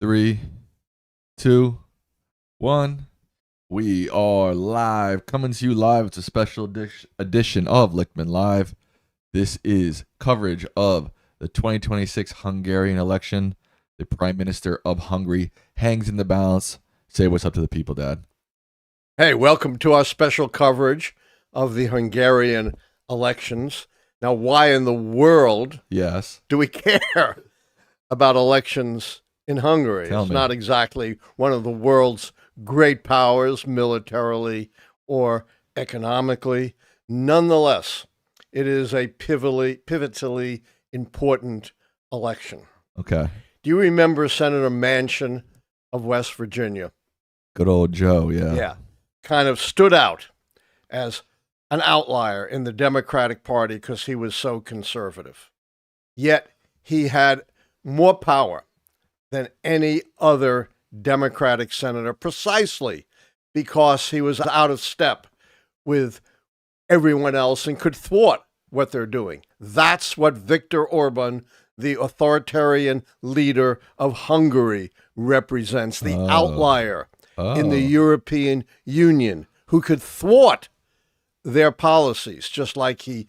Three, two, one. We are live, coming to you live. It's a special edition of Lichtman Live. This is coverage of the 2026 Hungarian election. The Prime Minister of Hungary hangs in the balance. Say what's up to the people, Dad. Hey, welcome to our special coverage of the Hungarian elections. Now, why in the world do we care about elections in Hungary? Tell it's me. Not exactly one of the world's great powers, militarily or economically. Nonetheless, it is a pivotally important election. Okay. Do you remember Senator Manchin of West Virginia? Good old Joe, yeah. Yeah. Kind of stood out as an outlier in the Democratic Party because he was so conservative. Yet he had more power than any other Democratic senator precisely because he was out of step with everyone else and could thwart what they're doing. That's what Viktor Orbán, the authoritarian leader of Hungary, represents, the outlier in the European Union who could thwart their policies, just like he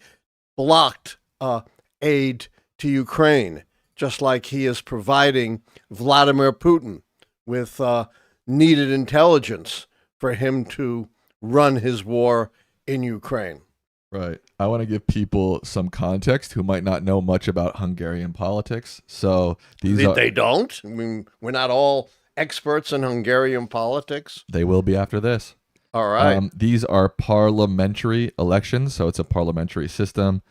blocked aid to Ukraine, just like he is providing Vladimir Putin with needed intelligence for him to run his war in Ukraine. Right. I want to give people some context who might not know much about Hungarian politics. So they don't? I mean, we're not all experts in Hungarian politics. They will be after this. All right. These are parliamentary elections, so it's a parliamentary system.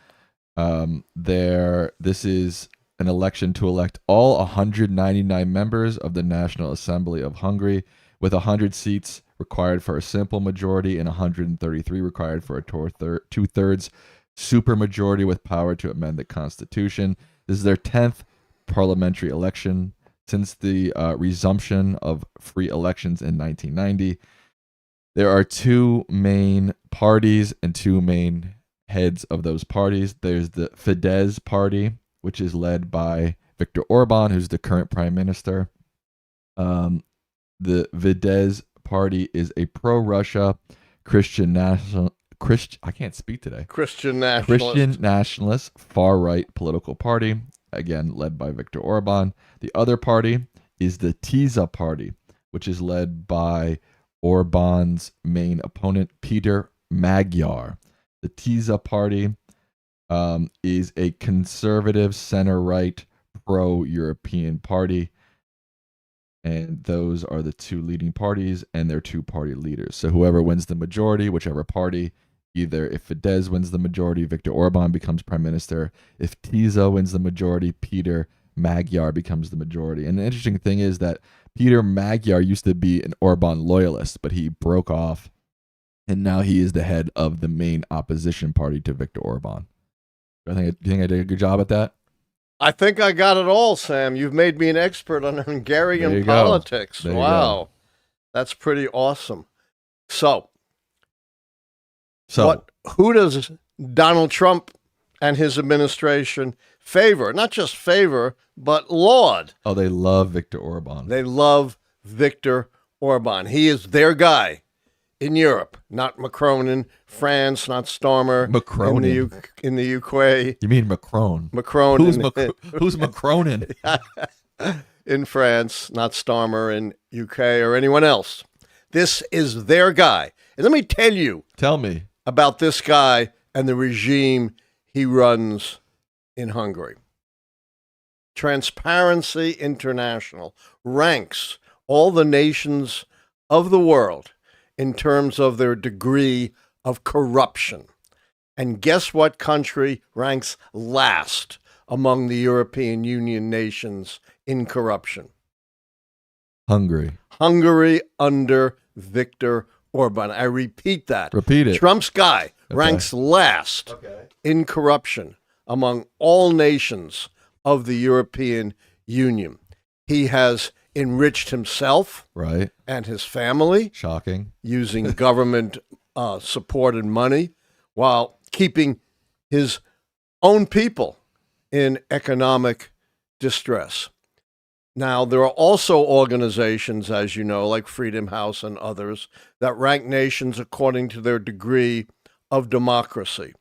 This is an election to elect all 199 members of the National Assembly of Hungary, with 100 seats required for a simple majority and 133 required for a two-thirds supermajority with power to amend the constitution. This is their 10th parliamentary election since the resumption of free elections in 1990. There are two main parties and two main heads of those parties. There's the Fidesz party, which is led by Viktor Orbán, who's the current prime minister. The Fidesz party is a pro-Russia Christian nationalist far-right political party, again led by Viktor Orbán. The other party is the Tisza party, which is led by Orbán's main opponent, Peter Magyar. The Tisza party is a conservative center-right pro-European party, and those are the two leading parties and their two party leaders. So whoever wins the majority, whichever party, either if Fidesz wins the majority, Viktor Orbán becomes prime minister. If Tisza wins the majority, Peter Magyar becomes the majority. And the interesting thing is that Peter Magyar used to be an Orbán loyalist, but he broke off, and now he is the head of the main opposition party to Viktor Orbán. Do you think I did a good job at that? I think I got it all, Sam. You've made me an expert on Hungarian politics. Wow. That's pretty awesome. So who does Donald Trump and his administration favor? Not just favor, but laud. Oh, they love Viktor Orbán. They love Viktor Orbán. He is their guy in Europe, not Macron in France, not Starmer in the UK. You mean Macron? Macron. Who's Macron in? In France, not Starmer in UK or anyone else. This is their guy. And let me tell me about this guy and the regime he runs in Hungary. Transparency International ranks all the nations of the world in terms of their degree of corruption. And guess what country ranks last among the European Union nations in corruption? Hungary. Hungary under Viktor Orbán. I repeat that. Repeat it. Trump's guy ranks last in corruption among all nations of the European Union. He has enriched himself and his family. Shocking. Using government supported money while keeping his own people in economic distress. Now, there are also organizations, as you know, like Freedom House and others, that rank nations according to their degree of democracy.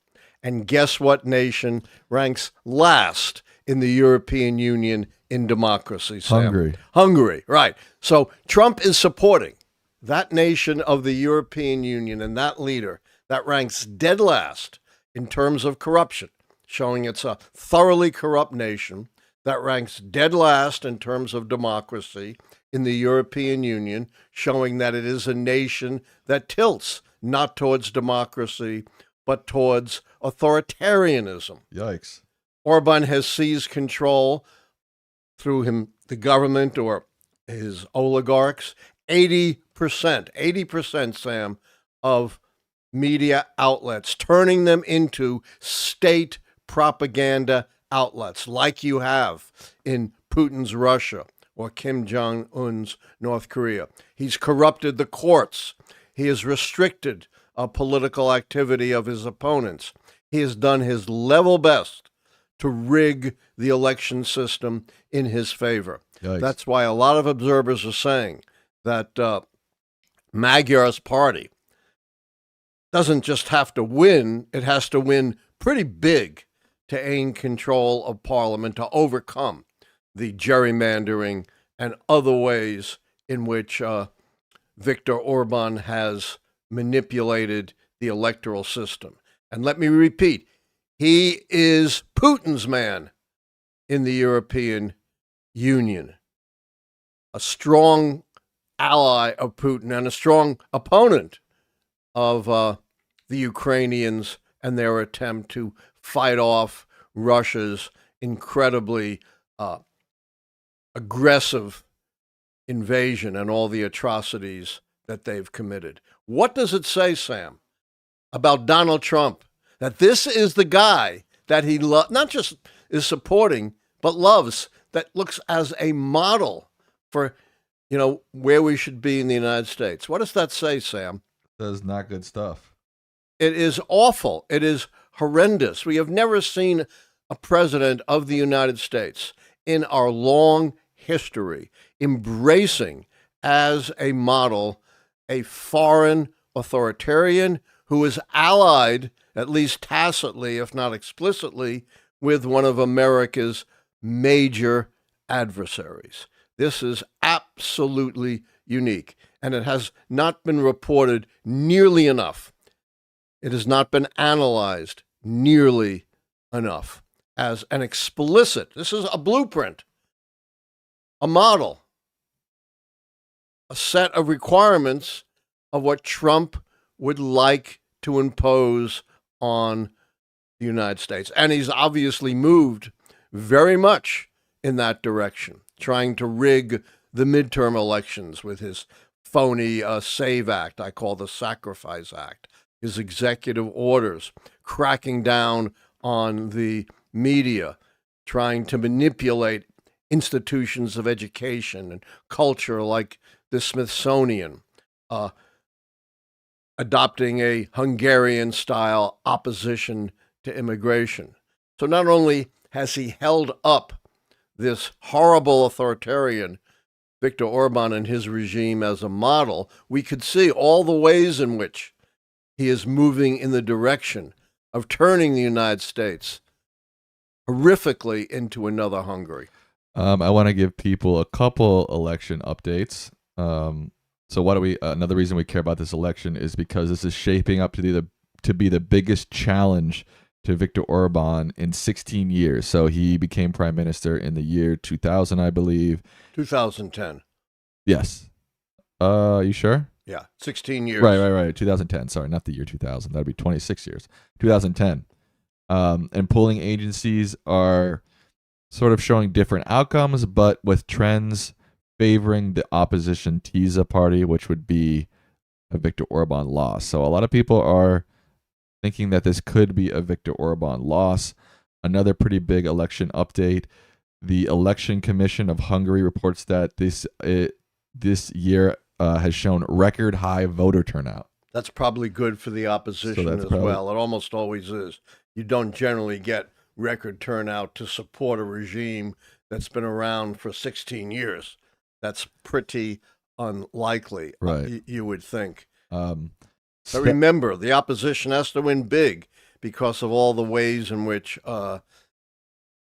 And guess what nation ranks last in the European Union in democracy, Sam? Hungary. Hungary, right. So Trump is supporting that nation of the European Union and that leader that ranks dead last in terms of corruption, showing it's a thoroughly corrupt nation that ranks dead last in terms of democracy in the European Union, showing that it is a nation that tilts not towards democracy, but towards authoritarianism. Yikes. Orbán has seized control through the government or his oligarchs, 80%, Sam, of media outlets, turning them into state propaganda outlets like you have in Putin's Russia or Kim Jong-un's North Korea. He's corrupted the courts. He has restricted political activity of his opponents. He has done his level best to rig the election system in his favor. Yikes. That's why a lot of observers are saying that Magyar's party doesn't just have to win, it has to win pretty big to gain control of parliament, to overcome the gerrymandering and other ways in which Viktor Orbán has manipulated the electoral system. And let me repeat, he is Putin's man in the European Union, a strong ally of Putin and a strong opponent of the Ukrainians and their attempt to fight off Russia's incredibly aggressive invasion and all the atrocities that they've committed. What does it say, Sam, about Donald Trump, that this is the guy that he not just is supporting, but loves, that looks as a model for, where we should be in the United States? What does that say, Sam? That is not good stuff. It is awful. It is horrendous. We have never seen a president of the United States in our long history embracing as a model a foreign authoritarian who is allied, at least tacitly, if not explicitly, with one of America's major adversaries. This is absolutely unique, and it has not been reported nearly enough. It has not been analyzed nearly enough as an explicit, this is a blueprint, a model, a set of requirements of what Trump would like to impose on the United States. And he's obviously moved very much in that direction, trying to rig the midterm elections with his phony SAVE Act, I call the Sacrifice Act, his executive orders, cracking down on the media, trying to manipulate institutions of education and culture like the Smithsonian, adopting a Hungarian-style opposition to immigration. So not only has he held up this horrible authoritarian, Viktor Orbán and his regime, as a model, we could see all the ways in which he is moving in the direction of turning the United States horrifically into another Hungary. I want to give people a couple election updates. So what do we? Another reason we care about this election is because this is shaping up to be the biggest challenge to Viktor Orbán in 16 years. So he became prime minister in the year 2000, I believe. 2010. Yes. You sure? Yeah, 16 years. Right. 2010. Sorry, not the year 2000. That'd be 26 years. 2010. And polling agencies are sort of showing different outcomes, but with trends favoring the opposition TISA party, which would be a Viktor Orbán loss. So a lot of people are thinking that this could be a Viktor Orbán loss. Another pretty big election update. The Election Commission of Hungary reports that this year has shown record high voter turnout. That's probably good for the opposition as well. It almost always is. You don't generally get record turnout to support a regime that's been around for 16 years. That's pretty unlikely, Right. you would think. Um, But remember, the opposition has to win big because of all the ways in which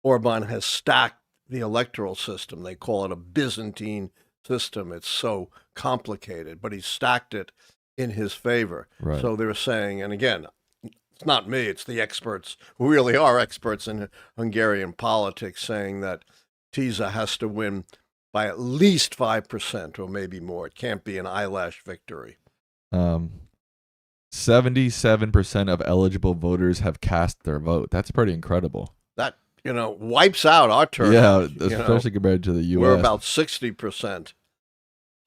Orbán has stacked the electoral system. They call it a Byzantine system. It's so complicated, but he stacked it in his favor. Right. So they're saying, and again, it's not me, it's the experts who really are experts in Hungarian politics saying that TISA has to win by at least 5% or maybe more. It can't be an eyelash victory. 77% of eligible voters have cast their vote. That's pretty incredible. That, wipes out our turnout. Yeah, especially compared to the U.S. We're about 60%.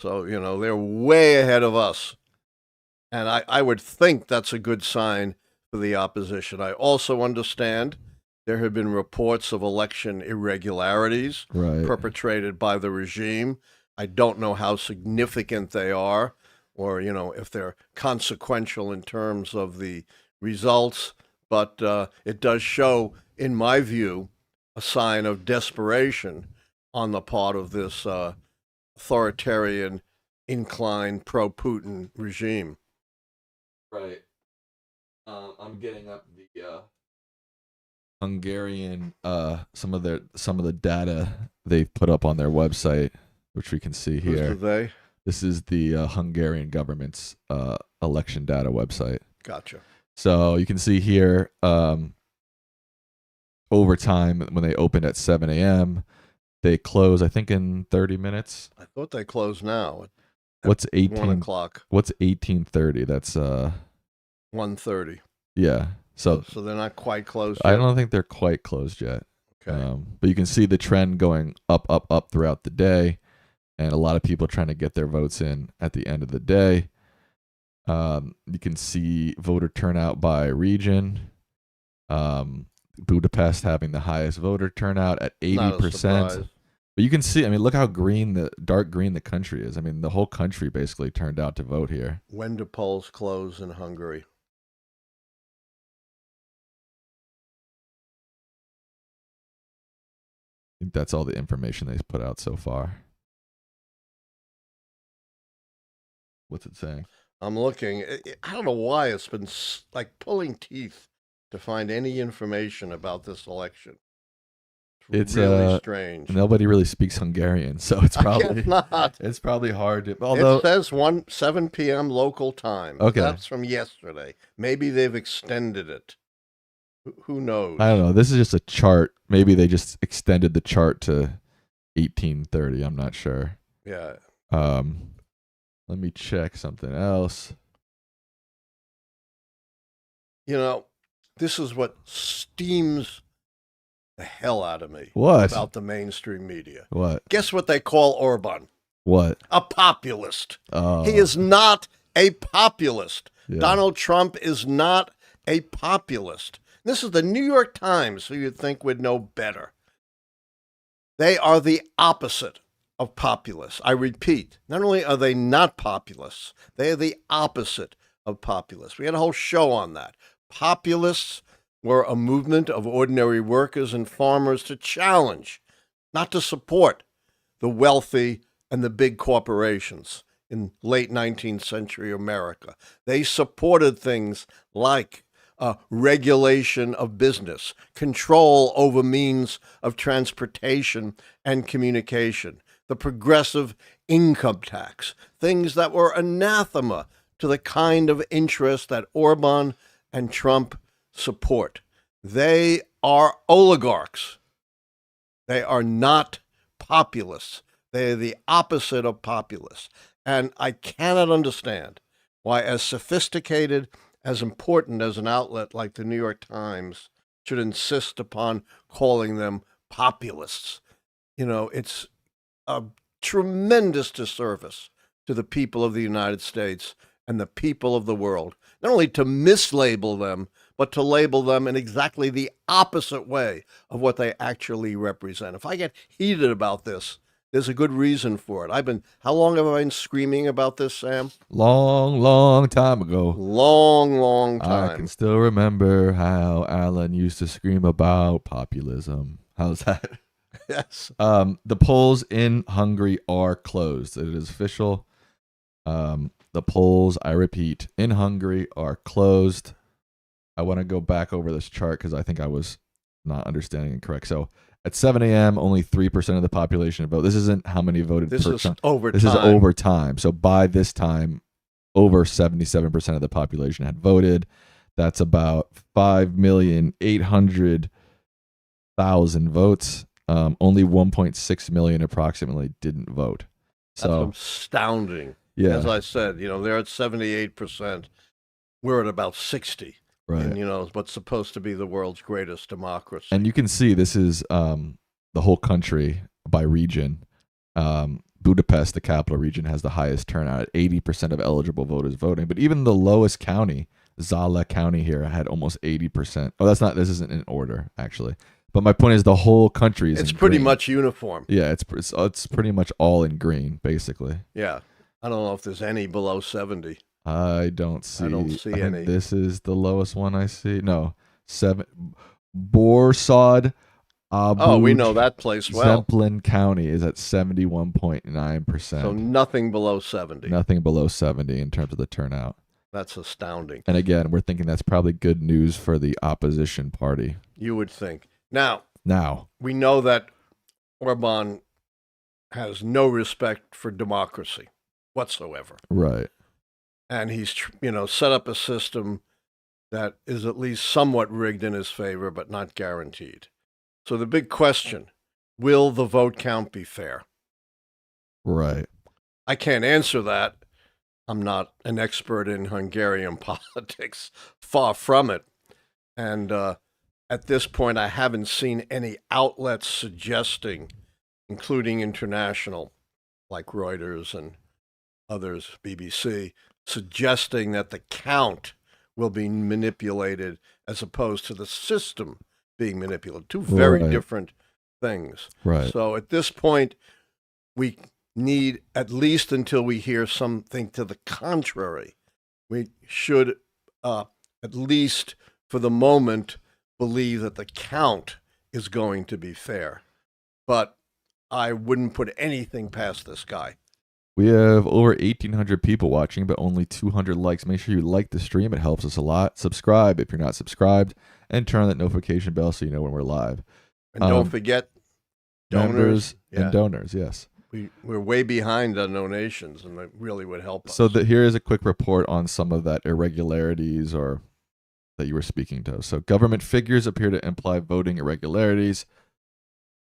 So, they're way ahead of us. And I would think that's a good sign for the opposition. I also understand there have been reports of election irregularities perpetrated by the regime. I don't know how significant they are or, if they're consequential in terms of the results. But it does show, in my view, a sign of desperation on the part of this authoritarian, inclined, pro-Putin regime. Right. I'm getting up the Hungarian some of the data they've put up on their website, which we can see here. Who's they? This is the Hungarian government's election data website. Gotcha. So you can see here over time when they opened at 7 a.m., they close, I think, in 30 minutes. I thought they closed now. What's 1 o'clock? What's 18:30? That's 1:30. Yeah. So they're not quite closed I yet? don't think they're quite closed yet. Okay. But you can see the trend going up throughout the day, and a lot of people trying to get their votes in at the end of the day. You can see voter turnout by region. Budapest having the highest voter turnout at 80%. But you can see, look how dark green the country is. The whole country basically turned out to vote here. When do polls close in Hungary? I think that's all the information they've put out so far. What's it saying? I'm looking. I don't know why it's been like pulling teeth to find any information about this election. It's really strange. Nobody really speaks Hungarian, so it's probably hard to. Although it says 7 p.m. local time. Okay, that's from yesterday. Maybe they've extended it. Who knows? I don't know. This is just a chart. Maybe they just extended the chart to 18:30. I'm not sure. Yeah. Let me check something else. This is what steams the hell out of me. What? About the mainstream media. What? Guess what they call Orbán? What? A populist. Oh. He is not a populist. Yeah. Donald Trump is not a populist. This is the New York Times, who you'd think would know better. They are the opposite of populists. I repeat, not only are they not populists, they are the opposite of populists. We had a whole show on that. Populists were a movement of ordinary workers and farmers to challenge, not to support, the wealthy and the big corporations in late 19th century America. They supported things like regulation of business, control over means of transportation and communication, the progressive income tax, things that were anathema to the kind of interest that Orbán and Trump support. They are oligarchs. They are not populists. They are the opposite of populists. And I cannot understand why, as sophisticated, as important as an outlet like the New York Times should insist upon calling them populists. It's a tremendous disservice to the people of the United States and the people of the world, not only to mislabel them, but to label them in exactly the opposite way of what they actually represent. If I get heated about this, there's a good reason for it. How long have I been screaming about this, Sam? Long time ago. Long time. I can still remember how Allan used to scream about populism. How's that? Yes. The polls in Hungary are closed. It is official. The polls, I repeat, in Hungary are closed. I want to go back over this chart because I think I was not understanding it correct. So at 7 a.m., only 3% of the population vote. This isn't how many voted This per is time. over This time. is over time. So by this time, over 77% of the population had voted. That's about 5,800,000 votes. Only 1.6 million approximately didn't vote. So That's astounding. yeah, As I said, they're at 78%. We're at about 60. right. And, what's supposed to be the world's greatest democracy. And you can see this is the whole country by region. Budapest, the capital region, has the highest turnout. 80% of eligible voters voting. But even the lowest county, Zala County here, had almost 80%. Oh, this isn't in order, actually. But my point is the whole country is It's in pretty green. much uniform. Yeah, it's pretty much all in green, basically. Yeah. I don't know if there's any below 70. I don't see think any. This is the lowest one I see. No, 7. Borsod Oh, we know that place well. Zemplin County is at 71.9%. So nothing below 70. Nothing below 70 in terms of the turnout. That's astounding. And again, we're thinking that's probably good news for the opposition party. You would think. Now, we know that Orbán has no respect for democracy whatsoever. Right. And he's, set up a system that is at least somewhat rigged in his favor, but not guaranteed. So the big question, will the vote count be fair? Right. I can't answer that. I'm not an expert in Hungarian politics, far from it. And at this point, I haven't seen any outlets suggesting, including international, like Reuters and others, BBC, suggesting that the count will be manipulated as opposed to the system being manipulated. Two very different things. Right. So at this point, we need, at least until we hear something to the contrary, we should at least for the moment believe that the count is going to be fair. But I wouldn't put anything past this guy. We have over 1,800 people watching, but only 200 likes. Make sure you like the stream. It helps us a lot. Subscribe if you're not subscribed, and turn on that notification bell so you know when we're live. And don't forget donors and donors, yes. We're way behind on donations, and it really would help us. So here is a quick report on some of that irregularities or that you were speaking to. So government figures appear to imply voting irregularities.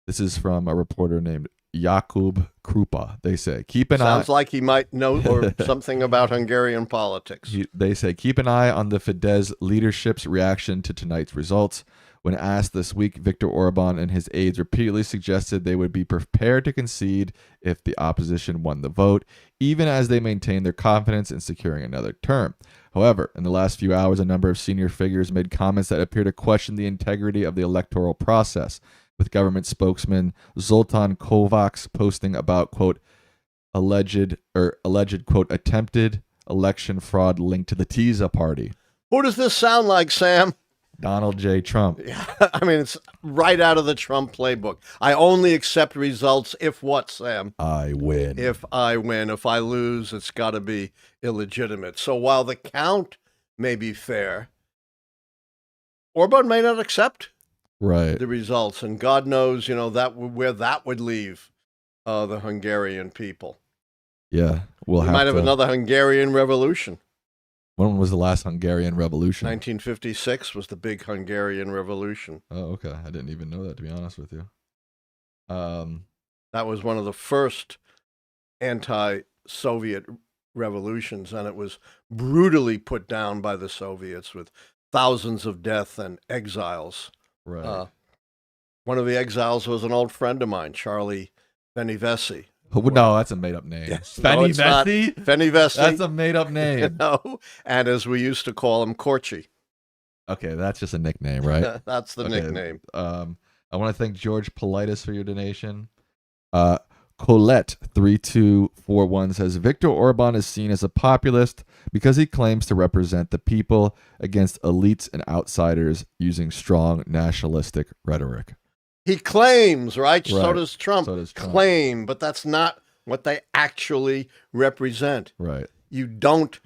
This is from a reporter named Jakub Krupa. They say, keep an eye. Sounds like he might know or something about Hungarian politics. They say, keep an eye on the Fidesz leadership's reaction to tonight's results. When asked this week, Viktor Orbán and his aides repeatedly suggested they would be prepared to concede if the opposition won the vote, even as they maintained their confidence in securing another term. However, in the last few hours, a number of senior figures made comments that appear to question the integrity of the electoral process, with government spokesman Zoltán Kovács posting about, quote, alleged, quote, attempted election fraud linked to the TISA party. Who does this sound like, Sam? Donald J. Trump. Yeah, I mean, it's right out of the Trump playbook. I only accept results if what, Sam? I win. If I win. If I lose, it's got to be illegitimate. So while the count may be fair, Orbán may not accept the results. And God knows, where that would leave the Hungarian people. Yeah. We might have another Hungarian revolution. When was the last Hungarian revolution? 1956 was the big Hungarian revolution. Oh, okay. I didn't even know that, to be honest with you. That was one of the first anti-Soviet revolutions, and it was brutally put down by the Soviets with thousands of deaths and exiles. Right. One of the exiles was an old friend of mine, Charlie Benivesi. No, that's a made-up name. Yes. Benivesi? Benivesi. That's a made-up name. No, and as we used to call him, Corchi. Okay, that's just a nickname, right? That's the nickname. I want to thank George Politis for your donation. Colette3241 says, Viktor Orbán is seen as a populist because he claims to represent the people against elites and outsiders using strong nationalistic rhetoric. He claims, right? So Right. does Trump. So does Trump. Claim, but that's not what they actually represent. Right. You don't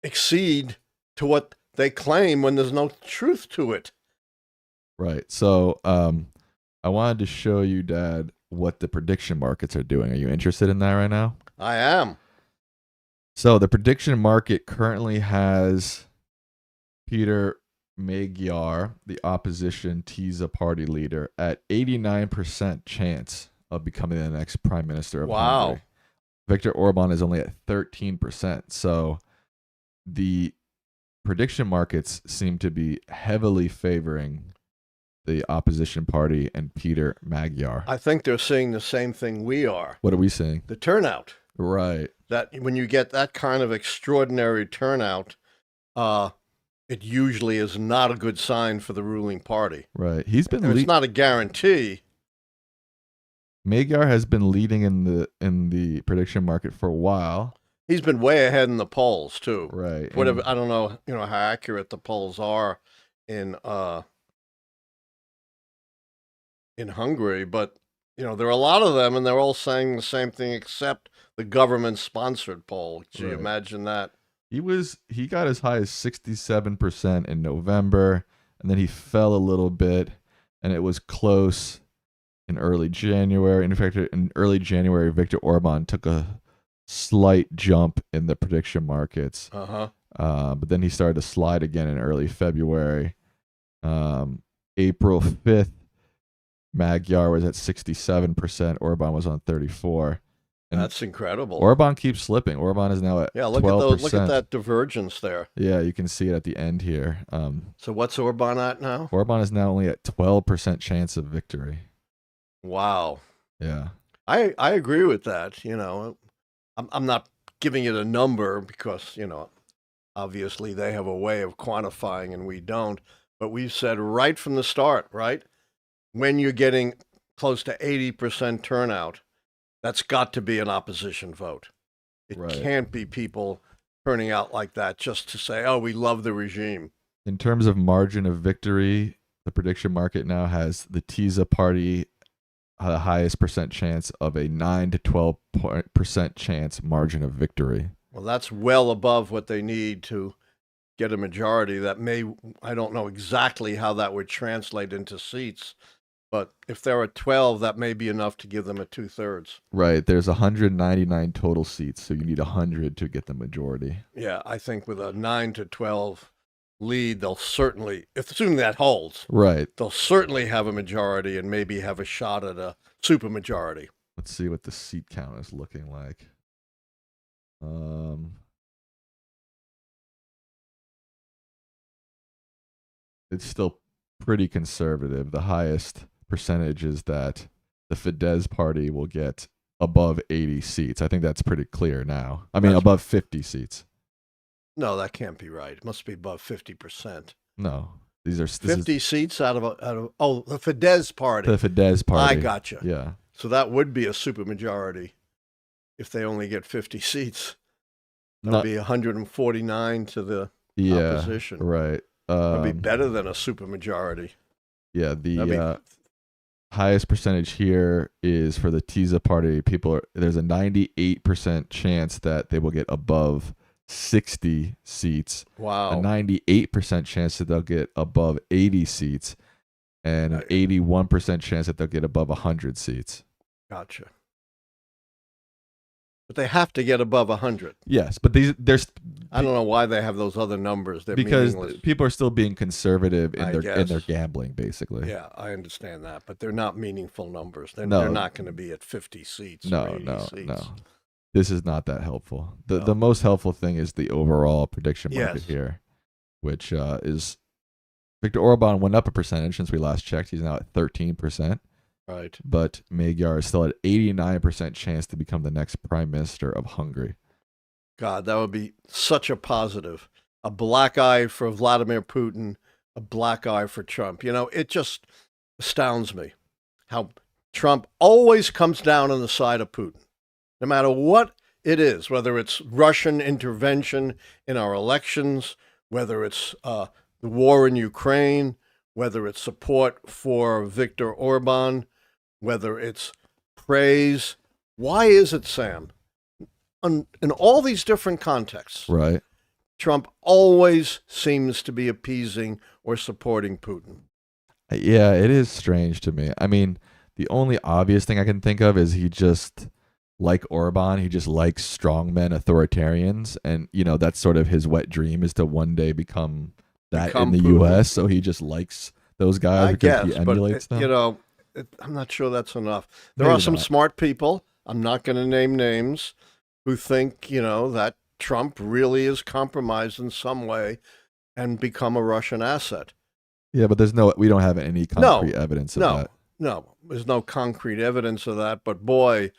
accede to what they claim when there's no truth to it. Right. So I wanted to show you, Dad, what the prediction markets are doing. Are you interested in that right now? I am. So the prediction market currently has Peter Magyar, the opposition TISA party leader, at 89% chance of becoming the next prime minister of Hungary. Viktor Orbán is only at 13%. So the prediction markets seem to be heavily favoring the opposition party and Peter Magyar. I think they're seeing the same thing we are. What are we seeing? The turnout. Right. That when you get that kind of extraordinary turnout, it usually is not a good sign for the ruling party. Right. He's been. It's not a guarantee. Magyar has been leading in the prediction market for a while. He's been way ahead in the polls too. Right. Whatever. I don't know. How accurate the polls are in Hungary, but there are a lot of them, and they're all saying the same thing except the government-sponsored poll. Can you imagine that? He got as high as 67% in November, and then he fell a little bit, and it was close in early January. In fact, in early January, Viktor Orbán took a slight jump in the prediction markets. But then he started to slide again in early February. April 5th, Magyar was at 67%. Orbán was on 34%. And that's incredible. Orbán keeps slipping. Orbán is now at 12%. Look at that divergence there. Yeah, you can see it at the end here. So what's Orbán at now? Orbán is now only at 12% chance of victory. Wow. Yeah. I agree with that. I'm not giving it a number because, obviously they have a way of quantifying and we don't. But we've said right from the start, right? When you're getting close to 80% turnout, that's got to be an opposition vote. It can't be people turning out like that just to say, oh, we love the regime. In terms of margin of victory, the prediction market now has the TISA party the highest percent chance of a 9 to 12% chance margin of victory. Well, that's well above what they need to get a majority. I don't know exactly how that would translate into seats, but if there are 12, that may be enough to give them a 2/3. Right. There's 199 total seats, so you need 100 to get the majority. Yeah, I think with a 9 to 12 lead, they'll certainly, assuming that holds, they'll certainly have a majority and maybe have a shot at a supermajority. Let's see what the seat count is looking like. It's still pretty conservative. The highest percentage is that the Fidesz party will get above 80 seats. I think that's pretty clear now. Above 50 seats. No, that can't be right. It must be above 50%. No, these are 50 seats out of the Fidesz party. The Fidesz party. I gotcha. Yeah. So that would be a supermajority if they only get 50 seats. That would be 149 to the opposition. Right. That'd be better than a supermajority. Yeah, the highest percentage here is for the TISA party. There's a 98% chance that they will get above 60 seats. Wow. A 98% chance that they'll get above 80 seats, and an 81% chance that they'll get above 100 seats. Gotcha. But they have to get above 100. Yes, but there's. I don't know why they have those other numbers. They're because meaningless. People are still being conservative in their gambling, basically. Yeah, I understand that, but they're not meaningful numbers. They're not going to be at 50 seats. No. This is not that helpful. The most helpful thing is the overall prediction market here, which is Viktor Orbán went up a percentage since we last checked. He's now at 13%. Right. But Magyar is still at 89% chance to become the next prime minister of Hungary. God, that would be such a positive. A black eye for Vladimir Putin, a black eye for Trump. It just astounds me how Trump always comes down on the side of Putin. No matter what it is, whether it's Russian intervention in our elections, whether it's the war in Ukraine, whether it's support for Viktor Orbán, whether it's praise. Why is it, Sam? In all these different contexts, Right. Trump always seems to be appeasing or supporting Putin. Yeah, it is strange to me. I mean, the only obvious thing I can think of is he just, like Orban, he just likes strongmen authoritarians. And, that's sort of his wet dream is to one day become that in the Putin. U.S. So he just likes those guys because he emulates them. I'm not sure that's enough. There are some smart people, I'm not going to name names, who think, that Trump really is compromised in some way and become a Russian asset. Yeah, but we don't have any concrete evidence of that. No, there's no concrete evidence of that. But boy,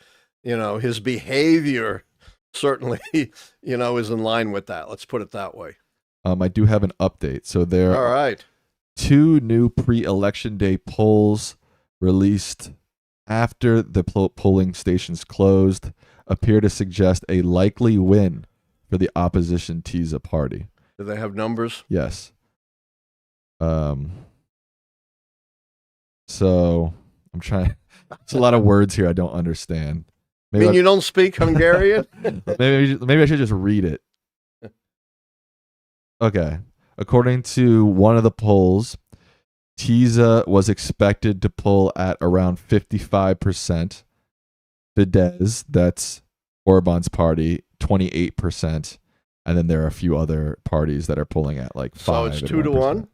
his behavior certainly, is in line with that. Let's put it that way. I do have an update. So there are 2 new pre-election day polls released after the polling stations closed appear to suggest a likely win for the opposition TISA party. Do they have numbers? Yes. So I'm trying. It's a lot of words here I don't understand. Maybe you don't speak Hungarian? maybe I should just read it. Okay. According to one of the polls, TISA was expected to poll at around 55%. Fidesz, that's Orban's party, 28%. And then there are a few other parties that are polling at like 5%. So it's 2 to 1?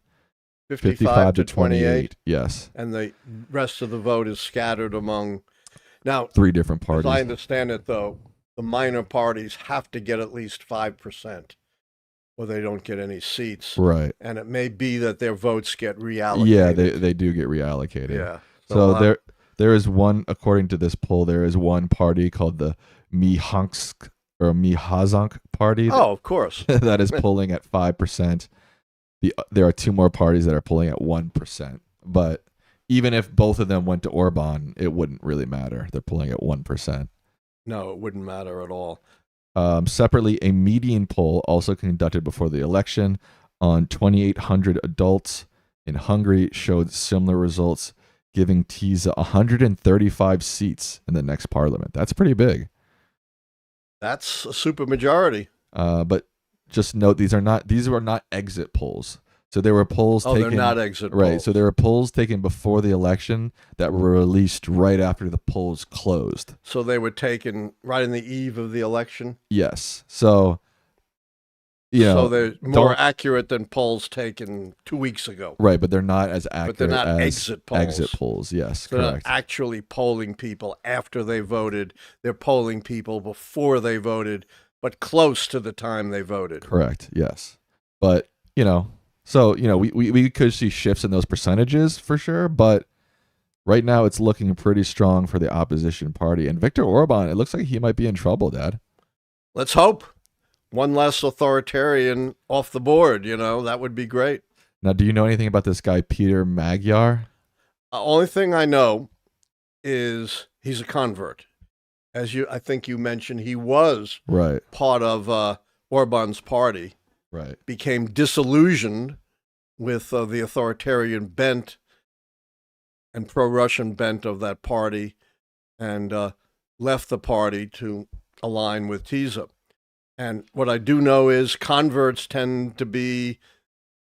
55 to 28? Yes. And the rest of the vote is scattered among... Now, 3 different parties. As I understand it, though, the minor parties have to get at least 5%, or they don't get any seats. Right. And it may be that their votes get reallocated. Yeah, they do get reallocated. Yeah. So there is one, according to this poll, there is one party called the Mihazank party. Oh, of course. That is polling at 5%. There are 2 more parties that are polling at 1%. But even if both of them went to Orban, it wouldn't really matter. They're polling at 1%. No, it wouldn't matter at all. Separately, a median poll also conducted before the election on 2,800 adults in Hungary showed similar results, giving TISA 135 seats in the next parliament. That's pretty big. That's a supermajority. But just note these were not exit polls. So there were polls taken. They're not exit polls. Right. So there were polls taken before the election that were released right after the polls closed. So they were taken right in the eve of the election? Yes. So so they're more accurate than polls taken 2 weeks ago. Right, but they're not as accurate but they're not as exit polls. Exit polls, yes, so correct. They're not actually polling people after they voted. They're polling people before they voted, but close to the time they voted. Correct, yes. But, so, we could see shifts in those percentages for sure, but right now it's looking pretty strong for the opposition party. And Viktor Orbán, it looks like he might be in trouble, Dad. Let's hope. One less authoritarian off the board, that would be great. Now, do you know anything about this guy, Peter Magyar? The only thing I know is he's a convert. As I think you mentioned, he was part of Orban's party. Right. Became disillusioned with the authoritarian bent and pro-Russian bent of that party and left the party to align with TISA. And what I do know is converts tend to be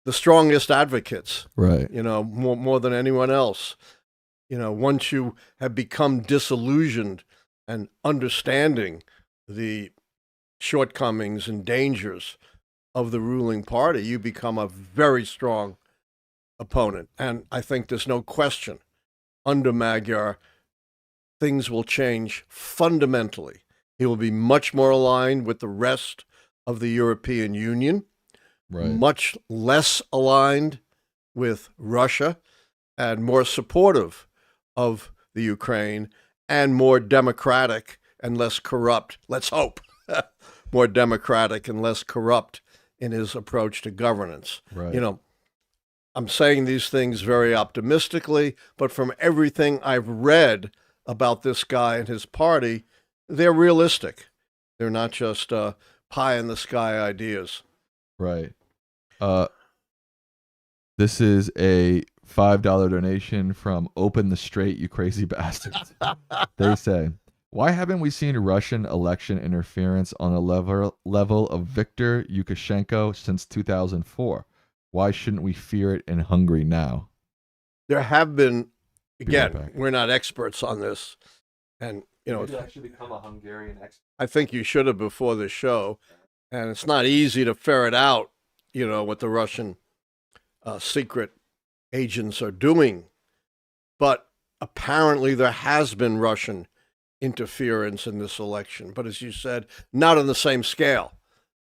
the strongest advocates, right? More than anyone else. Once you have become disillusioned and understanding the shortcomings and dangers of the ruling party, you become a very strong opponent. And I think there's no question, under Magyar, things will change fundamentally. He will be much more aligned with the rest of the European Union, much less aligned with Russia, and more supportive of the Ukraine, and more democratic and less corrupt. Let's hope more democratic and less corrupt in his approach to governance. Right. I'm saying these things very optimistically, but from everything I've read about this guy and his party, they're realistic. They're not just pie in the sky ideas. Right. This is a $5 donation from Open the Straight, you crazy bastards. They say, why haven't we seen Russian election interference on a level of Viktor Yushchenko since 2004? Why shouldn't we fear it in Hungary now? There have been, Be right again, back. we're not experts on this. And, you know, Did you actually become a Hungarian expert? I think you should have before the show. And it's not easy to ferret out, you know, what the Russian secret agents are doing. But apparently there has been Russian interference in this election. But as you said, not on the same scale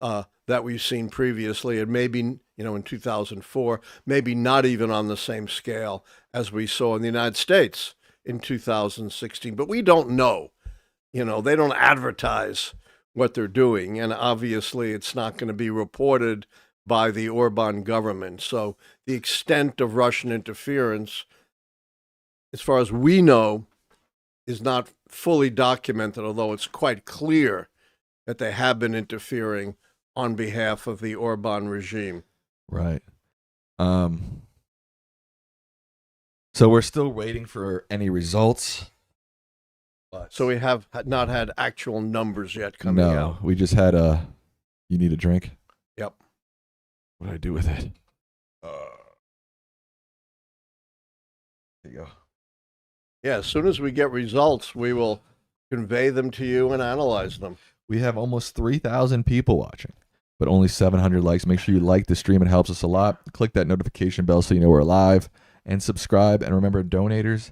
that we've seen previously. And maybe, you know, in 2004, maybe not even on the same scale as we saw in the United States in 2016. But we don't know. You know, they don't advertise what they're doing. And obviously it's not going to be reported by the Orbán government. So the extent of Russian interference, as far as we know, is not fully documented, although it's quite clear that they have been interfering on behalf of the Orbán regime. Right. So we're still waiting for any results. But So we have not had actual numbers yet coming out. we just had a. You need a drink? Yep. What do I do with it? There you go. Yeah, as soon as we get results, we will convey them to you and analyze them. We have almost 3,000 people watching, but only 700 likes. Make sure you like the stream. It helps us a lot. Click that notification bell so you know we're live. And subscribe. And remember, donators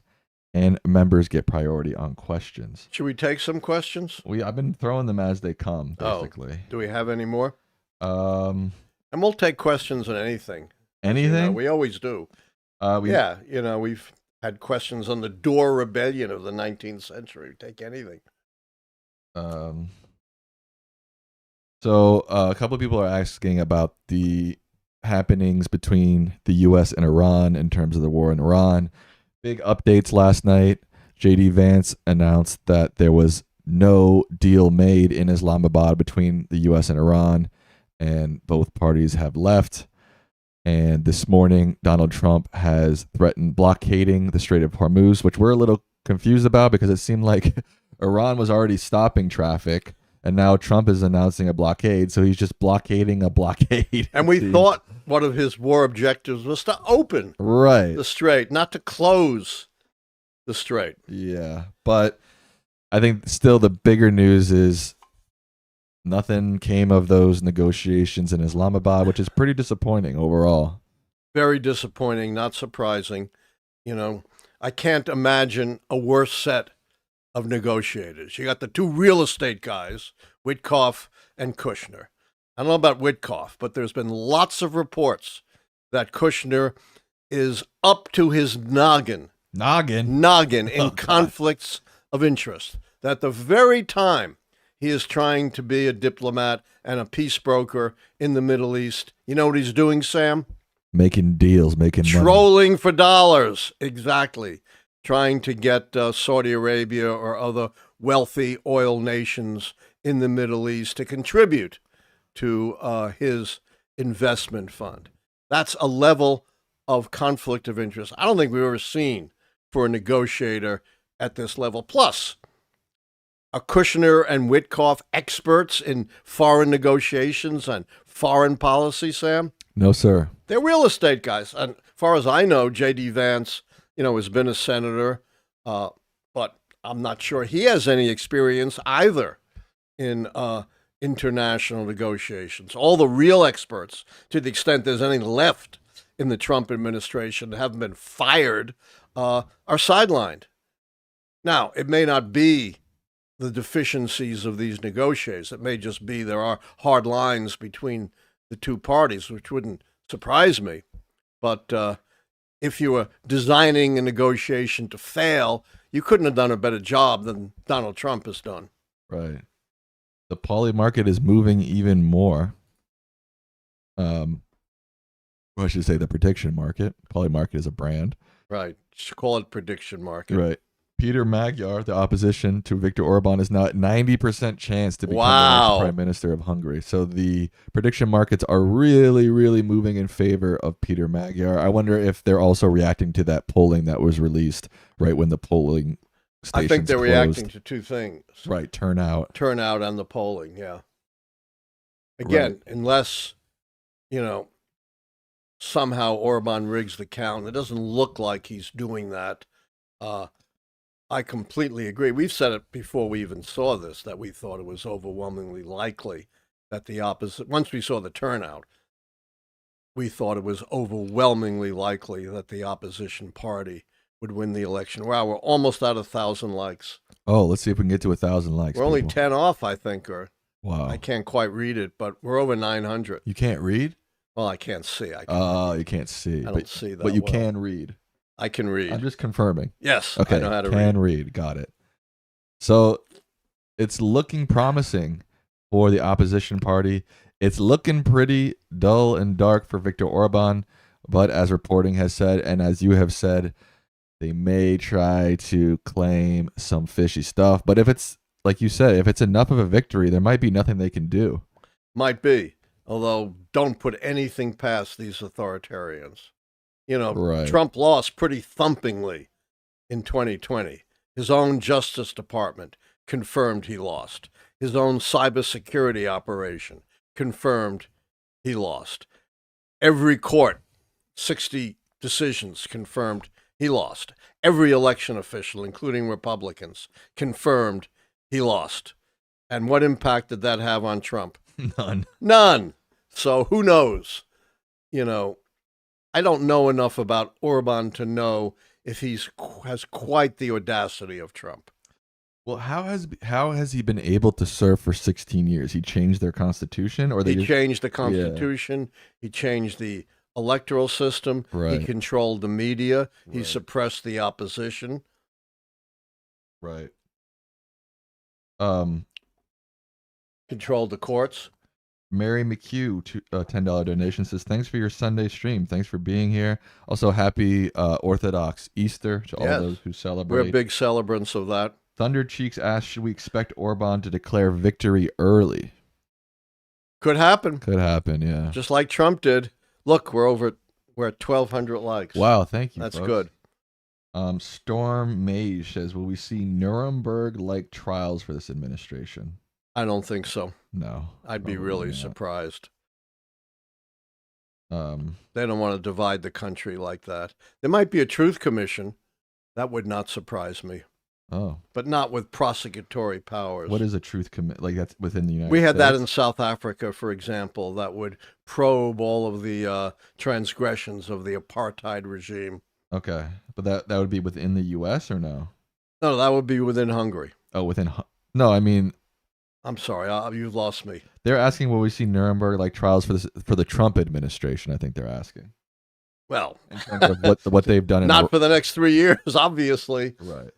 and members get priority on questions. Should we take some questions? I've been throwing them as they come, basically. Do we have any more? And we'll take questions on anything. anything? You know, we always do. Yeah, you know, we've had questions on the Door Rebellion of the 19th century. We take anything. So a couple of people are asking about the happenings between the U.S. and Iran in terms of the war in Iran. Big updates last night. J.D. Vance announced that there was no deal made in Islamabad between the U.S. and Iran, and both parties have left. And this morning, Donald Trump has threatened blockading the Strait of Hormuz, which we're a little confused about because it seemed like Iran was already stopping traffic, and now Trump is announcing a blockade, so he's just blockading a blockade. And we thought one of his war objectives was to open right the strait, not to close the strait. Yeah, but I think still the bigger news is nothing came of those negotiations in Islamabad, which is pretty disappointing overall. Very disappointing, not surprising. You know, I can't imagine a worse set of negotiators. You got the two real estate guys, Witkoff and Kushner. I don't know about Witkoff, but there's been lots of reports that Kushner is up to his noggin in conflicts of interest. That the very time he is trying to be a diplomat and a peace broker in the Middle East, you know what he's doing, Sam? Making deals, making money. Trolling for dollars, exactly. Trying to get Saudi Arabia or other wealthy oil nations in the Middle East to contribute to his investment fund. That's a level of conflict of interest I don't think we've ever seen for a negotiator at this level. Plus, are Kushner and Witkoff experts in foreign negotiations and foreign policy, Sam? No, sir. They're real estate guys. And as far as I know, J.D. Vance, you know, has been a senator, but I'm not sure he has any experience either in international negotiations. All the real experts, to the extent there's any left in the Trump administration that haven't been fired, are sidelined. Now, it may not be the deficiencies of these negotiators. It may just be there are hard lines between the two parties, which wouldn't surprise me. But if you were designing a negotiation to fail, you couldn't have done a better job than Donald Trump has done. Right. The poly market is moving even more. Well, I should say the prediction market. Poly market is a brand. Right. Just call it prediction market. Right. Peter Magyar, the opposition to Viktor Orbán, is now at 90% chance to become the Wow. next prime minister of Hungary. So the prediction markets are really, really moving in favor of Peter Magyar. I wonder if they're also reacting to that polling that was released right when the polling stations I think they're closed. reacting to two things. Right, turnout. Turnout and the polling, yeah. Again, unless, somehow Orbán rigs the count. It doesn't look like he's doing that. I completely agree. We've said it before we even saw this, that we thought it was overwhelmingly likely that the opposite, once we saw the turnout, we thought it was overwhelmingly likely that the opposition party would win the election. Wow, we're almost at 1,000 likes. Oh, let's see if we can get to 1,000 likes. We're only people. 10 off, I think, or Wow. I can't quite read it, but we're over 900. You can't read? Well, I can't see. You can't see. I don't see that. But you well. can read. I can read. I'm just confirming. Yes, Okay, I know how to can read. read. Got it. So it's looking promising for the opposition party. It's looking pretty dull and dark for Viktor Orbán, but as reporting has said, and as you have said, they may try to claim some fishy stuff. But if it's, like you said, if it's enough of a victory, there might be nothing they can do. Might be, although don't put anything past these authoritarians. Right. Trump lost pretty thumpingly in 2020. His own Justice Department confirmed he lost. His own cybersecurity operation confirmed he lost. Every court, 60 decisions confirmed he lost. Every election official, including Republicans, confirmed he lost. And what impact did that have on Trump? None. So who knows? I don't know enough about Orbán to know if has quite the audacity of Trump. Well, how has he been able to serve for 16 years? He changed their constitution, or he changed the constitution. Yeah. He changed the electoral system. Right. He controlled the media. Right. He suppressed the opposition. Right. Controlled the courts. Mary McHugh, $10 donation, says, thanks for your Sunday stream. Thanks for being here. Also, happy Orthodox Easter to all those who celebrate. We're big celebrants of that. Thunder Cheeks asks, should we expect Orbán to declare victory early? Could happen. Could happen, yeah. Just like Trump did. Look, we're at 1,200 likes. Wow, thank you. That's folks. good. Storm Mage says, will we see Nuremberg-like trials for this administration? I don't think so. No. I'd be really surprised. They don't want to divide the country like that. There might be a truth commission. That would not surprise me. Oh. But not with prosecutory powers. What is a truth commission? Like, that's within the United States? We had that in South Africa, for example, that would probe all of the transgressions of the apartheid regime. Okay. But that would be within the U.S. or no? No, that would be within Hungary. Oh, no, I mean... I'm sorry, you've lost me. They're asking, will we see Nuremberg-like trials for the Trump administration? I think they're asking. Well, in terms of what they've done. Not for the next 3 years, obviously. Right.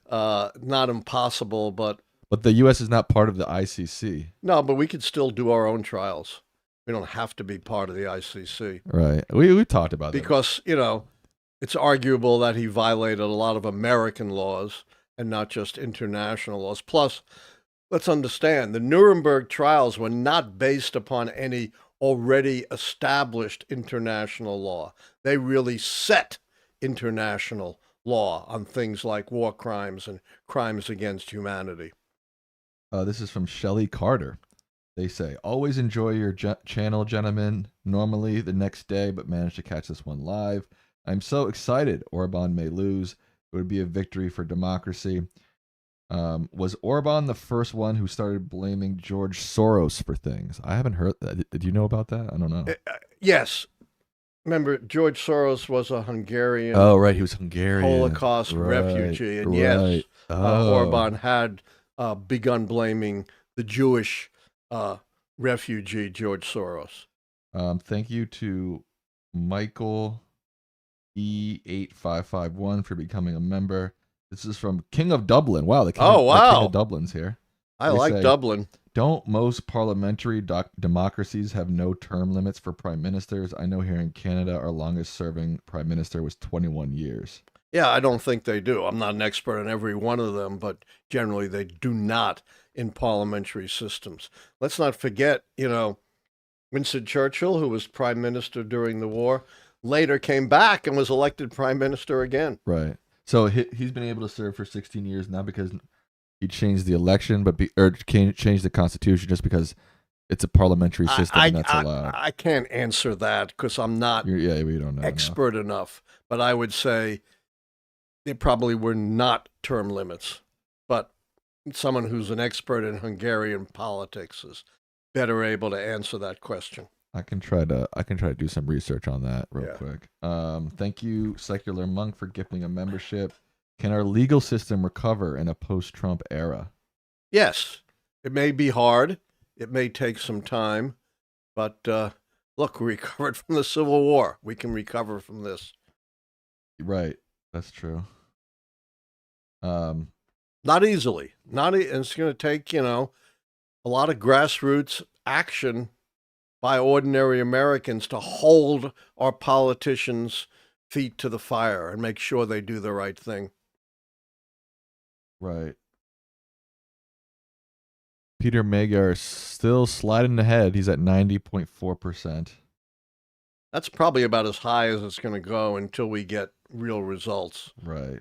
Not impossible, but the U.S. is not part of the ICC. No, but we could still do our own trials. We don't have to be part of the ICC. Right. We talked about that. Because, it's arguable that he violated a lot of American laws and not just international laws. Plus, let's understand, the Nuremberg trials were not based upon any already established international law. They really set international law on things like war crimes and crimes against humanity. This is from Shelley Carter. They say, always enjoy your channel, gentlemen. Normally the next day, but managed to catch this one live. I'm so excited. Orbán may lose. It would be a victory for democracy. Was Orbán the first one who started blaming George Soros for things? I haven't heard that. Did you know about that? I don't know. Yes. Remember, George Soros was a Hungarian. Oh, right. He was Hungarian. Holocaust refugee. And yes, Orbán had begun blaming the Jewish refugee, George Soros. Thank you to Michael E8551 for becoming a member. This is from King of Dublin. Wow, the King of Dublin's here. I like Dublin. Don't most parliamentary democracies have no term limits for prime ministers? I know here in Canada, our longest serving prime minister was 21 years. Yeah, I don't think they do. I'm not an expert on every one of them, but generally they do not in parliamentary systems. Let's not forget, Winston Churchill, who was prime minister during the war, later came back and was elected prime minister again. Right. So he's been able to serve for 16 years, not because he changed the election, but changed the constitution, just because it's a parliamentary system and that's allowed. I can't answer that because I'm not we don't know expert enough. But I would say there probably were not term limits. But someone who's an expert in Hungarian politics is better able to answer that question. I can try to do some research on that real quick. Thank you, Secular Monk, for gifting a membership. Can our legal system recover in a post-Trump era? Yes. It may be hard. It may take some time. But look, we recovered from the Civil War. We can recover from this. Right. That's true. Not easily. It's going to take, a lot of grassroots action by ordinary Americans to hold our politicians' feet to the fire and make sure they do the right thing. Right. Peter Magyar still sliding ahead. He's at 90.4%. That's probably about as high as it's going to go until we get real results. Right.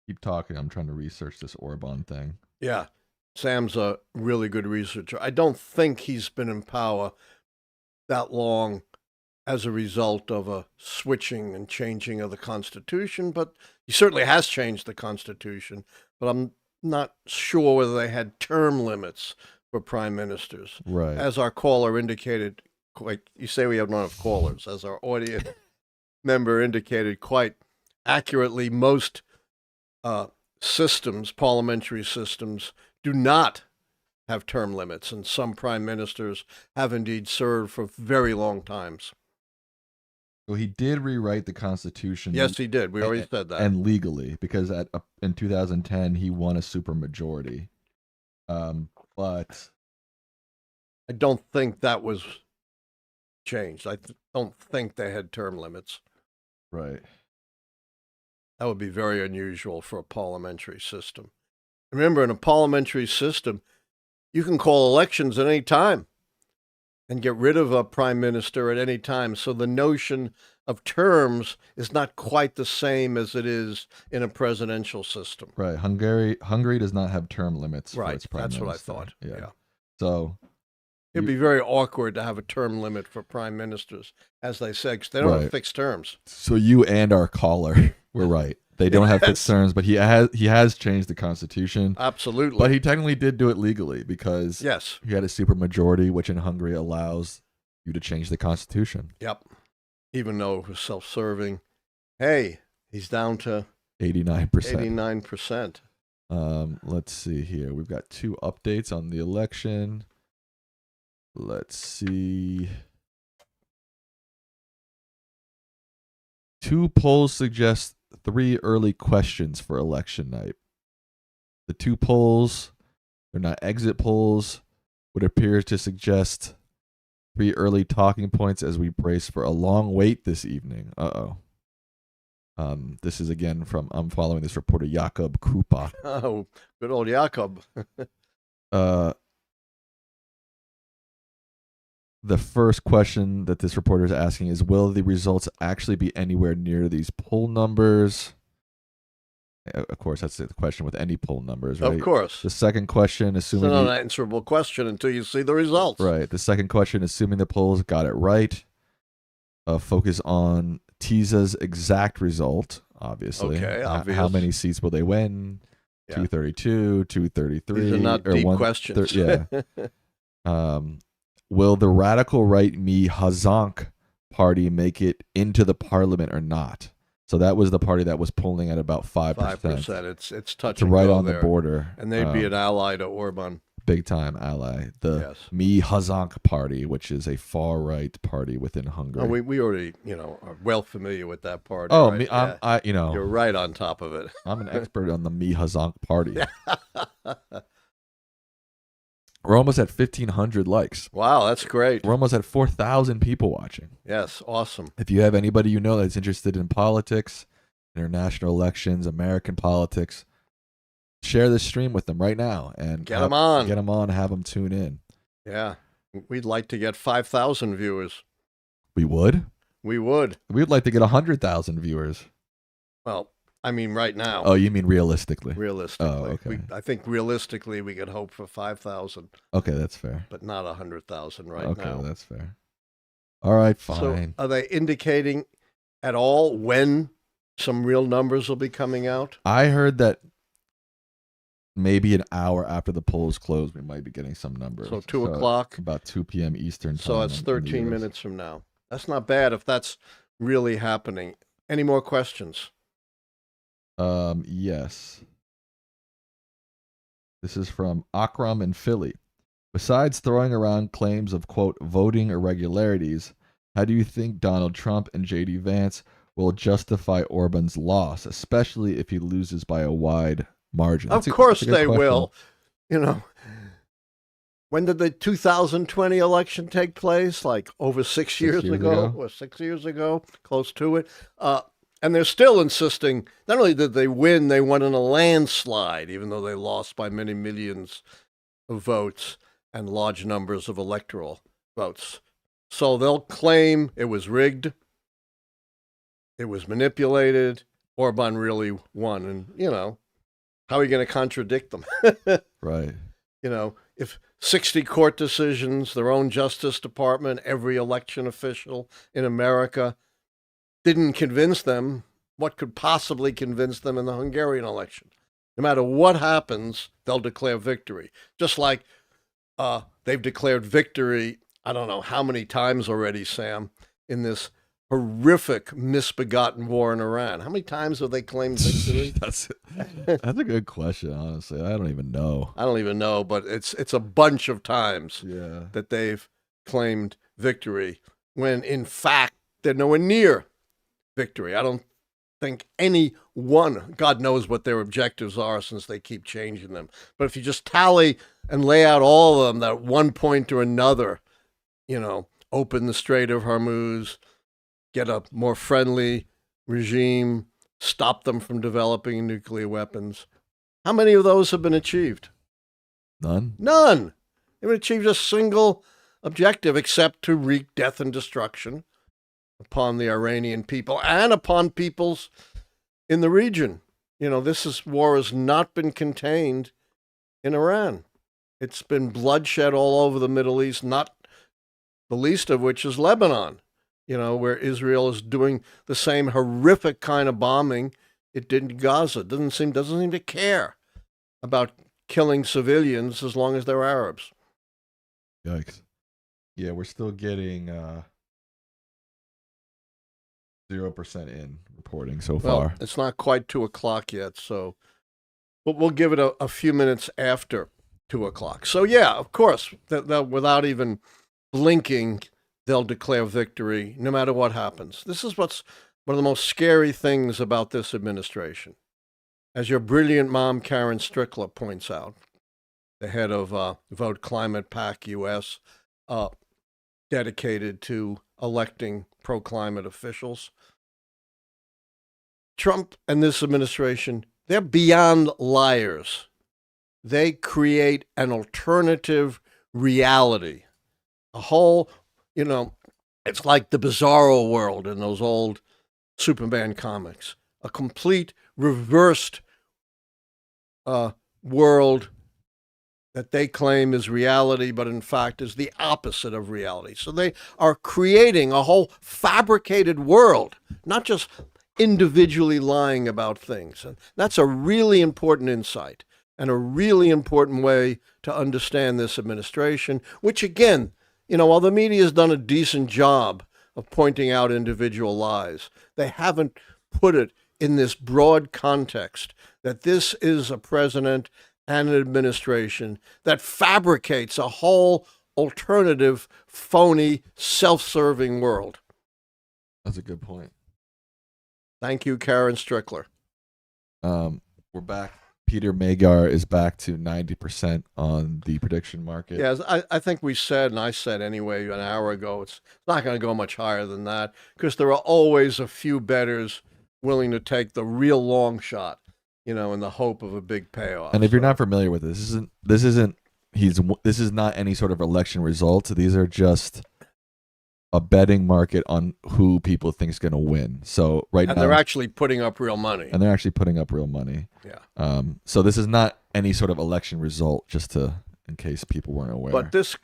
Keep talking. I'm trying to research this Orbán thing. Yeah. Sam's a really good researcher. I don't think he's been in power that long as a result of a switching and changing of the Constitution, but he certainly has changed the Constitution. But I'm not sure whether they had term limits for prime ministers. Right. As our caller indicated, you say we have not enough callers, as our audience member indicated quite accurately, most parliamentary systems, do not have term limits, and some prime ministers have indeed served for very long times. Well, he did rewrite the Constitution. Yes, he did. We already said that. And legally, because in 2010 he won a supermajority. But I don't think that was changed. I don't think they had term limits. Right. That would be very unusual for a parliamentary system. Remember, in a parliamentary system, you can call elections at any time and get rid of a prime minister at any time. So the notion of terms is not quite the same as it is in a presidential system. Right. Hungary does not have term limits for its prime minister. That's what I thought. Yeah. So it'd be very awkward to have a term limit for prime ministers, as they say, because they don't have fixed terms. So you and our caller were right. They don't have fixed terms, but he has changed the Constitution. Absolutely. But he technically did do it legally because he had a supermajority, which in Hungary allows you to change the Constitution. Yep. Even though it was self-serving. Hey, he's down to 89%. 89%. Let's see here. We've got 2 updates on the election. Let's see. 2 polls suggest 3 early questions for election night. The 2 polls, they're not exit polls, would appear to suggest 3 early talking points as we brace for a long wait this evening. This is again from, I'm following this reporter, Jakob Krupa. Oh, good old Jakob. The first question that this reporter is asking is, will the results actually be anywhere near these poll numbers? Of course, that's the question with any poll numbers, right? Of course. The second question, assuming... It's an unanswerable question until you see the results. Right. The second question, assuming the polls got it right, focus on TISA's exact result, obviously. Okay, obvious. How many seats will they win? 232, 233. These are not deep questions. Will the radical right Mi Hazank party make it into the parliament or not? So that was the party that was polling at about 5%. 5%. It's touch It's and right go on there. the border. And they'd be an ally to Orbán. Big time ally. The Mi Hazank party, which is a far right party within Hungary. Oh, we already, are well familiar with that party. Oh, right? You're right on top of it. I'm an expert on the Mi Hazank party. We're almost at 1,500 likes. Wow, that's great. We're almost at 4,000 people watching. Yes, awesome. If you have anybody you know that's interested in politics, international elections, American politics, share this stream with them right now and Get them on. Get them on. Have them tune in. Yeah, we'd like to get 5,000 viewers. We would. We would. We'd like to get 100,000 viewers. Well, I mean, right now. Oh, you mean realistically? Realistically. Oh, okay. I think realistically we could hope for 5,000. Okay, that's fair. But not 100,000 right okay, now. Okay, that's fair. All right, fine. So are they indicating at all when some real numbers will be coming out? I heard that maybe an hour after the polls close, we might be getting some numbers. So 2 o'clock? About 2 p.m. Eastern time. So it's 13 minutes from now. That's not bad if that's really happening. Any more questions? Yes. This is from Akram in Philly. Besides throwing around claims of, quote, voting irregularities, how do you think Donald Trump and J.D. Vance will justify Orbán's loss, especially if he loses by a wide margin? Of course they will. You know, when did the 2020 election take place? Like over 6 years ago? Or 6 years ago, close to it. And they're still insisting, not only did they win, they won in a landslide, even though they lost by many millions of votes and large numbers of electoral votes. So they'll claim it was rigged, it was manipulated, Orbán really won. And, you know, how are you going to contradict them? Right. You know, if 60 court decisions, their own Justice Department, every election official in America didn't convince them, what could possibly convince them in the Hungarian election? No matter what happens, they'll declare victory. Just like they've declared victory, I don't know how many times already, Sam, in this horrific, misbegotten war in Iran. How many times have they claimed victory? That's a good question, honestly. I don't even know. I don't even know, but it's a bunch of times that they've claimed victory when, in fact, they're nowhere near victory. I don't think any one, God knows what their objectives are since they keep changing them. But if you just tally and lay out all of them, that at one point or another, you know, open the Strait of Hormuz, get a more friendly regime, stop them from developing nuclear weapons. How many of those have been achieved? None. None. They haven't achieved a single objective except to wreak death and destruction upon the Iranian people and upon peoples in the region. You know, war has not been contained in Iran. It's been bloodshed all over the Middle East, not the least of which is Lebanon, you know, where Israel is doing the same horrific kind of bombing it did in Gaza. Doesn't seem to care about killing civilians as long as they're Arabs. Yikes. Yeah, we're still getting 0% in reporting so far. It's not quite 2 o'clock yet, so we'll give it a few minutes after 2 o'clock. So, yeah, of course, without even blinking, they'll declare victory no matter what happens. This is what's one of the most scary things about this administration. As your brilliant mom, Karen Strickler, points out, the head of Vote Climate PAC US, dedicated to electing pro-climate officials. Trump and this administration, they're beyond liars. They create an alternative reality. A whole, you know, it's like the bizarro world in those old Superman comics. A complete reversed world that they claim is reality, but in fact is the opposite of reality. So they are creating a whole fabricated world, not just individually lying about things. And that's a really important insight and a really important way to understand this administration, which again, you know, while the media has done a decent job of pointing out individual lies, they haven't put it in this broad context that this is a president and an administration that fabricates a whole alternative, phony, self-serving world. That's a good point. Thank you, Karen Strickler. We're back Peter Magyar is back to 90% on the prediction market. Yes, I think we said, and I said anyway an hour ago, it's not going to go much higher than that because there are always a few bettors willing to take the real long shot, in the hope of a big payoff. And if you're not familiar with this is not any sort of election results. These are just a betting market on who people think is going to win. So now, they're actually putting up real money. Yeah. So this is not any sort of election result, in case people weren't aware. But this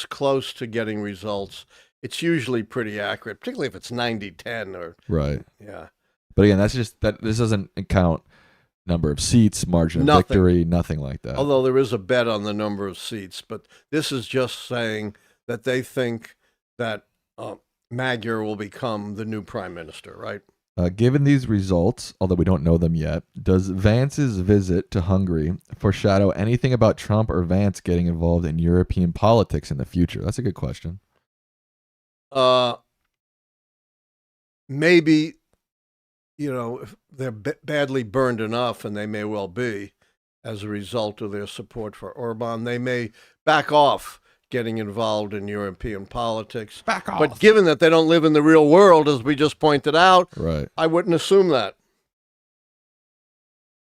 close to getting results, it's usually pretty accurate, particularly if it's 90-10 or right. Yeah. But again, that's just that. This doesn't count number of seats, margin of victory, nothing like that. Although there is a bet on the number of seats, but this is just saying that they think that Magyar will become the new prime minister, right? Given these results, although we don't know them yet, does Vance's visit to Hungary foreshadow anything about Trump or Vance getting involved in European politics in the future? That's a good question. Maybe, if they're badly burned enough, and they may well be, as a result of their support for Orbán, they may back off getting involved in European politics. Back off. But given that they don't live in the real world, as we just pointed out, right, I wouldn't assume that.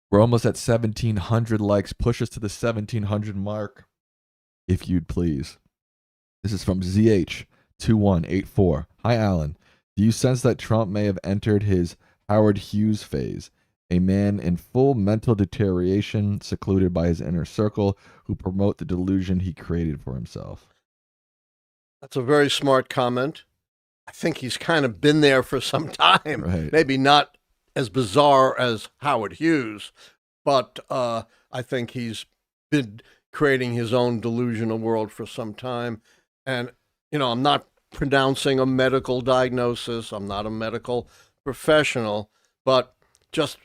We're almost at 1,700 likes. Push us to the 1,700 mark, if you'd please. This is from ZH2184. Hi, Allan. Do you sense that Trump may have entered his Howard Hughes phase? A man in full mental deterioration, secluded by his inner circle, who promote the delusion he created for himself. That's a very smart comment. I think he's kind of been there for some time. Right. Maybe not as bizarre as Howard Hughes, but I think he's been creating his own delusional world for some time. And, I'm not pronouncing a medical diagnosis. I'm not a medical professional, but just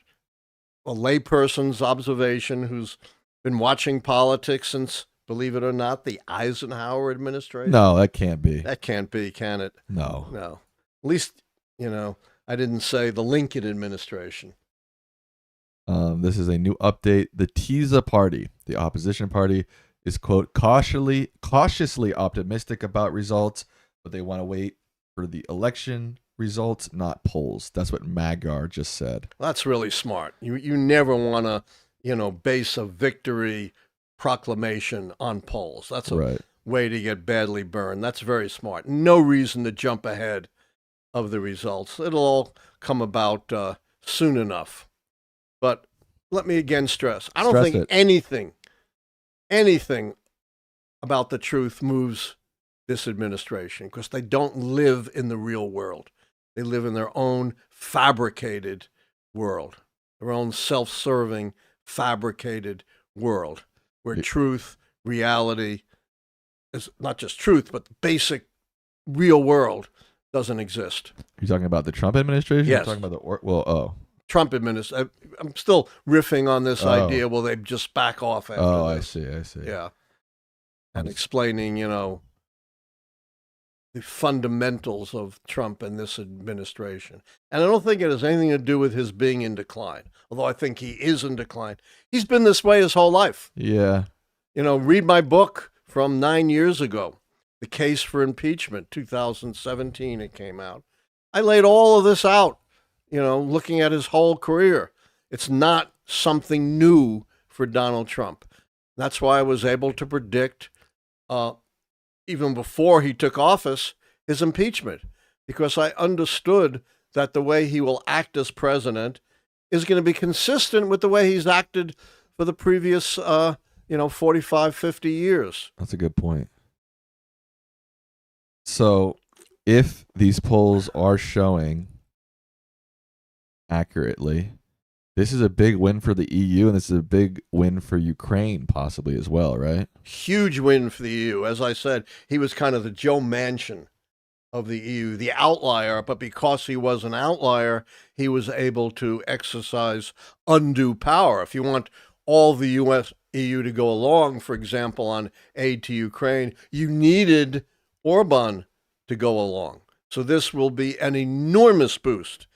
a layperson's observation who's been watching politics since, believe it or not, the Eisenhower administration. No, that can't be. That can't be, can it? No. At least, I didn't say the Lincoln administration. This is a new update. The TISA party, the opposition party, is, quote, cautiously optimistic about results, but they want to wait for the election results, not polls. That's what Magyar just said. That's really smart. You never want to, base a victory proclamation on polls. That's a way to get badly burned. That's very smart. No reason to jump ahead of the results. It'll all come about soon enough. But let me again stress, I don't think anything about the truth moves this administration, because they don't live in the real world. They live in their own fabricated world, their own self-serving, fabricated world, where truth, reality, is not just truth, but the basic real world doesn't exist. You're talking about the Trump administration? Yes. You're talking about the Trump administration. I'm still riffing on this idea. Will they just back off after this? I see. Yeah. And explaining, the fundamentals of Trump and this administration. And I don't think it has anything to do with his being in decline, although I think he is in decline. He's been this way his whole life. Yeah. Read my book from 9 years ago, The Case for Impeachment, 2017 it came out. I laid all of this out, looking at his whole career. It's not something new for Donald Trump. That's why I was able to predict even before he took office, his impeachment, because I understood that the way he will act as president is going to be consistent with the way he's acted for the previous, 45, 50 years. That's a good point. So if these polls are showing accurately, this is a big win for the EU, and this is a big win for Ukraine possibly as well, right? Huge win for the EU. As I said, he was kind of the Joe Manchin of the EU, the outlier, but because he was an outlier, he was able to exercise undue power. If you want all the EU to go along, for example, on aid to Ukraine, you needed Orbán to go along. So this will be an enormous boost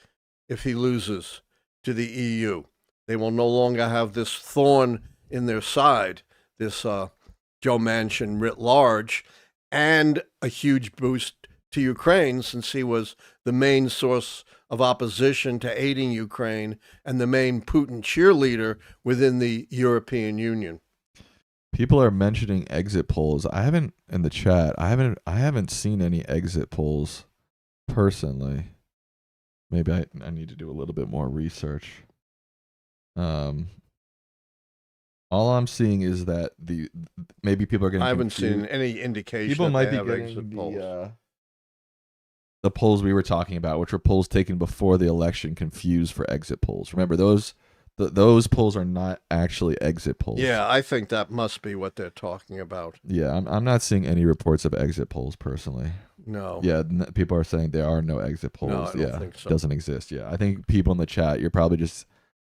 if he loses to the EU. They will no longer have this thorn in their side, this Joe Manchin writ large, and a huge boost to Ukraine, since he was the main source of opposition to aiding Ukraine and the main Putin cheerleader within the European Union. People are mentioning exit polls. I haven't in the chat. I haven't seen any exit polls personally. Maybe I need to do a little bit more research. All I'm seeing is that maybe people are getting. I haven't confused. seen any indication. People that might they be have getting exit polls. The polls we were talking about, which were polls taken before the election, confused for exit polls. Remember, those polls are not actually exit polls. Yeah, I think that must be what they're talking about. Yeah, I'm not seeing any reports of exit polls personally. No. Yeah, people are saying there are no exit polls. No, I don't think so. Doesn't exist. Yeah, I think people in the chat, you're probably just.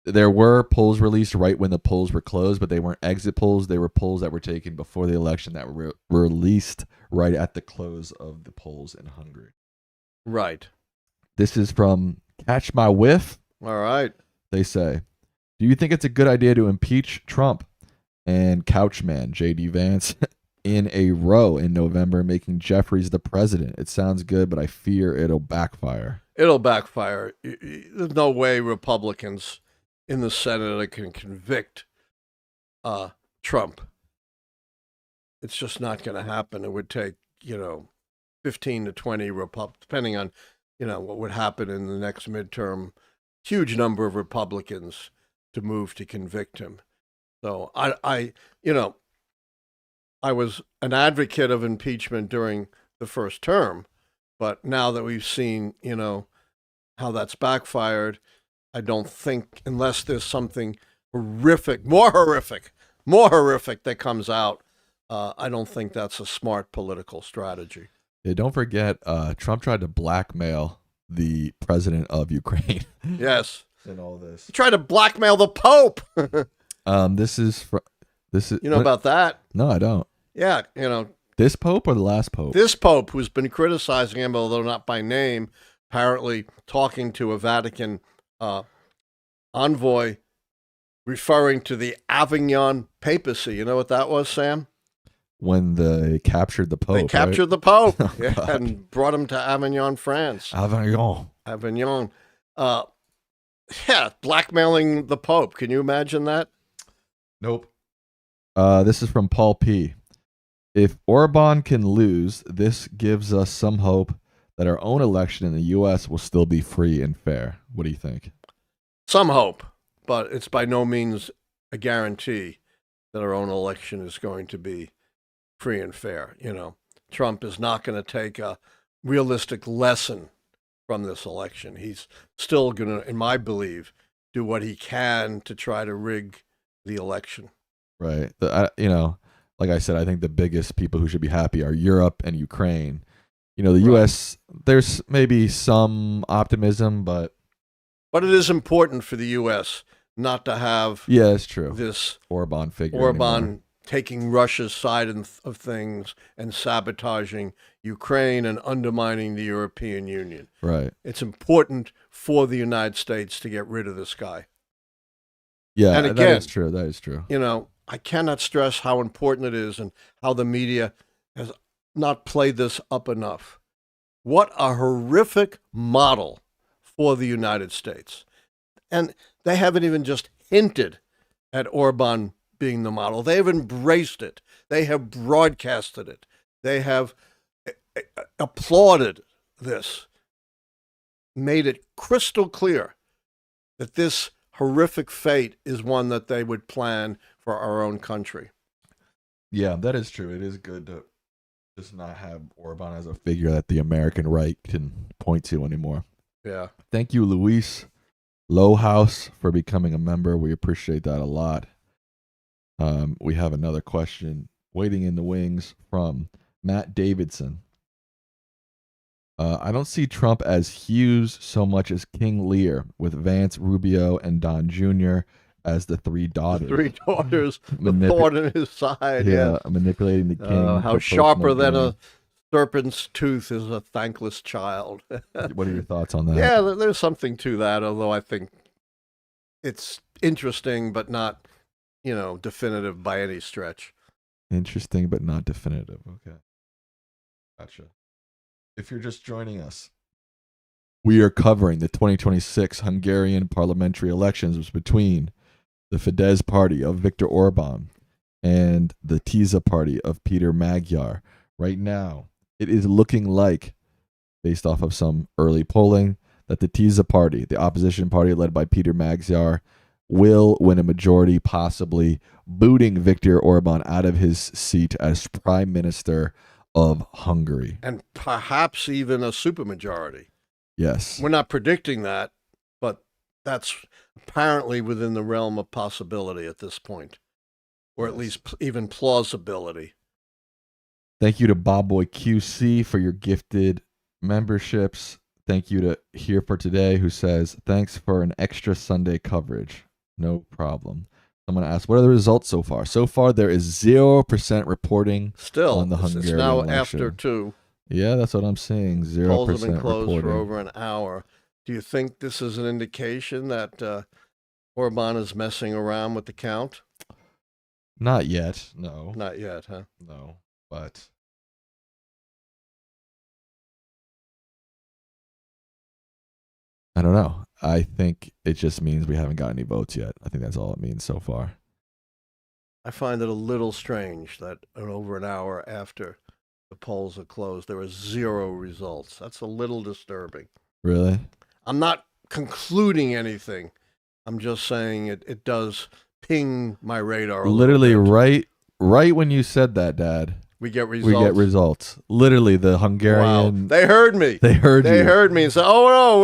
There were polls released right when the polls were closed, but they weren't exit polls. They were polls that were taken before the election that were released right at the close of the polls in Hungary. Right. This is from Catch My Whiff. All right. They say, do you think it's a good idea to impeach Trump and Couchman, J.D. Vance, in a row in November, making Jeffries the president? It sounds good, but I fear it'll backfire. It'll backfire. There's no way Republicans in the Senate can convict Trump. It's just not going to happen. It would take, 15 to 20 depending on, what would happen in the next midterm, huge number of Republicans to move to convict him. So I was an advocate of impeachment during the first term, but now that we've seen, how that's backfired, I don't think, unless there's something horrific that comes out, I don't think that's a smart political strategy. Yeah, don't forget, Trump tried to blackmail the president of Ukraine. Yes. In all this. He tried to blackmail the Pope. This is You know about that? No, I don't. Yeah, This Pope or the last Pope? This Pope, who's been criticizing him, although not by name, apparently talking to a Vatican envoy referring to the Avignon papacy. You know what that was, Sam? When they captured the Pope. They captured the Pope and brought him to Avignon, France. Avignon. Blackmailing the Pope. Can you imagine that? Nope. This is from Paul P. If Orbán can lose, this gives us some hope that our own election in the U.S. will still be free and fair. What do you think? Some hope, but it's by no means a guarantee that our own election is going to be free and fair. Trump is not going to take a realistic lesson from this election. He's still going to, in my belief, do what he can to try to rig the election. Right. Like I said, I think the biggest people who should be happy are Europe and Ukraine. The U.S., there's maybe some optimism, but it is important for the U.S. not to have it's true. This Orbán figure. Orbán taking Russia's side of things and sabotaging Ukraine and undermining the European Union. Right. It's important for the United States to get rid of this guy. Yeah, and again, that is true. That is true. I cannot stress how important it is and how the media has not played this up enough. What a horrific model for the United States. And they haven't even just hinted at Orbán being the model. They have embraced it. They have broadcasted it. They have applauded this, made it crystal clear that this horrific fate is one that they would plan for our own country. Yeah, that is true. It is good to just not have Orbán as a figure that the American right can point to anymore. Yeah. Thank you, Luis Lowhouse, for becoming a member. We appreciate that a lot. We have another question waiting in the wings from Matt Davidson. I don't see Trump as Hughes so much as King Lear, with Vance, Rubio, and Don Jr. as the three daughters. The three daughters, the thorn in his side. Yeah, manipulating the king. How sharper than a serpent's tooth is a thankless child. What are your thoughts on that? Yeah, there's something to that, although I think it's interesting, but not, definitive by any stretch. Interesting, but not definitive. Okay. Gotcha. If you're just joining us, we are covering the 2026 Hungarian parliamentary elections between the Fidesz party of Viktor Orbán and the Tiza party of Peter Magyar. Right now, it is looking like, based off of some early polling, that the Tiza party, the opposition party led by Peter Magyar, will win a majority, possibly booting Viktor Orbán out of his seat as Prime Minister of Hungary. And perhaps even a supermajority. Yes. We're not predicting that, but that's apparently within the realm of possibility at this point, or at least even plausibility. Thank you to Bobboy QC for your gifted memberships. Thank you to Here for Today, who says, thanks for an extra Sunday coverage. No problem. Someone asked, what are the results so far? So far, there is 0% reporting still on the Hungarian it's now election. After 2. Yeah, that's what I'm saying. 0% Polls have been closed reporting. for over an hour. Do you think this is an indication that Orbán is messing around with the count? Not yet. No. Not yet, huh? No. But I don't know. I think it just means we haven't got any votes yet. I think that's all it means so far. I find it a little strange that over an hour after the polls are closed, there are 0 results. That's a little disturbing. Really? I'm not concluding anything. I'm just saying it does ping my radar a Literally little bit. right when you said that, Dad, We get results. we get results. Literally, the Hungarian. Wow. They heard me. They heard you. They heard me and said, "Oh no,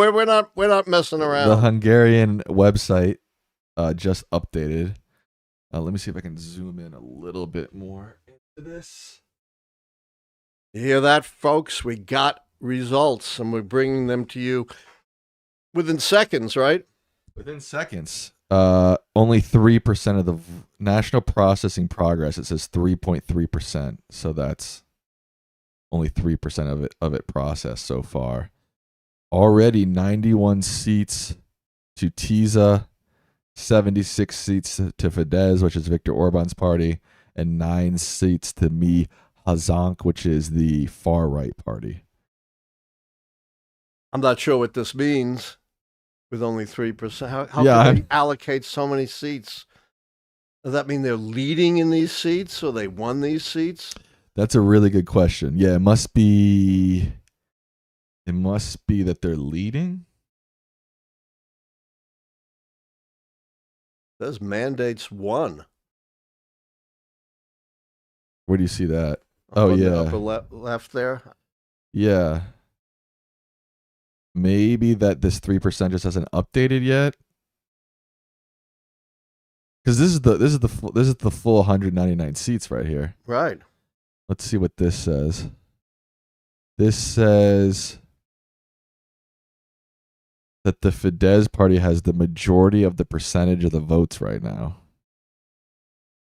we're not messing around." The Hungarian website just updated. Let me see if I can zoom in a little bit more into this. You hear that, folks? We got results, and we're bringing them to you within seconds, right? Within seconds. Only 3% of the national processing progress. It says 3.3%. So that's only 3% of it processed so far. Already 91 seats to Tiza, 76 seats to Fidesz, which is Viktor Orbán's party, and 9 seats to Mi Hazánk, which is the far right party. I'm not sure what this means with only 3%. How Yeah, can they allocate so many seats? Does that mean they're leading in these seats or they won these seats? That's a really good question. Yeah, it must be that they're leading. Those mandates won. Where do you see that? Up on yeah. the upper left there. Yeah. Maybe that this 3% just hasn't updated yet. Because this is the full 199 seats right here. Right. Let's see what this says. This says that the Fidesz party has the majority of the percentage of the votes right now,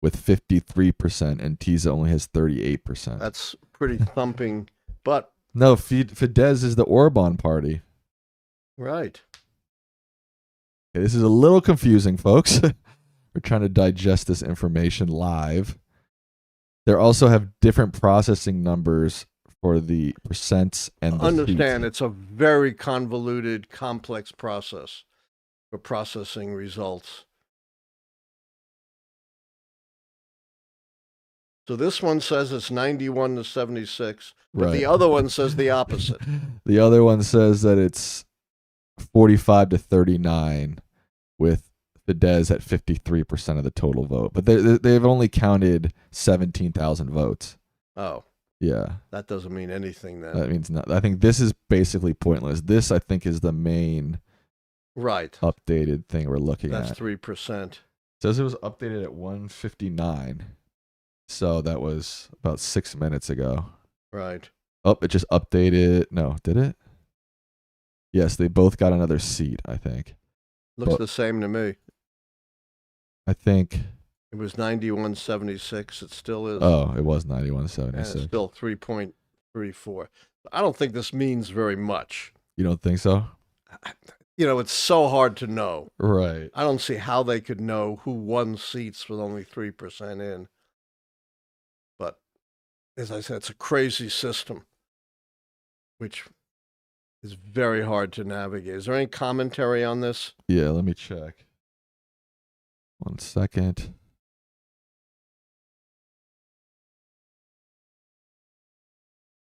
with 53%, and Tiza only has 38%. That's pretty thumping, but no, Fidesz is the Orbán party. Right. Okay, this is a little confusing, folks. We're trying to digest this information live. They also have different processing numbers for the percents and the understand seats. It's a very convoluted, complex process for processing results. So this one says it's 91 to 76, but Right. the other one says the opposite. The other one says that it's 45 to 39, with Fidesz at 53% of the total vote. But they've only counted 17,000 votes. Oh, yeah. That doesn't mean anything then. That means not. I think this is basically pointless. This, I think, is the main right updated thing we're looking at. That's 3%. It says it was updated at 1:59. So that was about 6 minutes ago. Right. Oh, it just updated. No, did it? Yes, they both got another seat, I think. Looks the same to me. I think it was 91.76. It still is. Oh, it was 91.76. And it's still 3.34. I don't think this means very much. You don't think so? it's so hard to know. Right. I don't see how they could know who won seats with only 3% in. But as I said, it's a crazy system, which is very hard to navigate. Is there any commentary on this? Yeah, let me check. 1 second.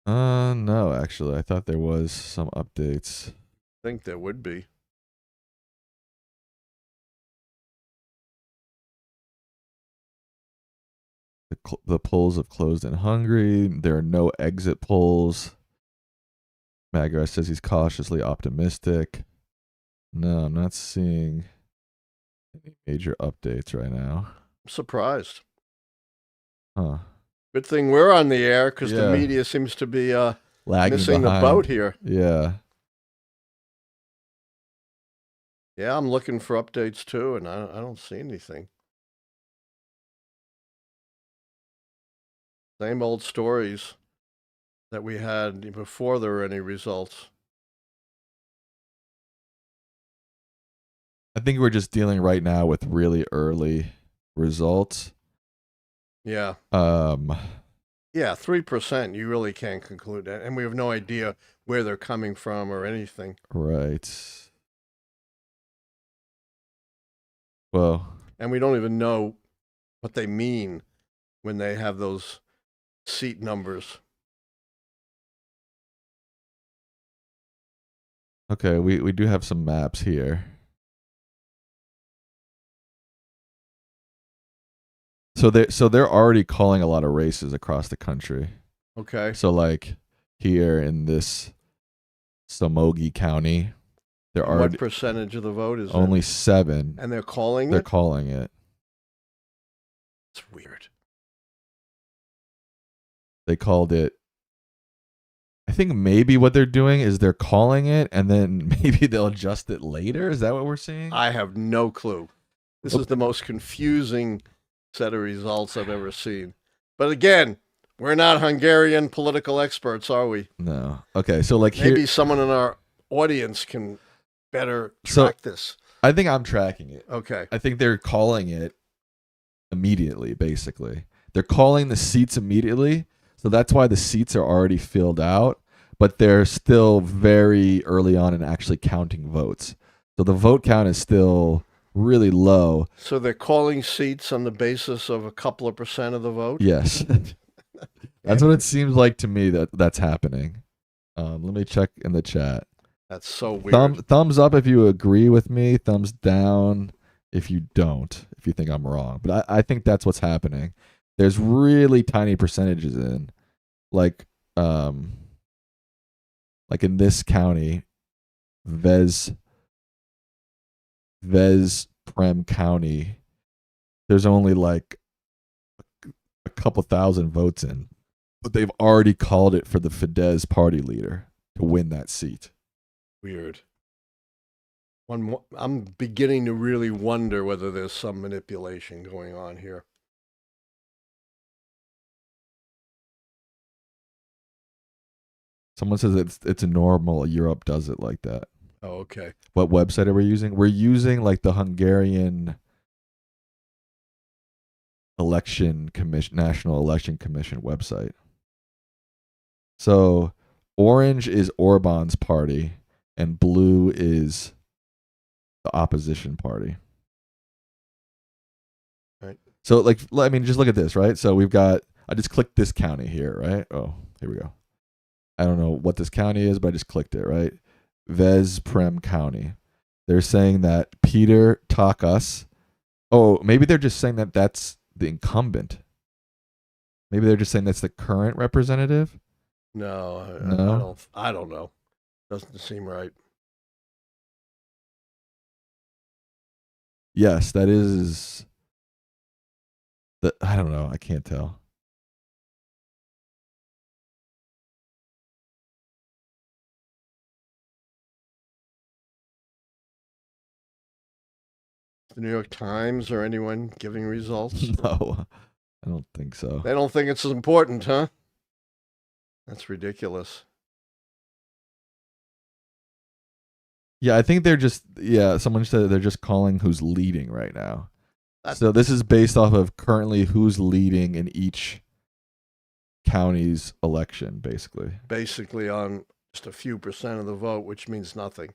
No, actually. I thought there was some updates. I think there would be. The polls have closed in Hungary. There are no exit polls. Magara says he's cautiously optimistic. No, I'm not seeing any major updates right now. I'm surprised. Huh. Good thing we're on the air because Yeah. the media seems to be Lagging missing behind. the boat here. Yeah. Yeah, I'm looking for updates too, and I don't see anything. Same old stories that we had before there were any results. I think we're just dealing right now with really early results. Yeah. Um, Yeah, 3%, you really can't conclude that. And we have no idea where they're coming from or anything. right. Well, And we don't even know what they mean when they have those seat numbers. okay, we do have some maps here. So they're already calling a lot of races across the country. Okay. So like here in this Somogi County, there are What percentage of the vote is only it? 7. And they're calling They're it? calling it. It's weird. They called it. I think maybe what they're doing is they're calling it and then maybe they'll adjust it later. Is that what we're seeing? I have no clue. This is the most confusing set of results I've ever seen. But again, we're not Hungarian political experts, are we? No. Okay, so like Maybe here, someone in our audience can better track this. I think I'm tracking it. Okay. I think they're calling it immediately, basically. They're calling the seats immediately. So that's why the seats are already filled out, but they're still very early on in actually counting votes. So the vote count is still really low. So they're calling seats on the basis of a couple of percent of the vote? Yes. That's what it seems like to me that's happening. Let me check in the chat. That's so weird. Thumbs up if you agree with me. Thumbs down if you don't, if you think I'm wrong. But I think that's what's happening. There's really tiny percentages in. Like in this county, Prem County, there's only like a couple thousand votes in, but they've already called it for the Fidesz party leader to win that seat. Weird. I'm beginning to really wonder whether there's some manipulation going on here. Someone says it's normal. Europe does it like that. Oh, okay. What website are we using? We're using like the Hungarian National Election Commission website. So orange is Orbán's party and blue is the opposition party. Right. So like, I mean, just look at this, right? So we've got, I just clicked this county here, right? Oh, here we go. I don't know what this county is, but I just clicked it, right? Prem County. They're saying that Peter Takas. Oh, maybe they're just saying that that's the incumbent. Maybe they're just saying that's the current representative. No, I don't know. Doesn't seem right. Yes, that is. I don't know. I can't tell. The New York Times or anyone giving results? No, I don't think so. They don't think it's important, huh? That's ridiculous. Yeah, I think they're just someone said they're just calling who's leading right now. That- So this is based off of currently who's leading in each county's election, basically. Basically on just a few percent of the vote, which means nothing.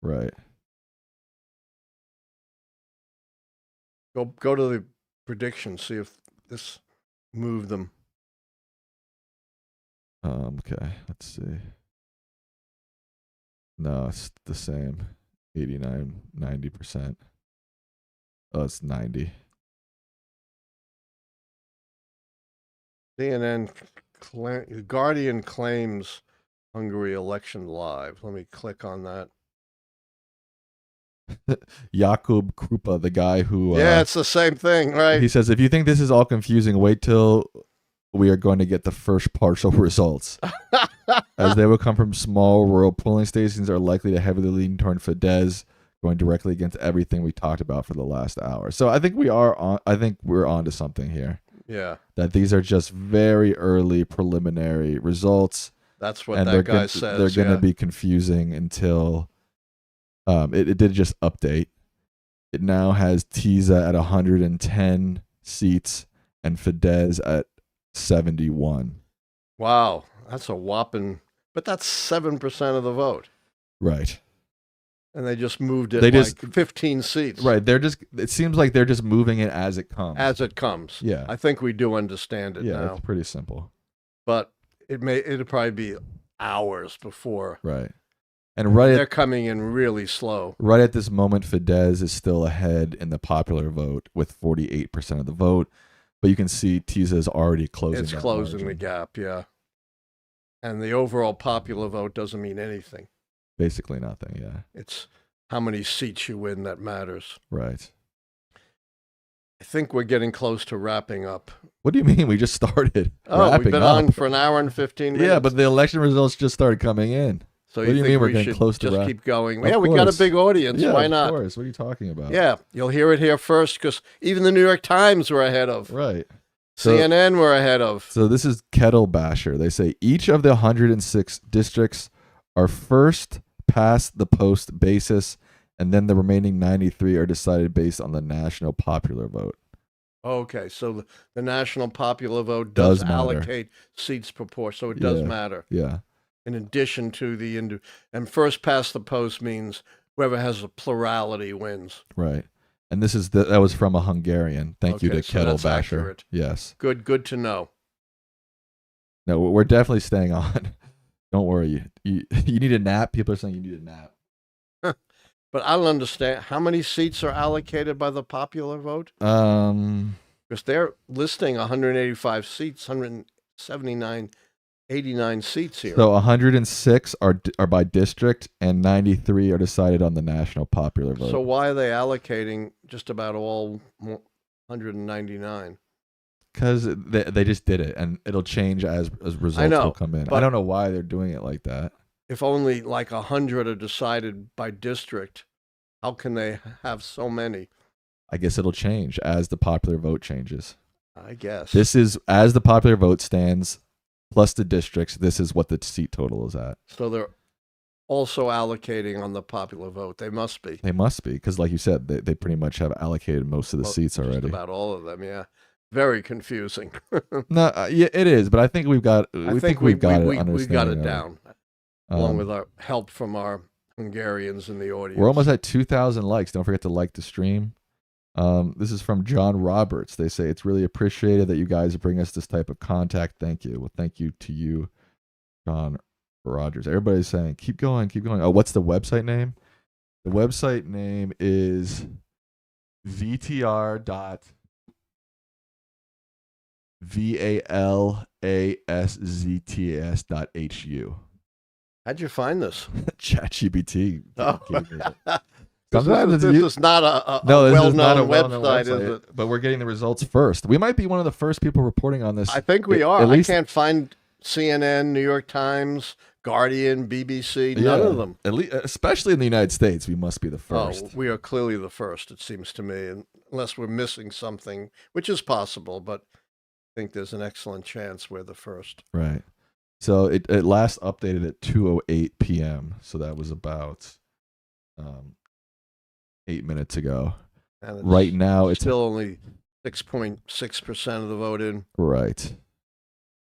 Right. Go to the predictions, see if this moved them. Okay, let's see. No, it's the same. 89, 90%. Oh, it's 90. CNN, Guardian claims Hungary election live. Let me click on that. Jakub Krupa, the guy who Yeah, it's the same thing, right? he says, if you think this is all confusing, wait till we are going to get the first partial results. As they will come from small rural polling stations are likely to heavily lean toward Fidesz, going directly against everything we talked about for the last hour. So I think we're on to something here. Yeah. That these are just very early preliminary results. That's what that guy says. They're going to be confusing until it did just update. It now has TISA at 110 seats and Fidesz at 71. Wow, that's a whopping, but that's 7% of the vote. Right. And they just moved it 15 seats. Right. It seems like they're just moving it as it comes. As it comes. Yeah. I think we do understand it now. Yeah, it's pretty simple. But it'll probably be hours before. Right. And they're coming in really slow. Right at this moment, Fidesz is still ahead in the popular vote with 48% of the vote. But you can see TISA is already closing. It's closing the gap, yeah. And the overall popular vote doesn't mean anything. Basically nothing, yeah. It's how many seats you win that matters. Right. I think we're getting close to wrapping up. What do you mean? We just started. Oh, we've been on for an hour and 15 minutes. Yeah, but the election results just started coming in. So what do you mean we're getting close to just keep going? Yeah, we got a big audience. Yeah, why not? Of course. What are you talking about? Yeah, you'll hear it here first because even the New York Times were ahead of. Right. CNN were ahead of. So this is Kettle Basher. They say each of the 106 districts are first past the post basis, and then the remaining 93 are decided based on the national popular vote. Okay, so the national popular vote does allocate seats proportion, so it does matter. Yeah. In addition to and first past the post means whoever has a plurality wins. Right. And that was from a Hungarian. Thank you to Kettle Basher. Accurate. Yes. Good to know. No, we're definitely staying on. Don't worry. You need a nap? People are saying you need a nap. But I don't understand. How many seats are allocated by the popular vote? Because they're listing 185 seats, 179, 89 seats here. So 106 are by district, and 93 are decided on the national popular vote. So why are they allocating just about all 199? Because they just did it, and it'll change as results will come in. I don't know why they're doing it like that. If only like 100 are decided by district, how can they have so many? I guess it'll change as the popular vote changes. I guess. This is, as the popular vote stands, plus the districts, this is what the seat total is at. So they're also allocating on the popular vote. They must be. They must be, because like you said, they pretty much have allocated most of the seats already. Just about all of them, yeah. Very confusing. No, yeah, it is, but I think we've got it down, along with our help from our Hungarians in the audience. We're almost at 2,000 likes. Don't forget to like the stream. This is from John Roberts. They say it's really appreciated that you guys bring us this type of contact. Thank you. Well, thank you to you, John Rogers. Everybody's saying keep going, keep going. Oh, what's the website name? The website name is VTR.VALASZTS.HU. How'd you find this? ChatGPT. Oh. Sometimes this is not a well-known website, is it? But we're getting the results first. We might be one of the first people reporting on this. I think we are. I can't find CNN, New York Times, Guardian, BBC, none of them. At least, especially in the United States, we must be the first. Oh, we are clearly the first, it seems to me, unless we're missing something, which is possible, but I think there's an excellent chance we're the first. Right. So it last updated at 2:08 p.m. So that was about um, 8 minutes ago. And Right now, it's still only 6.6% of the vote in. right.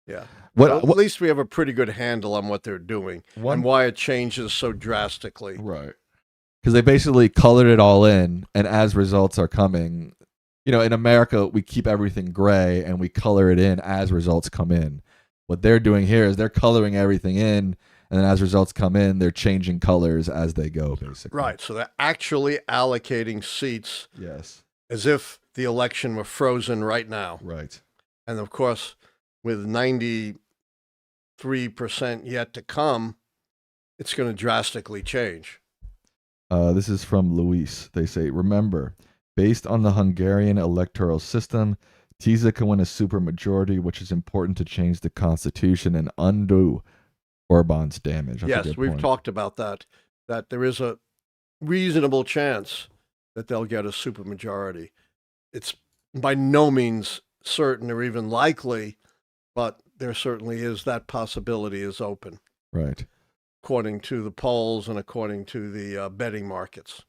Yeah. What, So at what least we have a pretty good handle on what they're doing and why it changes so drastically. Right. Because they basically colored it all in, and as results are coming, in America, we keep everything gray and we color it in as results come in. What they're doing here is they're coloring everything in, and then as results come in, they're changing colors as they go, basically. Right. So they're actually allocating seats Yes. as if the election were frozen right now. Right. And of course, with 93% yet to come, it's going to drastically change. This is from Luis. They say, remember, based on the Hungarian electoral system, TISA can win a supermajority, which is important to change the constitution and undo Orbán's damage. That's yes, we've talked about that there is a reasonable chance that they'll get a supermajority. It's by no means certain or even likely, but there certainly is that possibility is open. Right. According to the polls and according to the betting markets.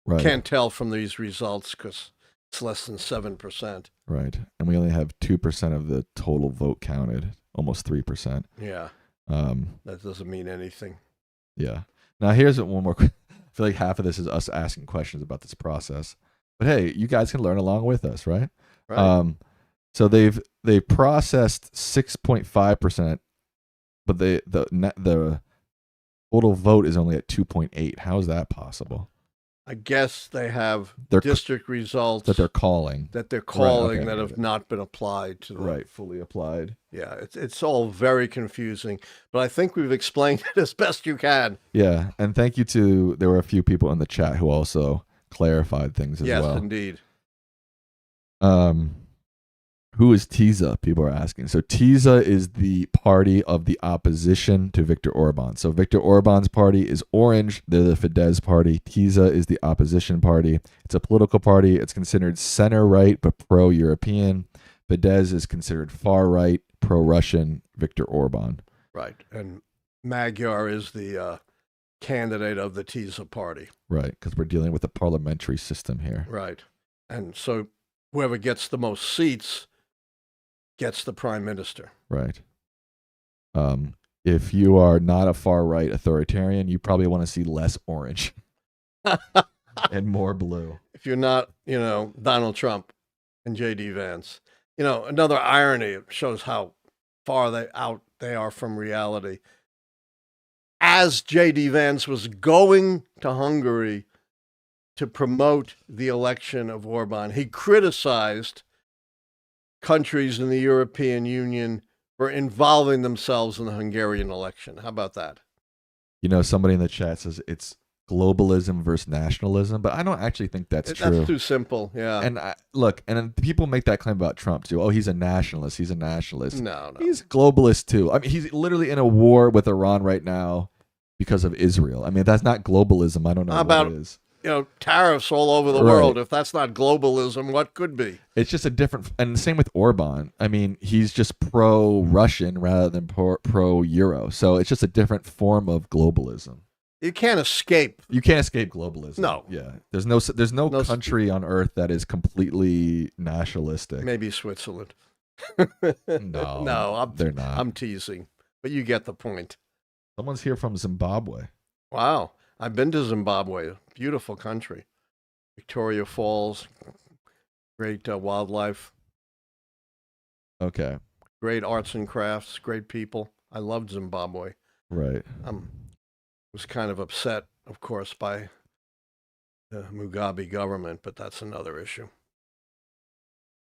Right. Can't tell from these results because it's less than 7%. Right. And we only have 2% of the total vote counted, almost 3%. Yeah. That doesn't mean anything. Yeah. Now, here's one more. I feel like half of this is us asking questions about this process. But hey, you guys can learn along with us, right? Right. So they've processed 6.5%, but the total vote is only at 2.8. How is that possible? I guess they have They're district results that they're calling that okay, have not been applied to them. Right, fully applied. Yeah, it's all very confusing, but I think we've explained it as best you can. Yeah, and thank you to, there were a few people in the chat who also clarified things as well. Yes, indeed. Who is TISA? People are asking. So TISA is the party of the opposition to Viktor Orbán. So Viktor Orbán's party is orange. They're the Fidesz party. TISA is the opposition party. It's a political party. It's considered center-right but pro-European. Fidesz is considered far-right, pro-Russian, Viktor Orbán. Right, and Magyar is the candidate of the TISA party. Right, because we're dealing with a parliamentary system here. Right, and so whoever gets the most seats gets the prime minister. Right. If you are not a far-right authoritarian, you probably want to see less orange and more blue. If you're not, Donald Trump and J.D. Vance. Another irony, it shows how far they are from reality. As J.D. Vance was going to Hungary to promote the election of Orbán, he criticized countries in the European Union for involving themselves in the Hungarian election. How about that? Somebody in the chat says it's globalism versus nationalism, but I don't actually think that's true. That's too simple, yeah. And and people make that claim about Trump too. Oh, he's a nationalist. He's a nationalist. No. He's globalist too. I mean, he's literally in a war with Iran right now because of Israel. I mean, if that's not globalism, I don't know what it is. Tariffs all over the world. If that's not globalism, what could be? It's just a different, and the same with Orbán. I mean, he's just pro-Russian rather than pro-Euro. So it's just a different form of globalism. You can't escape. You can't escape globalism. No. Yeah. There's no country on earth that is completely nationalistic. Maybe Switzerland. No, they're not. I'm teasing, but you get the point. Someone's here from Zimbabwe. Wow. I've been to Zimbabwe. Beautiful country. Victoria Falls. Great wildlife. Okay. Great arts and crafts. Great people. I loved Zimbabwe. Right. Was kind of upset, of course, by the Mugabe government, but that's another issue.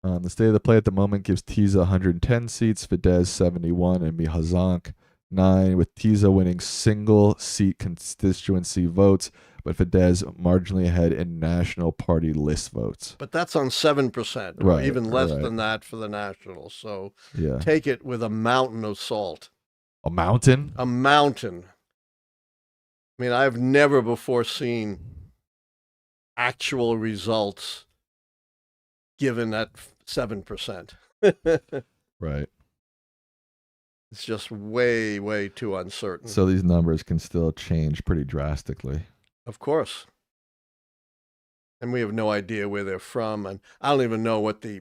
The state of the play at the moment gives TISA 110 seats, Fidesz 71, and Mihazank 9, with TISA winning single seat constituency votes, but Fidesz marginally ahead in national party list votes. But that's on 7%, or even less than that for the nationals. So take it with a mountain of salt. A mountain? A mountain. I mean, I've never before seen actual results given at 7%. Right. It's just way, way too uncertain. So these numbers can still change pretty drastically. Of course. And we have no idea where they're from. And I don't even know what the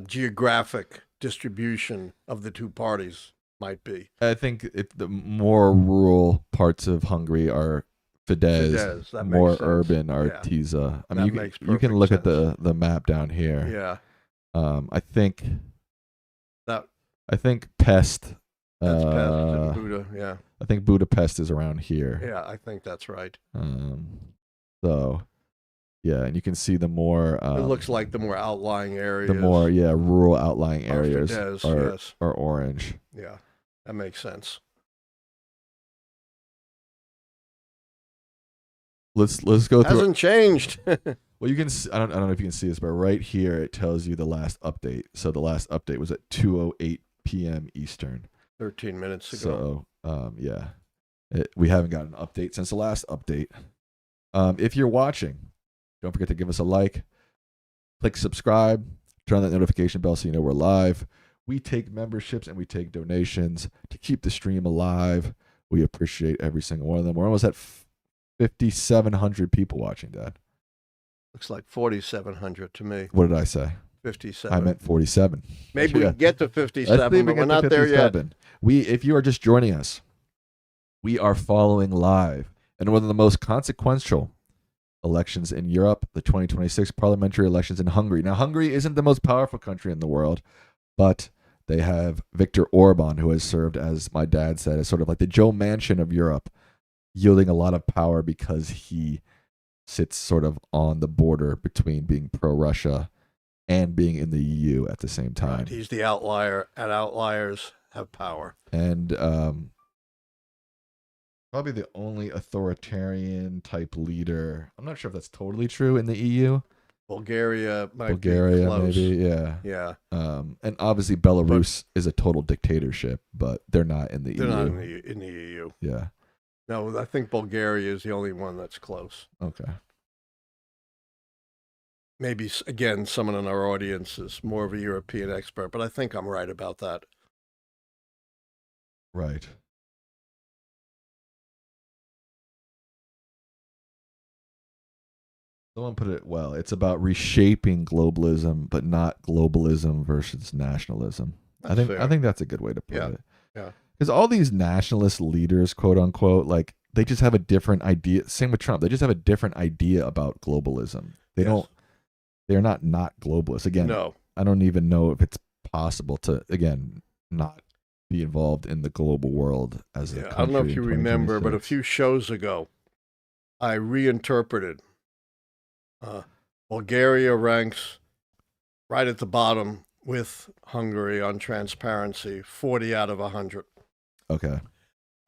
geographic distribution of the two parties might be. I think the more rural parts of Hungary are Fidesz, That more makes sense. urban are Yeah. Tiza. I That mean, makes you can perfect look at sense. the map down here. Yeah. I think That Pest. that's Pest and Buda. Yeah. I think Budapest is around here. Yeah, I think that's right. So, yeah, and you can see the more. It looks like the more outlying areas. The more, rural outlying areas Fidesz, yes. are orange. Yeah, that makes sense. Let's go through. Hasn't changed. Well, you can. I don't know if you can see this, but right here it tells you the last update. So the last update was at 2:08 p.m. Eastern. 13 minutes ago. So, we haven't got an update since the last update. If you're watching, don't forget to give us a like, click subscribe, turn on that notification bell so you know we're live. We take memberships and we take donations to keep the stream alive. We appreciate every single one of them. We're almost at 5,700 people watching, Dad. Looks like 4,700 to me. What did I say? 57. I meant 47. Maybe we can get to 57, but we're not there yet. If you are just joining us, we are following live in one of the most consequential elections in Europe, the 2026 parliamentary elections in Hungary. Now, Hungary isn't the most powerful country in the world, but they have Viktor Orbán, who has served, as my dad said, as sort of like the Joe Manchin of Europe, yielding a lot of power because he sits sort of on the border between being pro-Russia and being in the EU at the same time. Right. He's the outlier, and outliers have power. And probably the only authoritarian type leader. I'm not sure if that's totally true in the EU. Bulgaria might be close. Maybe, yeah. Yeah. And obviously Belarus is a total dictatorship, but they're not in the EU. They're not in the EU. Yeah. No, I think Bulgaria is the only one that's close. Okay. Maybe, again, someone in our audience is more of a European expert, but I think I'm right about that. Right. Someone put it well. It's about reshaping globalism, but not globalism versus nationalism. I think that's a good way to put it. Yeah. Because all these nationalist leaders, quote unquote, like they just have a different idea. Same with Trump. They just have a different idea about globalism. They're not globalists. Again, no. I don't even know if it's possible to, again, not be involved in the global world as a country. I don't know if you remember, but a few shows ago, I reinterpreted Bulgaria ranks right at the bottom with Hungary on transparency, 40 out of 100. Okay.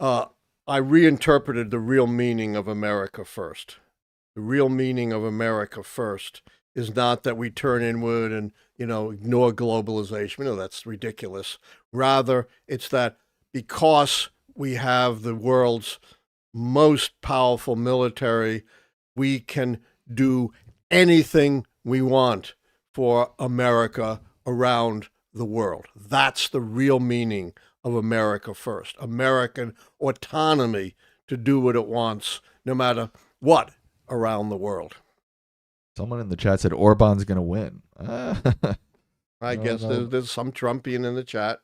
I reinterpreted the real meaning of America first. The real meaning of America first is not that we turn inward and, ignore globalization. That's ridiculous. Rather, it's that because we have the world's most powerful military, we can do anything we want for America around the world. That's the real meaning of America first. American autonomy to do what it wants, no matter what, around the world. Someone in the chat said Orban's going to win. I guess there's some Trumpian in the chat.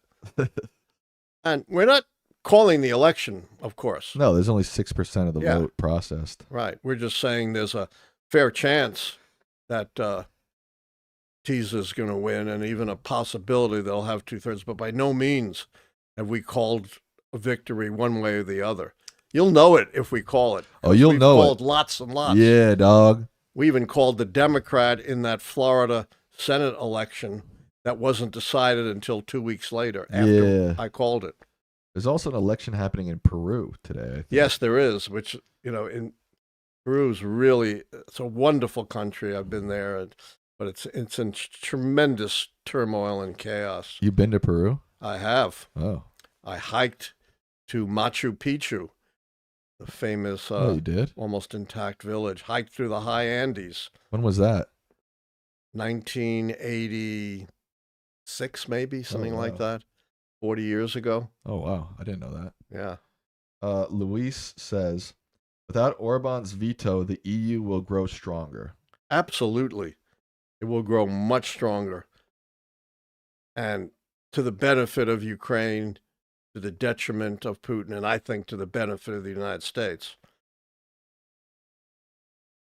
And we're not calling the election, of course. No, there's only 6% of the vote processed. Right. We're just saying there's a fair chance that Tiza's going to win, and even a possibility they'll have 2/3. But by no means have we called a victory one way or the other. You'll know it if we call it. Oh, you'll know it. We've called lots and lots. Yeah, dog. We even called the Democrat in that Florida Senate election that wasn't decided until 2 weeks later after I called it. There's also an election happening in Peru today, I think. Yes, there is, which, in Peru's really, it's a wonderful country. I've been there, but it's in tremendous turmoil and chaos. You've been to Peru? I have. Oh. I hiked to Machu Picchu, the famous you did? almost intact village, hiked through the high Andes. When was that? 1986, maybe, something like that. 40 years ago. Oh, wow. I didn't know that. Yeah. Luis says, Without Orban's veto, the EU will grow stronger. Absolutely. It will grow much stronger. And to the benefit of Ukraine, to the detriment of Putin, and I think to the benefit of the United States.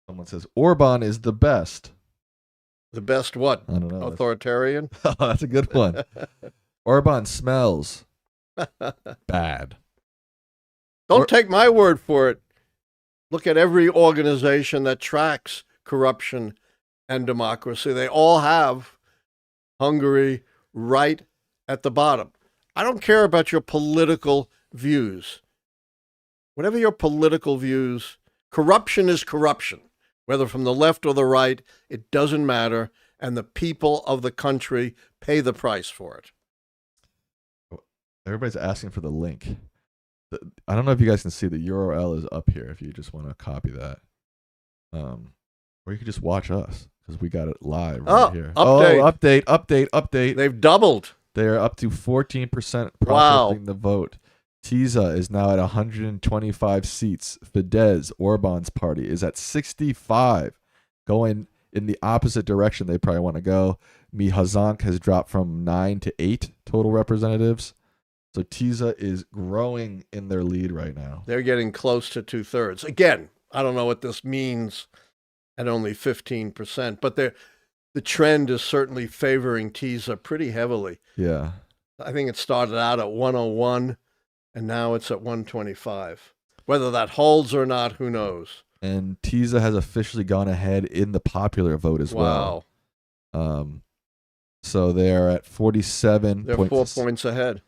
Someone says Orban is the best. The best what? I don't know. Authoritarian? Oh, that's a good one. Orban smells bad. Don't take my word for it. Look at every organization that tracks corruption and democracy. They all have Hungary right at the bottom. I don't care about your political views. Whatever your political views, corruption is corruption. Whether from the left or the right, it doesn't matter. And the people of the country pay the price for it. Everybody's asking for the link. I don't know if you guys can see the URL is up here if you just want to copy that. Or you could just watch us because we got it live right here. Update. They've doubled. They're up to 14% processing Wow. the vote. TISA is now at 125 seats. Fidesz, Orban's party, is at 65, going in the opposite direction they probably want to go. Mihazank has dropped from 9 to 8 total representatives. So TISA is growing in their lead right now. They're getting close to 2/3. Again, I don't know what this means at only 15%, but the trend is certainly favoring TISA pretty heavily. Yeah. I think it started out at 101, and now it's at 125. Whether that holds or not, who knows? And TISA has officially gone ahead in the popular vote as well. So they're at 47. They're 4 points ahead.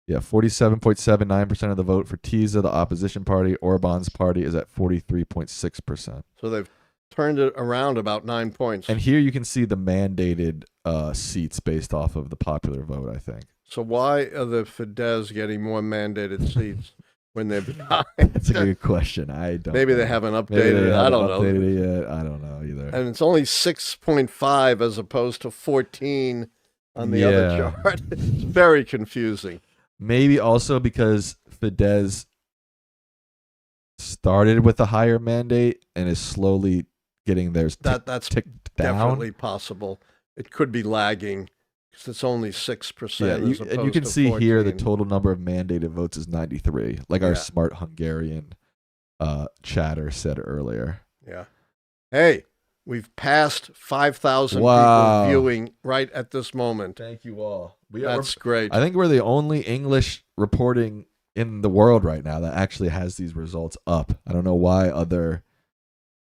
Yeah, 47.79% of the vote for TISA, the opposition party. Orban's party is at 43.6%. So they've turned it around about 9 points. And here you can see the mandated seats based off of the popular vote, I think. So why are the Fidesz getting more mandated seats when they're behind? That's a good question. I don't Maybe know. they haven't Maybe updated they it. I haven't don't know. updated it yet. I don't know either. And it's only 6.5 as opposed to 14 on the other chart. It's very confusing. Maybe also because Fidesz started with a higher mandate and is slowly getting theirs That's ticked down. definitely possible. It could be lagging because it's only 6%. Yeah, as and you opposed can to see here the 14. total number of mandated votes is 93, like our Yeah. smart Hungarian chatter said earlier. Yeah. Hey, we've passed 5,000 Wow. people viewing right at this moment. Thank you all. That's great. I think we're the only English reporting in the world right now that actually has these results up. I don't know why other,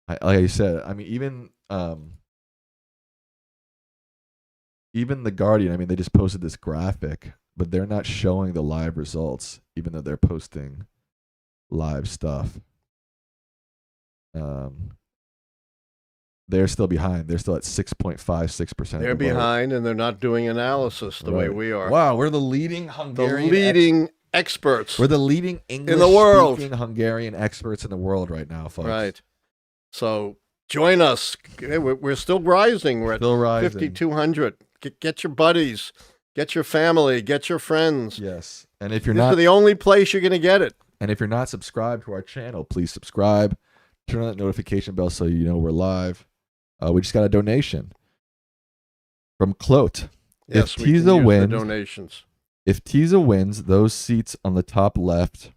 like I said, I mean, even the Guardian, I mean, they just posted this graphic, but they're not showing the live results, even though they're posting live stuff. They're still behind. They're still at 6.56%. They're behind, and they're not doing analysis the way we are. Wow, we're the leading Hungarian experts. We're the leading English in the world. speaking Hungarian experts in the world right now, folks. Right. So join us. We're still rising. We're at Still rising. 5,200. Get your buddies. Get your family. Get your friends. Yes. And if you're This not is the only place you're going to get it. And if you're not subscribed to our channel, please subscribe. Turn on that notification bell so you know we're live. We just got a donation from Clote. Yes, If we can use TISA the wins, donations. if TISA wins, those seats on the top left,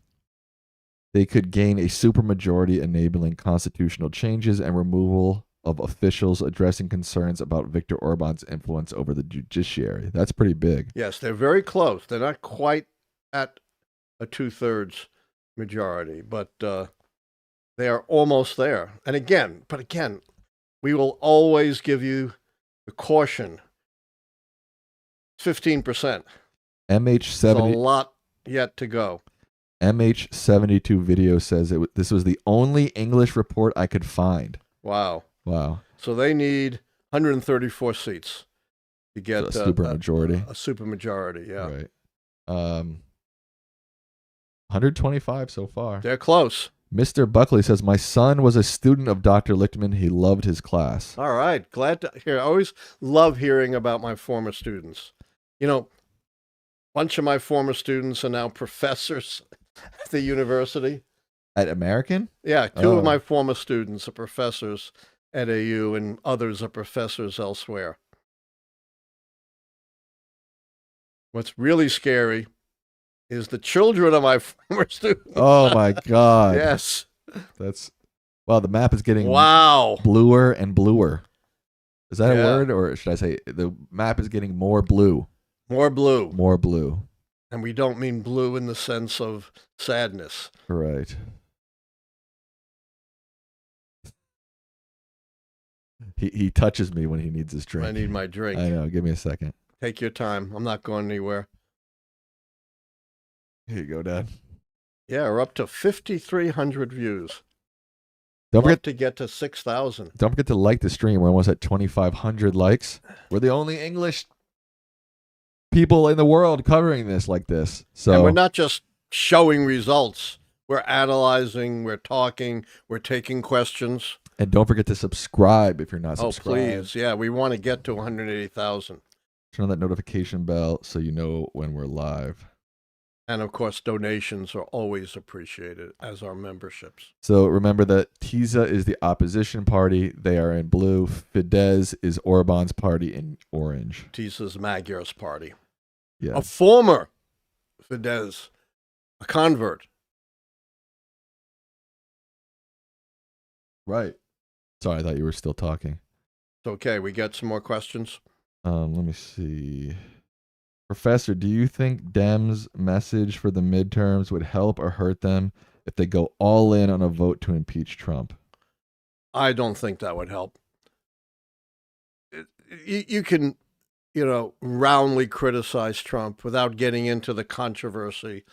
they could gain a supermajority enabling constitutional changes and removal of officials addressing concerns about Viktor Orbán's influence over the judiciary. That's pretty big. Yes, they're very close. They're not quite at a 2/3 majority, but they are almost there. And again, we will always give you the caution. 15%. There's a MH70 lot yet to go. MH72 video says this was the only English report I could find. Wow. Wow. So they need 134 seats to get So a supermajority. A supermajority, yeah. Right. 125 so far. They're close. Mr. Buckley says, my son was a student of Dr. Lichtman. He loved his class. All right. Glad to hear. I always love hearing about my former students. You know, a bunch of my former students are now professors at the university. At American? Yeah, two Oh. of my former students are professors at AU, and others are professors elsewhere. What's really scary is the children of my former students. Oh my God. Yes. That's wow. The map is getting Wow. bluer and bluer. Is that a Yeah. word, or should I say the map is getting more blue? More blue. More blue. And we don't mean blue in the sense of sadness. Right. He touches me when he needs his drink. I need my drink. I know. Give me a second. Take your time. I'm not going anywhere. Here you go, Dad. Yeah, we're up to 5,300 views. Don't Love forget to get to 6,000. Don't forget to like the stream. We're almost at 2,500 likes. We're the only English people in the world covering this like this. So And we're not just showing results. We're analyzing, we're talking, we're taking questions. And don't forget to subscribe if you're not Oh, subscribed. please. Yeah, we want to get to 180,000. Turn on that notification bell so you know when we're live. And of course, donations are always appreciated, as are memberships. So remember that TISA is the opposition party. They are in blue. Fidesz is Orbán's party in orange. TISA's Magyar's party. Yeah. A former Fidesz, a convert. Right. Sorry, I thought you were still talking. It's okay. We get some more questions. Let me see. Professor, do you think Dems' message for the midterms would help or hurt them if they go all in on a vote to impeach Trump? I don't think that would help. You can, roundly criticize Trump without getting into the controversy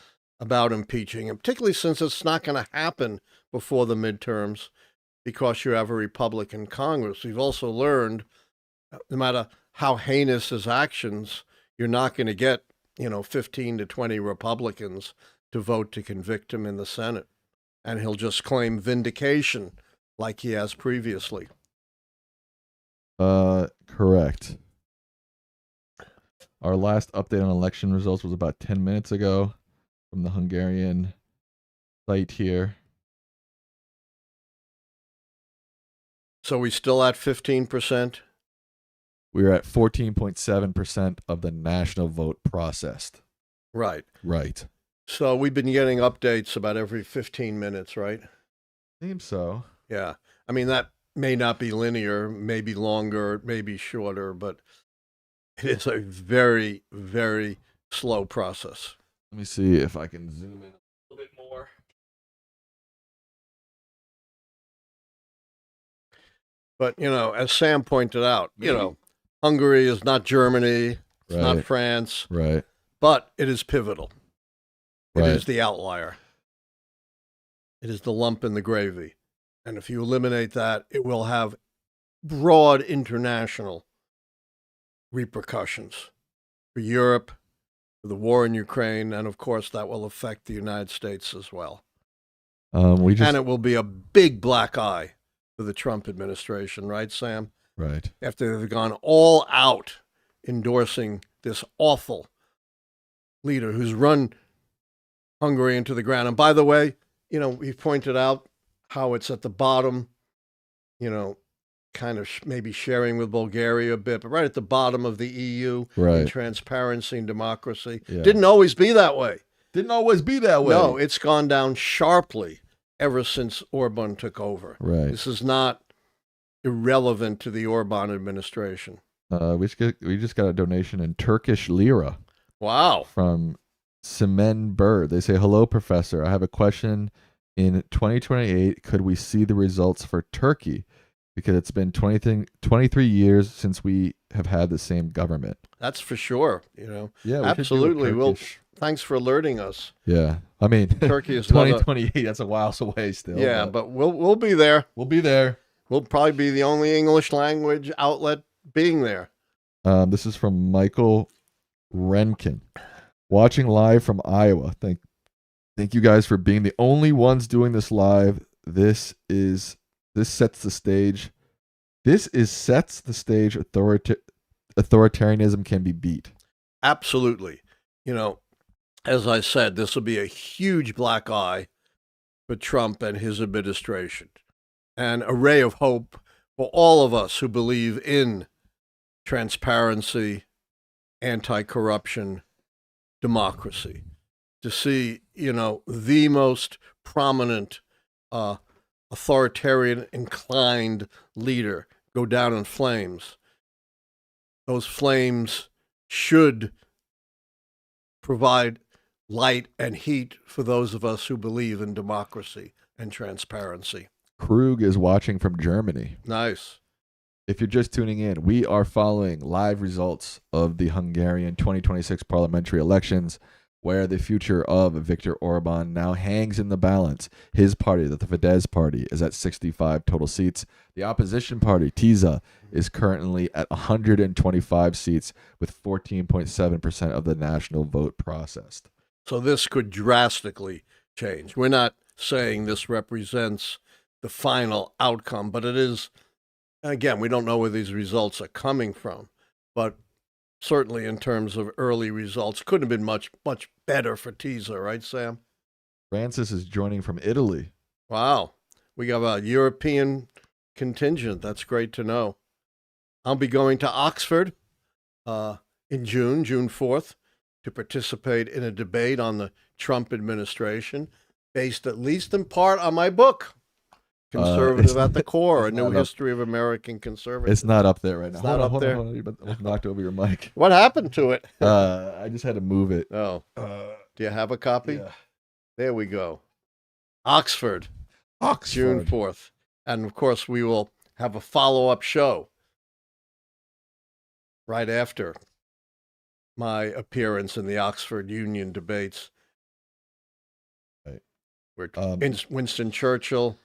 about impeaching him, particularly since it's not going to happen before the midterms because you have a Republican Congress. We've also learned, no matter how heinous his actions, you're not going to get, 15 to 20 Republicans to vote to convict him in the Senate. And he'll just claim vindication like he has previously. Correct. Our last update on election results was about 10 minutes ago from the Hungarian site here. So we still at 15%? We are at 14.7% of the national vote processed. Right. Right. So we've been getting updates about every 15 minutes, right? Seems so. Yeah. I mean, that may not be linear, maybe longer, maybe shorter, but it is a very, very slow process. Let me see if I can zoom in a little bit more. But, as Sam pointed out, Hungary is not Germany, it's not Right. France, Right. but it is pivotal. It Right. is the outlier. It is the lump in the gravy. And if you eliminate that, it will have broad international repercussions for Europe, for the war in Ukraine, and of course that will affect the United States as well. And it will be a big black eye for the Trump administration, right, Sam? Right. After they've gone all out endorsing this awful leader who's run Hungary into the ground. And by the way, we've pointed out how it's at the bottom, kind of maybe sharing with Bulgaria a bit, but right at the bottom of the EU in Right. transparency and democracy. Yeah. Didn't always be that way. Didn't always be that way. No, it's gone down sharply ever since Orbán took over. Right. This is not irrelevant to the Orbán administration. We just got a donation in Turkish lira Wow. from Semen Bird. They say, "Hello, Professor. I have a question. In 2028, could we see the results for Turkey? Because it's been 23 years since we have had the same government." That's for sure. Yeah, we absolutely. Well, Turkish. thanks for alerting us. Yeah, I mean, Turkey is 2028. That's a while away still. Yeah, but we'll be there. We'll be there. We'll probably be the only English language outlet being there. This is from Michael Renkin, watching live from Iowa. Thank you guys for being the only ones doing this live. This sets the stage. Sets the stage. Authoritarianism can be beat. Absolutely. As I said, this will be a huge black eye for Trump and his administration. An ray of hope for all of us who believe in transparency, anti-corruption, democracy. To see, the most prominent authoritarian inclined leader go down in flames. Those flames should provide light and heat for those of us who believe in democracy and transparency. Krug is watching from Germany. Nice. If you're just tuning in, we are following live results of the Hungarian 2026 parliamentary elections, where the future of Viktor Orbán now hangs in the balance. His party, the Fidesz party, is at 65 total seats. The opposition party, TISA, is currently at 125 seats with 14.7% of the national vote processed. So this could drastically change. We're not saying this represents the final outcome, but it is, again, we don't know where these results are coming from, but certainly in terms of early results, couldn't have been much better for TISA, right, Sam? Francis is joining from Italy. Wow. We got a European contingent. That's great to know. I'll be going to Oxford in June 4th, to participate in a debate on the Trump administration, based at least in part on my book, Conservative at the Core, A New History of American Conservatism. It's not up there right now. It's not up there. Hold on. You almost knocked over your mic. What happened to it? I just had to move it. Oh. Do you have a copy? Yeah. There we go. Oxford, June 4th. And, of course, we will have a follow-up show right after my appearance in the Oxford Union debates. Right. We're Winston Churchill.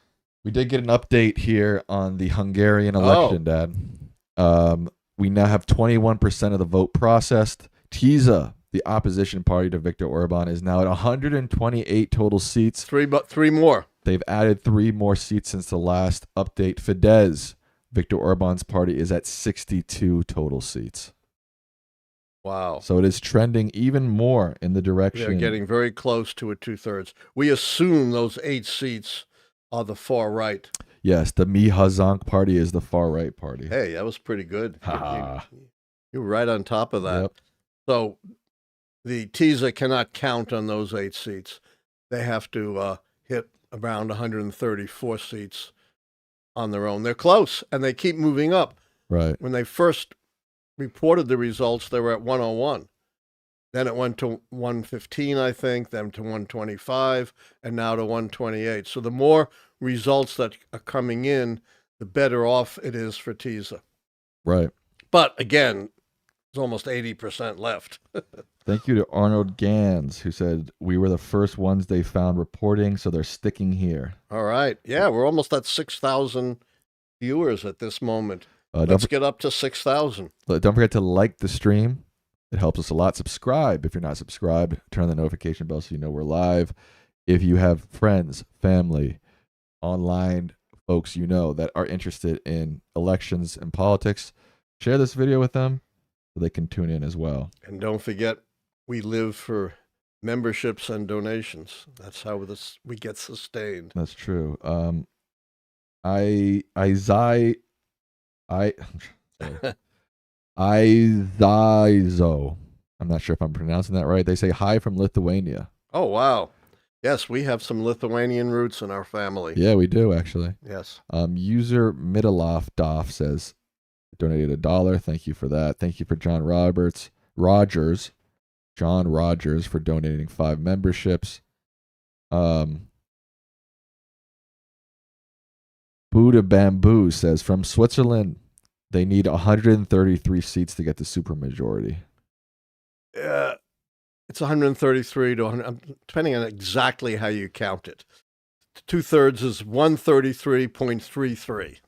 We did get an update here on the Hungarian election, Dad. We now have 21% of the vote processed. TISA, the opposition party to Viktor Orbán, is now at 128 total seats. Three more. They've added 3 more seats since the last update. Fidesz, Viktor Orbán's party, is at 62 total seats. Wow. So it is trending even more in the direction. They're getting very close to a 2/3. We assume those 8 seats are the far right. Yes, the Mihazank party is the far right party. Hey, that was pretty good. You were right on top of that. Yep. So the TISA cannot count on those 8 seats. They have to hit around 134 seats on their own. They're close, and they keep moving up. Right. When they first reported the results, they were at 101. Then it went to 115, I think, then to 125, and now to 128. So the more results that are coming in, the better off it is for TISA. Right. But again, there's almost 80% left. Thank you to Arnold Gans, who said, we were the first ones they found reporting, so they're sticking here. All right. Yeah, we're almost at 6,000 viewers at this moment. Let's get up to 6,000. Don't forget to like the stream. It helps us a lot. Subscribe. If you're not subscribed, turn on the notification bell so you know we're live. If you have friends, family, online folks that are interested in elections and politics, share this video with them so they can tune in as well. And don't forget, we live for memberships and donations. That's how we get sustained. That's true. Izazo. I'm not sure if I'm pronouncing that right. They say hi from Lithuania. Oh, wow. Yes, we have some Lithuanian roots in our family. Yeah, we do, actually. Yes. User Midaloff Doff says, donated $1. Thank you for that. Thank you for John Rogers for donating 5 memberships. Buddha Bamboo says, from Switzerland, they need 133 seats to get the supermajority. It's 133 to 100, depending on exactly how you count it. 2/3 is 133.33.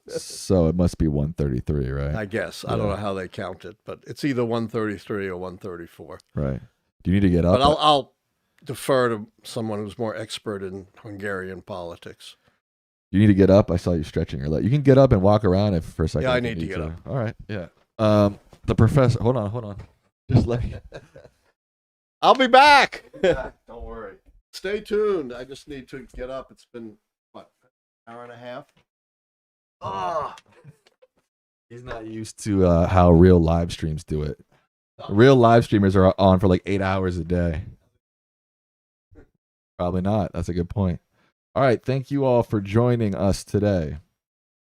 So it must be 133, right? I guess. Yeah. I don't know how they count it, but it's either 133 or 134. Right. Do you need to get up? But I'll defer to someone who's more expert in Hungarian politics. You need to get up. I saw you stretching your leg. You can get up and walk around if for a second. Yeah, I need to get up. All right. Yeah. The professor. Hold on. Just let me. I'll be back. Don't worry. Stay tuned. I just need to get up. It's been, what, an hour and a half? Ah, he's not used to how real live streams do it. Real live streamers are on for like 8 hours a day. Probably not. That's a good point. All right. Thank you all for joining us today.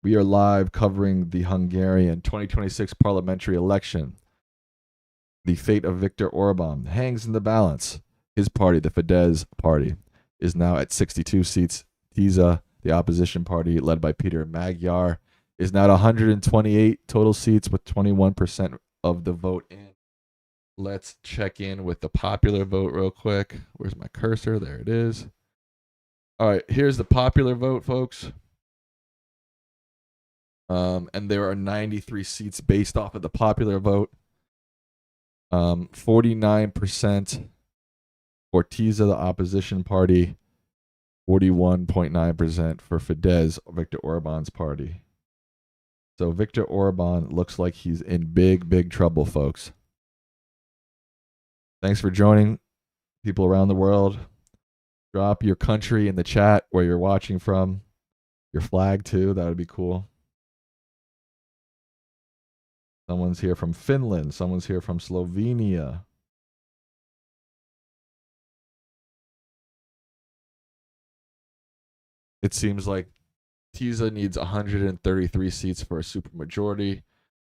We are live covering the Hungarian 2026 parliamentary election. The fate of Viktor Orbán hangs in the balance. His party, the Fidesz party, is now at 62 seats. TISA, the opposition party led by Peter Magyar, is now at 128 total seats with 21% of the vote in. Let's check in with the popular vote real quick. Where's my cursor? There it is. All right, here's the popular vote, folks. And there are 93 seats based off of the popular vote. 49% for TISA, the opposition party. 41.9% for Fidesz, Viktor Orbán's party. So Viktor Orbán looks like he's in big, big trouble, folks. Thanks for joining, people around the world. Drop your country in the chat where you're watching from. Your flag, too. That would be cool. Someone's here from Finland. Someone's here from Slovenia. It seems like TISA needs 133 seats for a supermajority,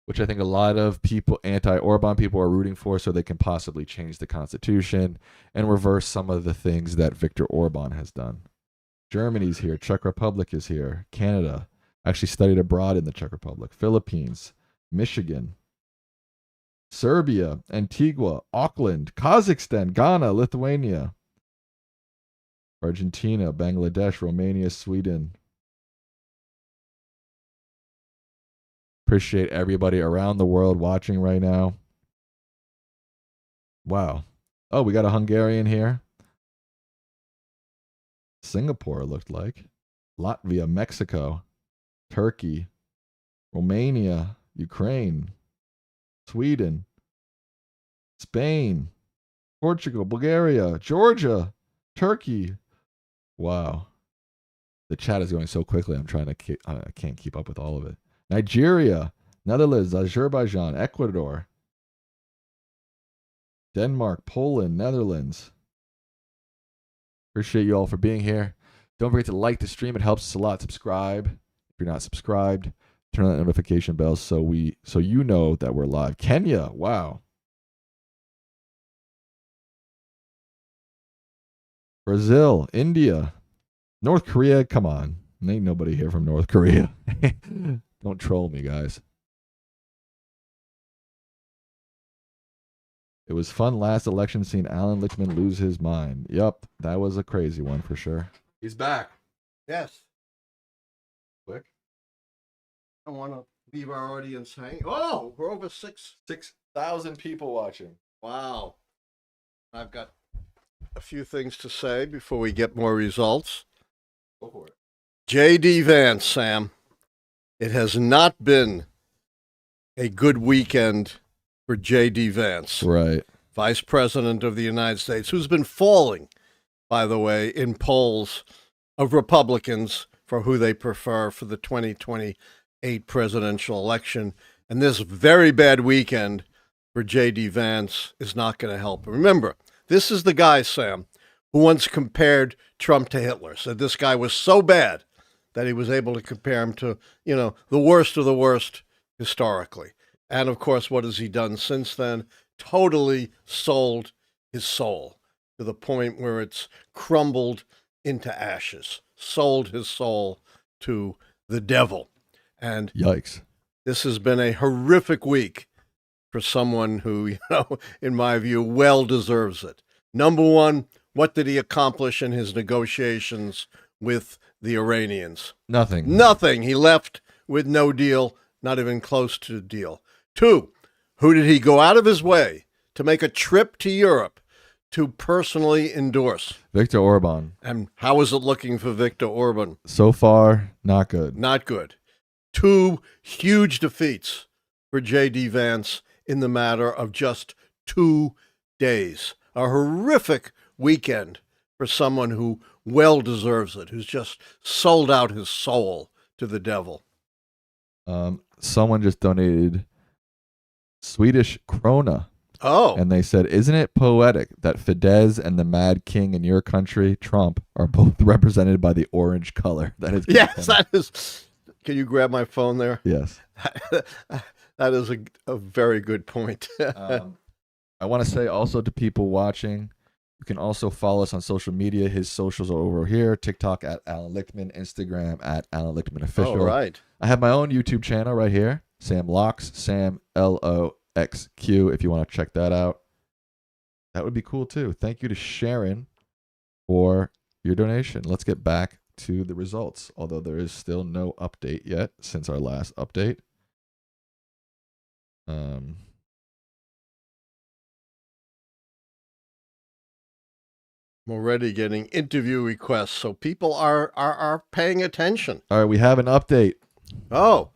which I think a lot of people, anti-Orbán people, are rooting for so they can possibly change the constitution and reverse some of the things that Viktor Orbán has done. Germany's here. Czech Republic is here. Canada. Actually studied abroad in the Czech Republic. Philippines. Michigan. Serbia. Antigua. Auckland. Kazakhstan. Ghana. Lithuania. Argentina. Bangladesh. Romania. Sweden. Appreciate everybody around the world watching right now. Wow. Oh, we got a Hungarian here. Singapore looked like. Latvia, Mexico, Turkey, Romania, Ukraine, Sweden, Spain, Portugal, Bulgaria, Georgia, Turkey. Wow. The chat is going so quickly. I'm trying to I can't keep up with all of it. Nigeria, Netherlands, Azerbaijan, Ecuador, Denmark, Poland, Netherlands. Appreciate you all for being here. Don't forget to like the stream. It helps us a lot. Subscribe if you're not subscribed. Turn on that notification bell so you know that we're live. Kenya, wow. Brazil, India, North Korea. Come on, ain't nobody here from North Korea. Don't troll me, guys. It was fun last election seeing Allan Lichtman lose his mind. Yup, that was a crazy one for sure. He's back. Yes. Quick. I want to leave our audience hanging. Oh, we're over 6,000 people watching. Wow. I've got a few things to say before we get more results. Go for it. J.D. Vance, Sam. It has not been a good weekend for J.D. Vance. Right. Vice President of the United States, who's been falling, by the way, in polls of Republicans for who they prefer for the 2028 presidential election. And this very bad weekend for J.D. Vance is not going to help. Remember, this is the guy, Sam, who once compared Trump to Hitler, said this guy was so bad that he was able to compare him to, the worst of the worst historically. And, of course, what has he done since then? Totally sold his soul to the point where it's crumbled into ashes, sold his soul to the devil. And yikes. This has been a horrific week for someone who, in my view, well deserves it. Number one, what did he accomplish in his negotiations with the Iranians? Nothing. Nothing. He left with no deal, not even close to a deal. Two, who did he go out of his way to make a trip to Europe to personally endorse? Viktor Orbán. And how is it looking for Viktor Orbán? So far, not good. Not good. Two huge defeats for J.D. Vance in the matter of just 2 days. A horrific weekend for for someone who well deserves it, who's just sold out his soul to the devil. Someone just donated Swedish krona. Oh, And they said, isn't it poetic that Fidesz and the mad king in your country, Trump, are both represented by the orange color? That is yes, that is. Can you grab my phone there? Yes. That is a very good point. I want to say also to people watching, you can also follow us on social media. His socials are over here. TikTok at Allan Lichtman, Instagram at Allan Lichtman Official. All right. I have my own YouTube channel right here, Sam Locks, Sam LOXQ, if you want to check that out. That would be cool too. Thank you to Sharon for your donation. Let's get back to the results, although there is still no update yet since our last update. I'm already getting interview requests, so people are paying attention. All right, we have an update. Oh,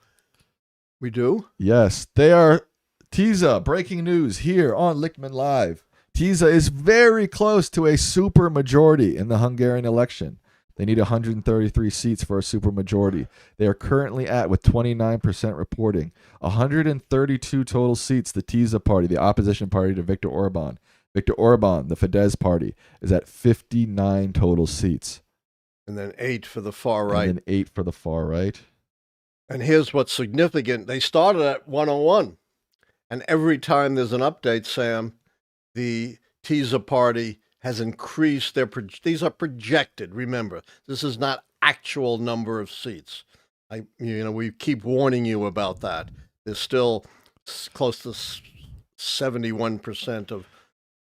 we do? Yes, they are. Tiza, breaking news here on Lichtman Live. Tiza is very close to a super majority in the Hungarian election. They need 133 seats for a super majority. They are currently at, with 29% reporting, 132 total seats. The Tiza party, the opposition party to Viktor Orbán. Viktor Orbán, the Fidesz party, is at 59 total seats. And then 8 for the far right. And then 8 for the far right. And here's what's significant. They started at 101. And every time there's an update, Sam, the Tiza party has increased their, these are projected. Remember, this is not actual number of seats. We keep warning you about that. There's still close to 71% of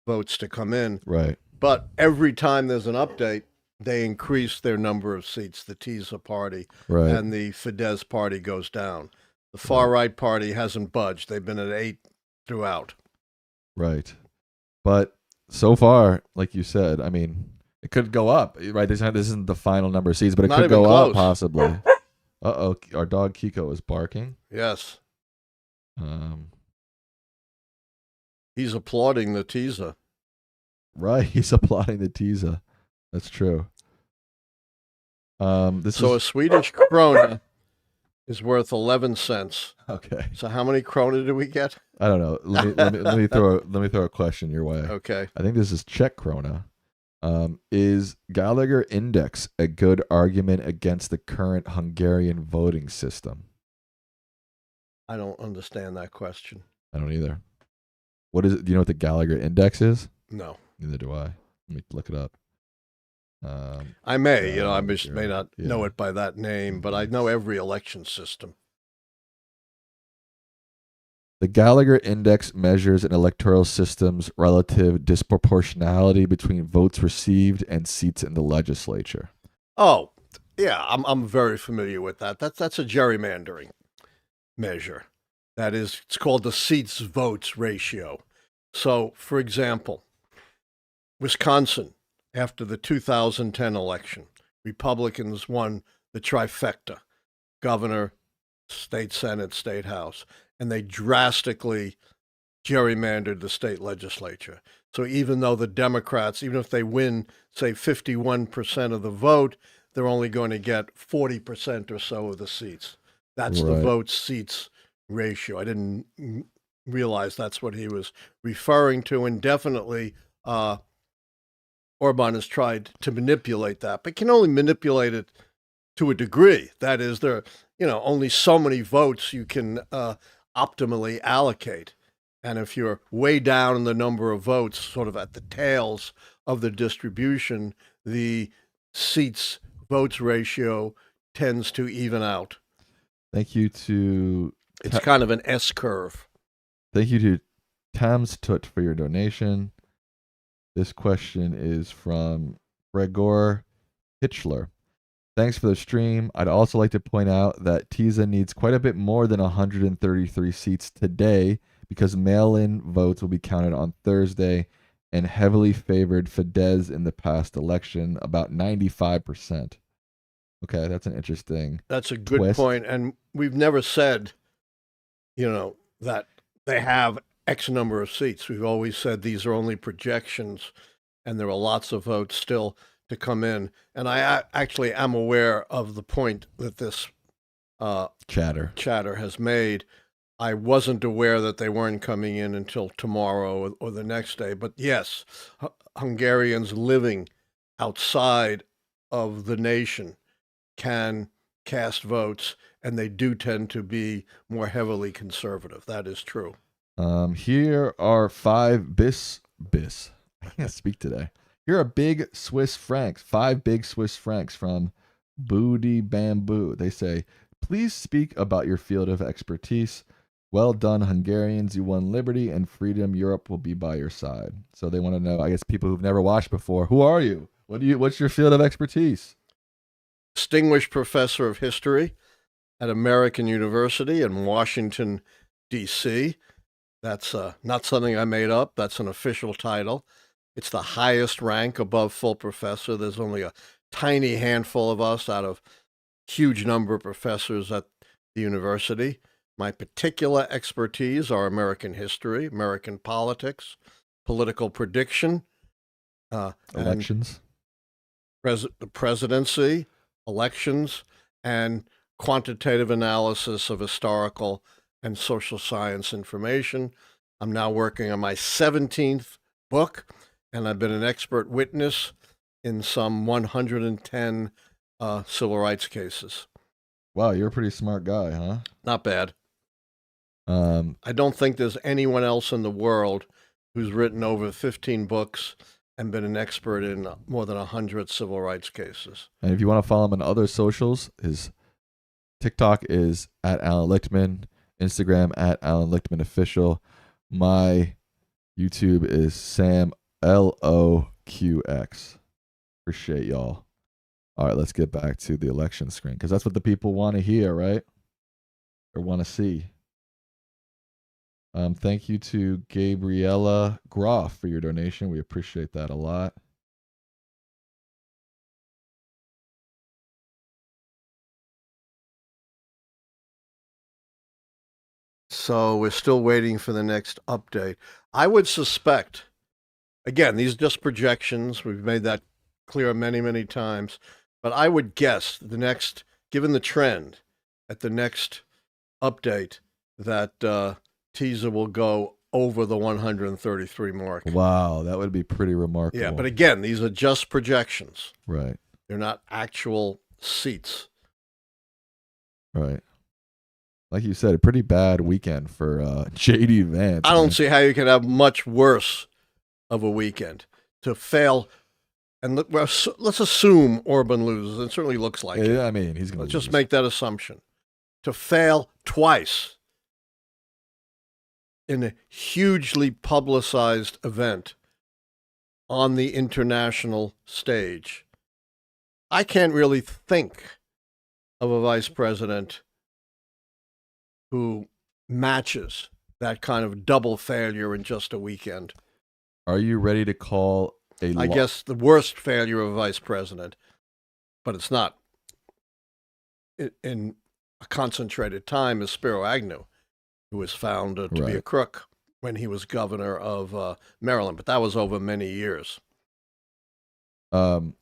votes to come in. Right. But every time there's an update, they increase their number of seats, the Tiza party, right, and the Fidesz party goes down. The far-right party hasn't budged. They've been at 8 throughout. Right. But so far, like you said, I mean, it could go up. Right? This isn't the final number of seats, but it Not could even go close. up possibly. Uh-oh, our dog Kiko is barking. Yes. He's applauding the Tiza. Right, he's applauding the Tiza. That's true. A Swedish krona is worth 11 cents. Okay. So how many krona do we get? I don't know. Let me throw a question your way. Okay. I think this is Czech krona. Is Gallagher index a good argument against the current Hungarian voting system? I don't understand that question. I don't either. What is it? Do you know what the Gallagher index is? No. Neither do I. Let me look it up. I may, I may not know it by that name, but I know every election system. The Gallagher Index measures an electoral system's relative disproportionality between votes received and seats in the legislature. Oh, yeah, I'm very familiar with that. That's a gerrymandering measure. That is, it's called the seats votes ratio. So, for example, Wisconsin, after the 2010 election, Republicans won the trifecta, governor, state senate, state house, and they drastically gerrymandered the state legislature. So even though the Democrats, even if they win, say, 51% of the vote, they're only going to get 40% or so of the seats. That's the vote seats ratio. I didn't realize that's what he was referring to, and definitely Orbán has tried to manipulate that, but can only manipulate it to a degree. That is, there are only so many votes you can optimally allocate. And if you're way down in the number of votes, sort of at the tails of the distribution, the seats votes ratio tends to even out. Thank you to... It's kind of an S curve. Thank you to Tams Tut for your donation. This question is from Gregor Hitchler. Thanks for the stream. I'd also like to point out that Tiza needs quite a bit more than 133 seats today because mail-in votes will be counted on Thursday and heavily favored Fidesz in the past election, about 95%. Okay, that's an interesting That's a good twist. point. And we've never said, that they have X number of seats. We've always said these are only projections. and there are lots of votes still to come in. And I actually am aware of the point that this chatter has made. I wasn't aware that they weren't coming in until tomorrow or the next day. But yes, Hungarians living outside of the nation can cast votes, and they do tend to be more heavily conservative. That is true. Here are 5 bis. I can't speak today. Here are big Swiss francs, 5 big Swiss francs from Booty Bamboo. They say, please speak about your field of expertise. Well done, Hungarians. You won liberty and freedom. Europe will be by your side. So they want to know, I guess, people who've never watched before. Who are you? What's your field of expertise? Distinguished professor of history at American University in Washington, D.C. That's not something I made up. That's an official title. It's the highest rank above full professor. There's only a tiny handful of us out of huge number of professors at the university. My particular expertise are American history, American politics, political prediction, elections, the presidency, elections, and quantitative analysis of historical and social science information. I'm now working on my 17th book, and I've been an expert witness in some 110 civil rights cases. Wow, you're a pretty smart guy, huh? Not bad. I don't think there's anyone else in the world who's written over 15 books and been an expert in more than 100 civil rights cases. And if you want to follow him on other socials, his TikTok is at Allan Lichtman, Instagram at Allan Lichtman Official. My YouTube is Sam LOQX. Appreciate y'all. All right, let's get back to the election screen because that's what the people want to hear, right? Or want to see. Thank you to Gabriella Groff for your donation. We appreciate that a lot. So we're still waiting for the next update. I would suspect, again, these are just projections. We've made that clear many, many times. But I would guess given the trend at the next update, that teaser will go over the 133 mark. Wow, that would be pretty remarkable. Yeah, but again, these are just projections. Right. They're not actual seats. Right. Like you said, a pretty bad weekend for J.D. Vance. I don't see how you can have much worse of a weekend to fail. And let's assume Orbán loses. It certainly looks like it. I mean, he's going to Let's just make that assumption. To fail twice in a hugely publicized event on the international stage. I can't really think of a vice president who matches that kind of double failure in just a weekend. Are you ready to call I guess the worst failure of a vice president, but it's not in a concentrated time, is Spiro Agnew, who was found to be a crook when he was governor of Maryland, but that was over many years. Are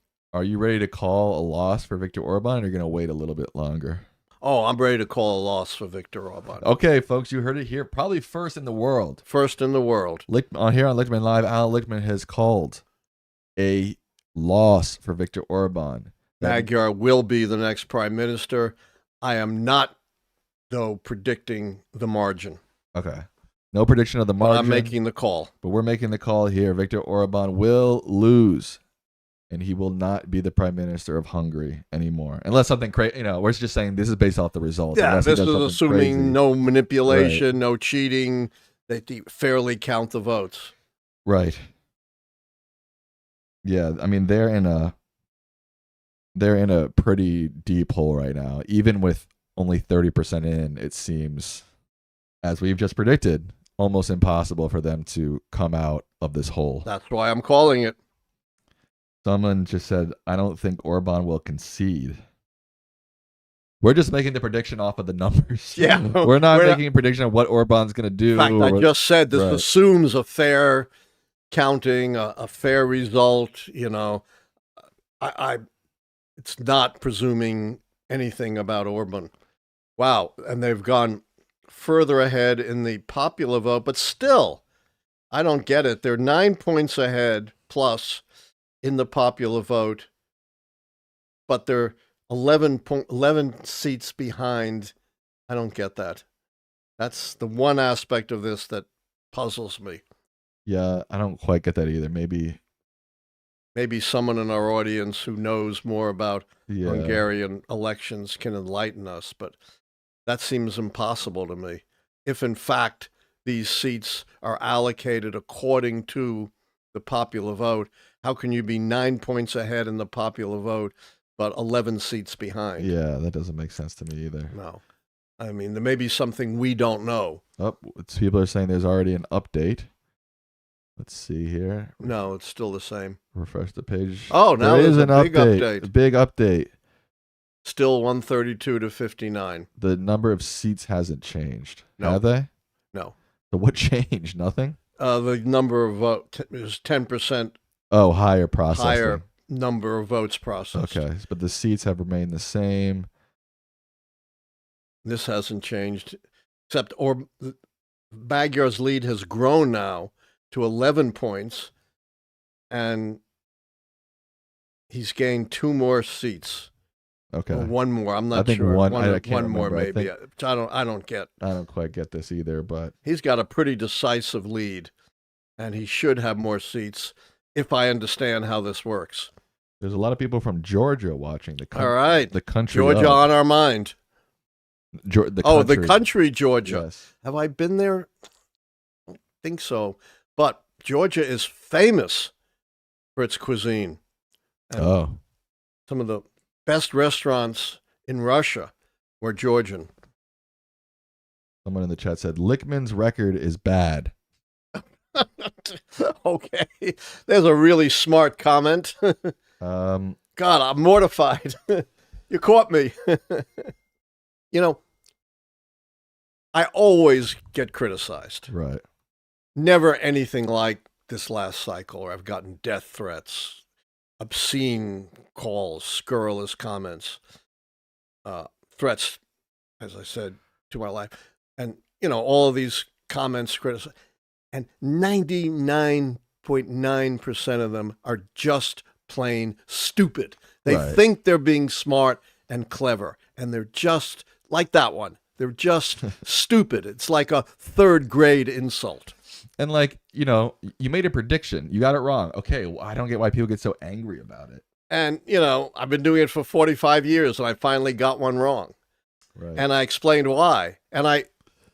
you ready to call a loss for Viktor Orbán, or are you going to wait a little bit longer? Oh, I'm ready to call a loss for Viktor Orbán. Okay, folks, you heard it here. Probably first in the world. First in the world. Here on Lichtman Live, Allan Lichtman has called a loss for Viktor Orbán. Magyar will be the next prime minister. I am not, though, predicting the margin. Okay. No prediction of the margin. But I'm making the call. But we're making the call here. Viktor Orbán will lose, and he will not be the prime minister of Hungary anymore. Unless something crazy, we're just saying this is based off the results. Yeah, this is assuming no manipulation, no cheating, they fairly count the votes. Right. Yeah, I mean they're in a pretty deep hole right now. Even with only 30% in, it seems, as we've just predicted, almost impossible for them to come out of this hole. That's why I'm calling it. Someone just said, I don't think Orbán will concede. We're just making the prediction off of the numbers. Yeah. We're not making a prediction of what Orbán's going to do. In fact, I just said this assumes a fair counting, a fair result. It's not presuming anything about Orbán. Wow, and they've gone further ahead in the popular vote, but still, I don't get it. They're 9 points ahead plus in the popular vote, but they're 11 seats behind. I don't get that. That's the one aspect of this that puzzles me. Yeah, I don't quite get that either. Maybe someone in our audience who knows more about Hungarian elections can enlighten us, but that seems impossible to me. If, in fact, these seats are allocated according to the popular vote, how can you be 9 points ahead in the popular vote, but 11 seats behind? Yeah, that doesn't make sense to me either. No. I mean, there may be something we don't know. Oh, people are saying there's already an update. Let's see here. No, it's still the same. Refresh the page. Oh, now there is there's an big update. A big update. Still 132 to 59. The number of seats hasn't changed. No. Have they? No. So what changed? Nothing? The number of votes is 10%. Oh, higher processing. Higher number of votes processed. Okay, but the seats have remained the same. This hasn't changed, except Magyar's lead has grown now to 11 points, and he's gained 2 more seats. Okay, or 1 more. I'm not I think sure. One more maybe. I don't get. I don't quite get this either, but he's got a pretty decisive lead, and he should have more seats if I understand how this works. There's a lot of people from Georgia watching. All right, the country. Georgia on our mind. The country, Georgia. Yes. Have I been there? I don't think so. But Georgia is famous for its cuisine. And some of the best restaurants in Russia were Georgian. Someone in the chat said Lichtman's record is bad. Okay. There's a really smart comment. God, I'm mortified. You caught me. I always get criticized. Right. Never anything like this last cycle, or I've gotten death threats, obscene calls, scurrilous comments, threats, as I said, to my life. And, all of these comments criticize. And 99.9% of them are just plain stupid. They think they're being smart and clever, and they're just like that one. They're just stupid. It's like a 3rd grade insult. And you made a prediction. You got it wrong. Okay, well, I don't get why people get so angry about it. And, I've been doing it for 45 years, and I finally got one wrong. Right. And I explained why. And I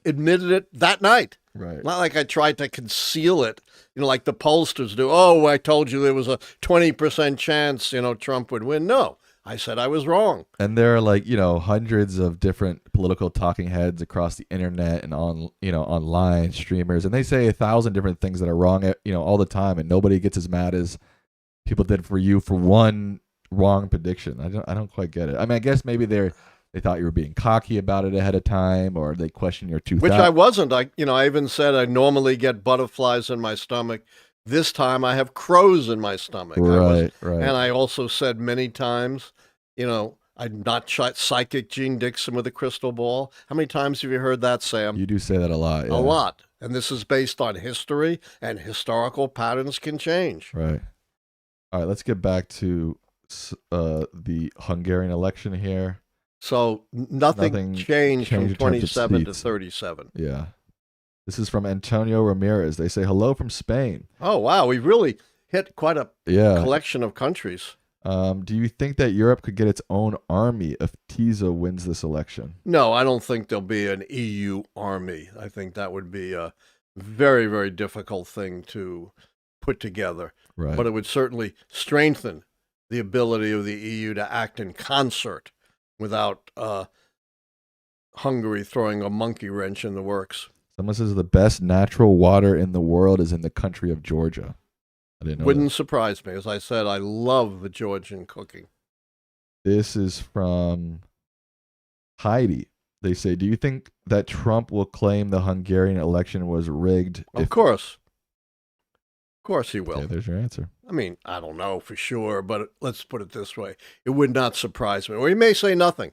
admitted it that night. Right. Not like I tried to conceal it, like the pollsters do. Oh, I told you there was a 20% chance, Trump would win. No, I said I was wrong. And there are hundreds of different political talking heads across the internet and online streamers, and they say 1,000 different things that are wrong, all the time, and nobody gets as mad as people did for you for one wrong prediction. I don't quite get it. I mean, I guess maybe they thought you were being cocky about it ahead of time, or they question your 2,000. Which I wasn't. I even said I normally get butterflies in my stomach. This time I have crows in my stomach. Right. And I also said many times, I'm not psychic Gene Dixon with a crystal ball. How many times have you heard that, Sam? You do say that a lot. Yeah. A lot. And this is based on history, and historical patterns can change. Right. All right, let's get back to the Hungarian election here. So nothing changed from 27 to 37. Yeah. This is from Antonio Ramirez. They say, hello from Spain. Oh, wow. We've really hit quite a collection of countries. Do you think that Europe could get its own army if TISA wins this election? No, I don't think there'll be an EU army. I think that would be a very, very difficult thing to put together. Right. But it would certainly strengthen the ability of the EU to act in concert without Hungary throwing a monkey wrench in the works. Someone says the best natural water in the world is in the country of Georgia. I didn't know. Wouldn't surprise me. As I said, I love the Georgian cooking. This is from Heidi. They say, do you think that Trump will claim the Hungarian election was rigged? Of course. Of course he will. Okay, there's your answer. I mean, I don't know for sure, but let's put it this way. It would not surprise me. Or he may say nothing,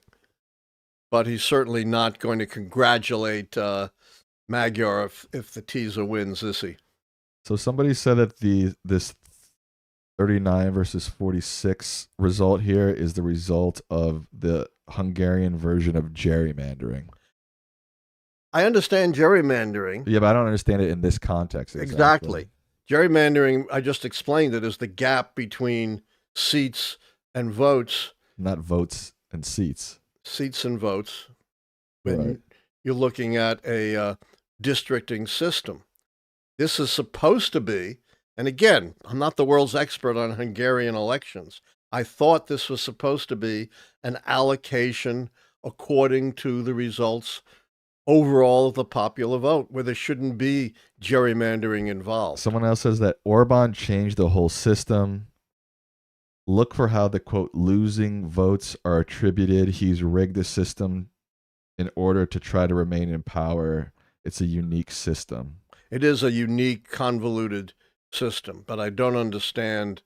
but he's certainly not going to congratulate Magyar if the teaser wins, is he? So somebody said that this 39 versus 46 result here is the result of the Hungarian version of gerrymandering. I understand gerrymandering. Yeah, but I don't understand it in this context. Exactly. Gerrymandering, I just explained it, is the gap between seats and votes. Not votes and seats. Seats and votes. When Right. you're looking at a districting system. This is supposed to be, and again, I'm not the world's expert on Hungarian elections. I thought this was supposed to be an allocation according to the results overall of the popular vote, where there shouldn't be gerrymandering involved. Someone else says that Orbán changed the whole system. Look for how the, quote, losing votes are attributed. He's rigged the system in order to try to remain in power. It's a unique system. It is a unique, convoluted system, but I don't understand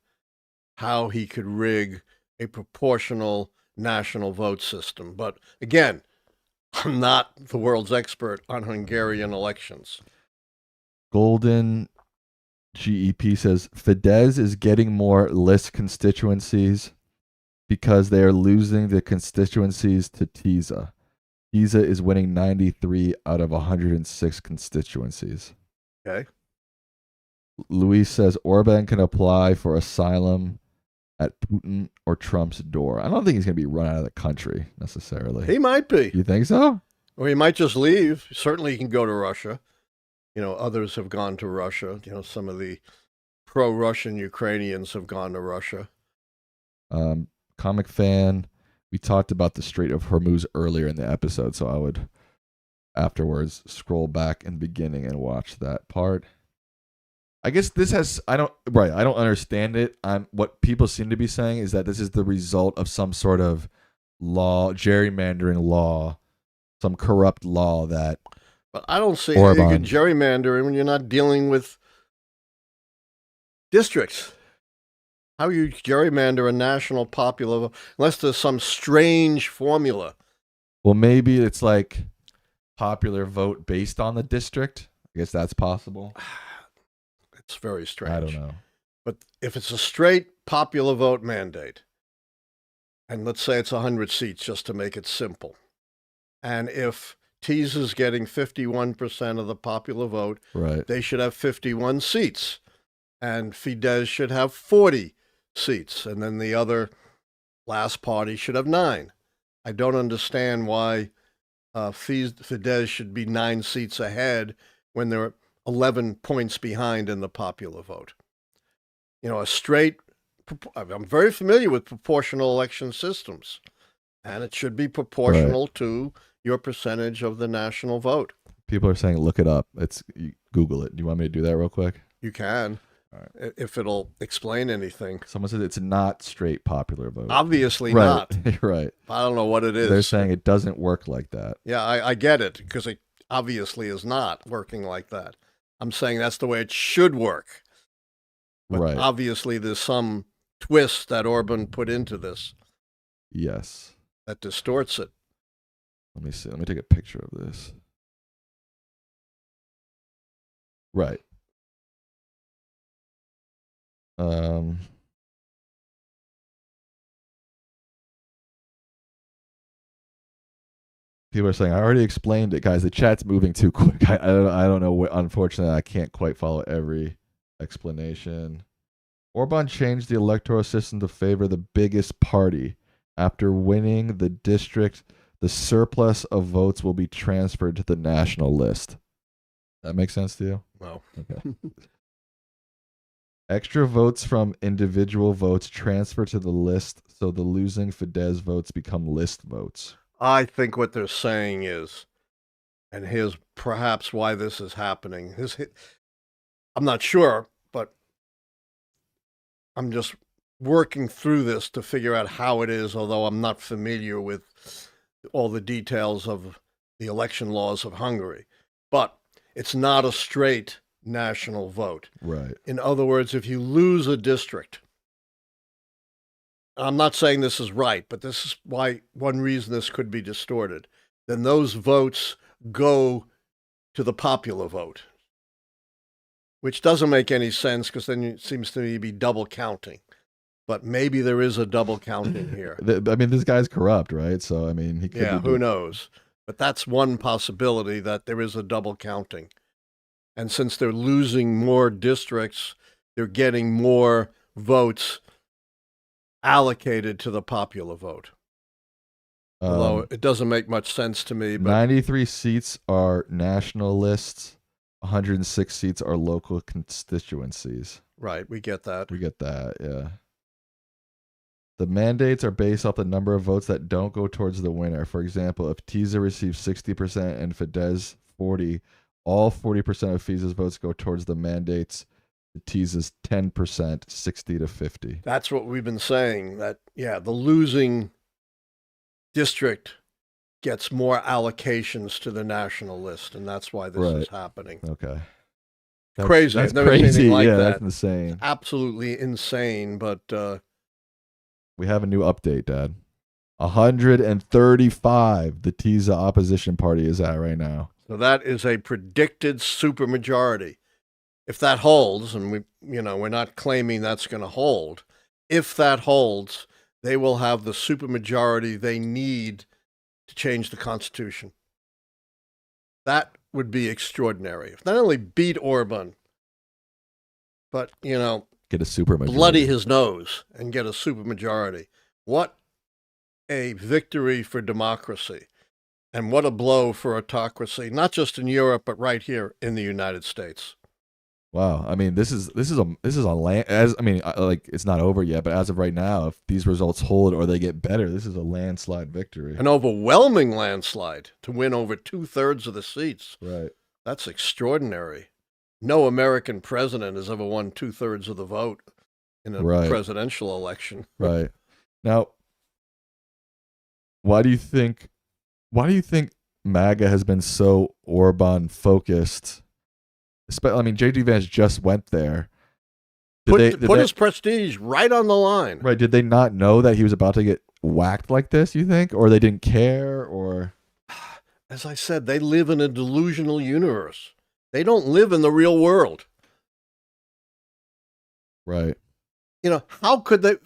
how he could rig a proportional national vote system. But again, I'm not the world's expert on Hungarian elections. Golden GEP says Fidesz is getting more list constituencies because they are losing the constituencies to TISA. TISA is winning 93 out of 106 constituencies. Okay. Luis says Orbán can apply for asylum at Putin or Trump's door. I don't think he's going to be run out of the country necessarily. He might be. You think so? Or he might just leave. Certainly he can go to Russia. You know, others have gone to Russia. You know, some of the pro-Russian Ukrainians have gone to Russia. Comic fan, we talked about the Strait of Hormuz earlier in the episode, so I would afterwards scroll back in the beginning and watch that part. I guess this has I don't understand it. What people seem to be saying is that this is the result of some sort of law, gerrymandering law, some corrupt law that But I don't see how you Orbán. can gerrymander when you're not dealing with districts. How you gerrymander a national popular vote, unless there's some strange formula. Well, maybe it's like popular vote based on the district. I guess that's possible. It's very strange. I don't know. But if it's a straight popular vote mandate, and let's say it's 100 seats just to make it simple, and if TISA's getting 51% of the popular vote, Right. they should have 51 seats, and Fidesz should have 40 seats, and then the other last party should have 9. I don't understand why Fidesz should be 9 seats ahead when they're 11 points behind in the popular vote. You know, I'm very familiar with proportional election systems, and it should be proportional to your percentage of the national vote. People are saying look it up. Google it. Do you want me to do that real quick? You can, All right. if it'll explain anything. Someone says it's not straight popular vote. Obviously right. not. Right. I don't know what it is. They're saying it doesn't work like that. Yeah, I get it, because it obviously is not working like that. I'm saying that's the way it should work. But right. obviously there's some twist that Orbán put into this Yes. that distorts it. Let me see. Let me take a picture of this. Right. People are saying I already explained it, guys. The chat's moving too quick. I don't know. Unfortunately, I can't quite follow every explanation. Orbán changed the electoral system to favor the biggest party. After winning the district, the surplus of votes will be transferred to the national list. That makes sense to you? Well, Okay. Extra votes from individual votes transfer to the list, so the losing Fidesz votes become list votes. I think what they're saying is, and here's perhaps why this is happening. I'm not sure, but I'm just working through this to figure out how it is, although I'm not familiar with all the details of the election laws of Hungary. But it's not a straight national vote. Right. In other words, if you lose a district, I'm not saying this is right, but this is why one reason this could be distorted, then those votes go to the popular vote, which doesn't make any sense because then it seems to me to be double counting. But maybe there is a double counting here. I mean, this guy's corrupt, right? So, I mean, he could Yeah, be who knows? But that's one possibility, that there is a double counting. And since they're losing more districts, they're getting more votes allocated to the popular vote. Although it doesn't make much sense to me. But 93 seats are national lists. 106 seats are local constituencies. right, we get that. We get that, yeah. The mandates are based off the number of votes that don't go towards the winner. For example, if Tiza receives 60% and Fidesz 40%, all 40% of Fiza's votes go towards the mandates. Tiza's 10%, 60 to 50. That's what we've been saying, that, yeah, the losing district gets more allocations to the national list, and that's why this is happening. Okay. Crazy. That's I've never seen crazy. anything like yeah, that. That's insane. Absolutely insane, but we have a new update, Dad. 135 the Tiza opposition party is at right now. so that is a predicted supermajority. If that holds, and we're not claiming that's going to hold, if that holds, they will have the supermajority they need to change the Constitution. That would be extraordinary. If not only beat Orbán, but, Get a supermajority. bloody his nose and get a supermajority. What a victory for democracy, and what a blow for autocracy, not just in Europe, but right here in the United States. Wow. I mean, this is a land, like, it's not over yet, but as of right now, if these results hold or they get better, this is a landslide victory. An overwhelming landslide to win over 2/3 of the seats. Right. That's extraordinary. No American president has ever won 2/3 of the vote in a presidential election. Right. Now, why do you think MAGA has been so Orbán focused? I mean, J.D. Vance just went there. Put his prestige right on the line. Right. Did they not know that he was about to get whacked like this, you think? Or they didn't care? Or, as I said, they live in a delusional universe. They don't live in the real world. Right. How could they,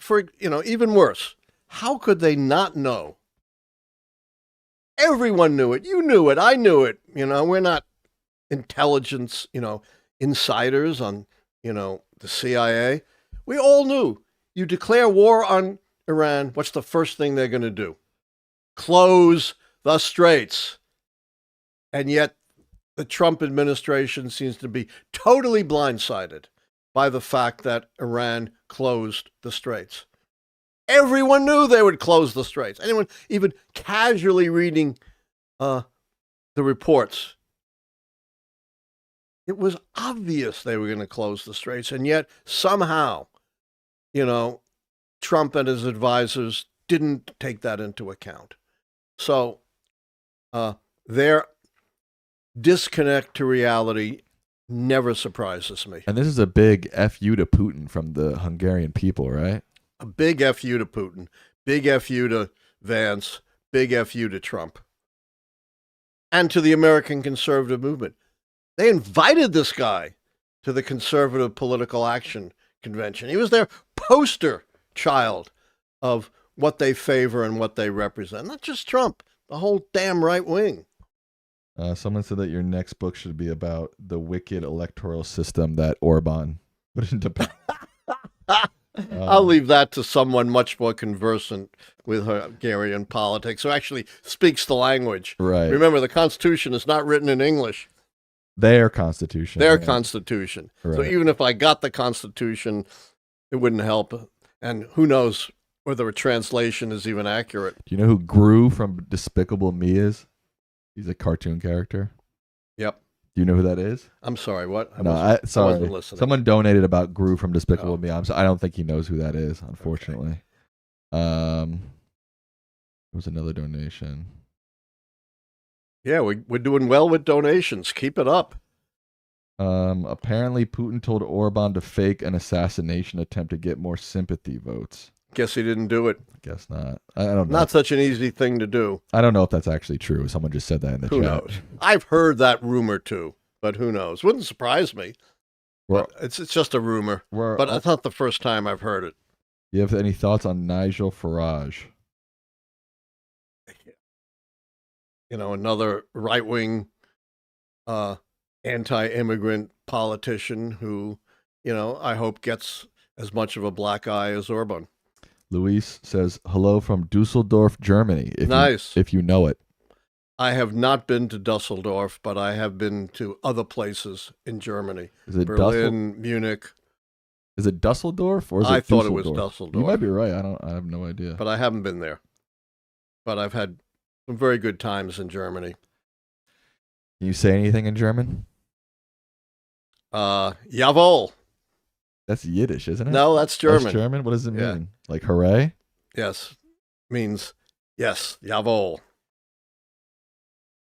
even worse, how could they not know? Everyone knew it. You knew it. I knew it. We're not intelligence, insiders on, the CIA. We all knew. You declare war on Iran, what's the first thing they're going to do? Close the straits. And yet the Trump administration seems to be totally blindsided by the fact that Iran closed the straits. Everyone knew they would close the straits. Anyone even casually reading the reports, it was obvious they were going to close the straits, and yet somehow, Trump and his advisors didn't take that into account. So their disconnect to reality never surprises me. And this is a big FU to Putin from the Hungarian people, right? A big FU to Putin, big FU to Vance, big FU to Trump, and to the American conservative movement. They invited this guy to the Conservative Political Action Convention. He was their poster child of what they favor and what they represent. Not just Trump, the whole damn right wing. Someone said that your next book should be about the wicked electoral system that Orbán put into power. I'll leave that to someone much more conversant with Hungarian politics, who actually speaks the language. Right. Remember, the Constitution is not written in English. Their Constitution. Their Constitution. Right. So even if I got the Constitution, it wouldn't help. And who knows whether a translation is even accurate. Do you know who Gru from Despicable Me is? He's a cartoon character. Yep. Do you know who that is? I'm sorry, what? Sorry. I wasn't listening. Someone donated about Gru from Despicable Me. I don't think he knows who that is, unfortunately. Okay. There was another donation. Yeah, we're doing well with donations. Keep it up. Apparently, Putin told Orban to fake an assassination attempt to get more sympathy votes. Guess he didn't do it. Guess not. I don't know. Not such an easy thing to do. I don't know if that's actually true. Someone just said that in the Who chat. knows? I've heard that rumor too, but who knows? Wouldn't surprise me. Well, it's just a rumor, but it's not the first time I've heard it. You have any thoughts on Nigel Farage? You know, another right-wing anti-immigrant politician who, you know, I hope gets as much of a black eye as Orbán. Luis says, hello from Dusseldorf, Germany. Nice. If you know it. I have not been to Dusseldorf, but I have been to other places in Germany. Is it Berlin, Munich. Is it Dusseldorf or is it I thought it Dusseldorf? was Dusseldorf. You might be right. I have no idea. But I haven't been there. But I've had some very good times in Germany. Can you say anything in German? Jawohl. That's Yiddish, isn't it? No, that's German. That's German? What does it mean? Like hooray? Yes. Means yes, jawohl.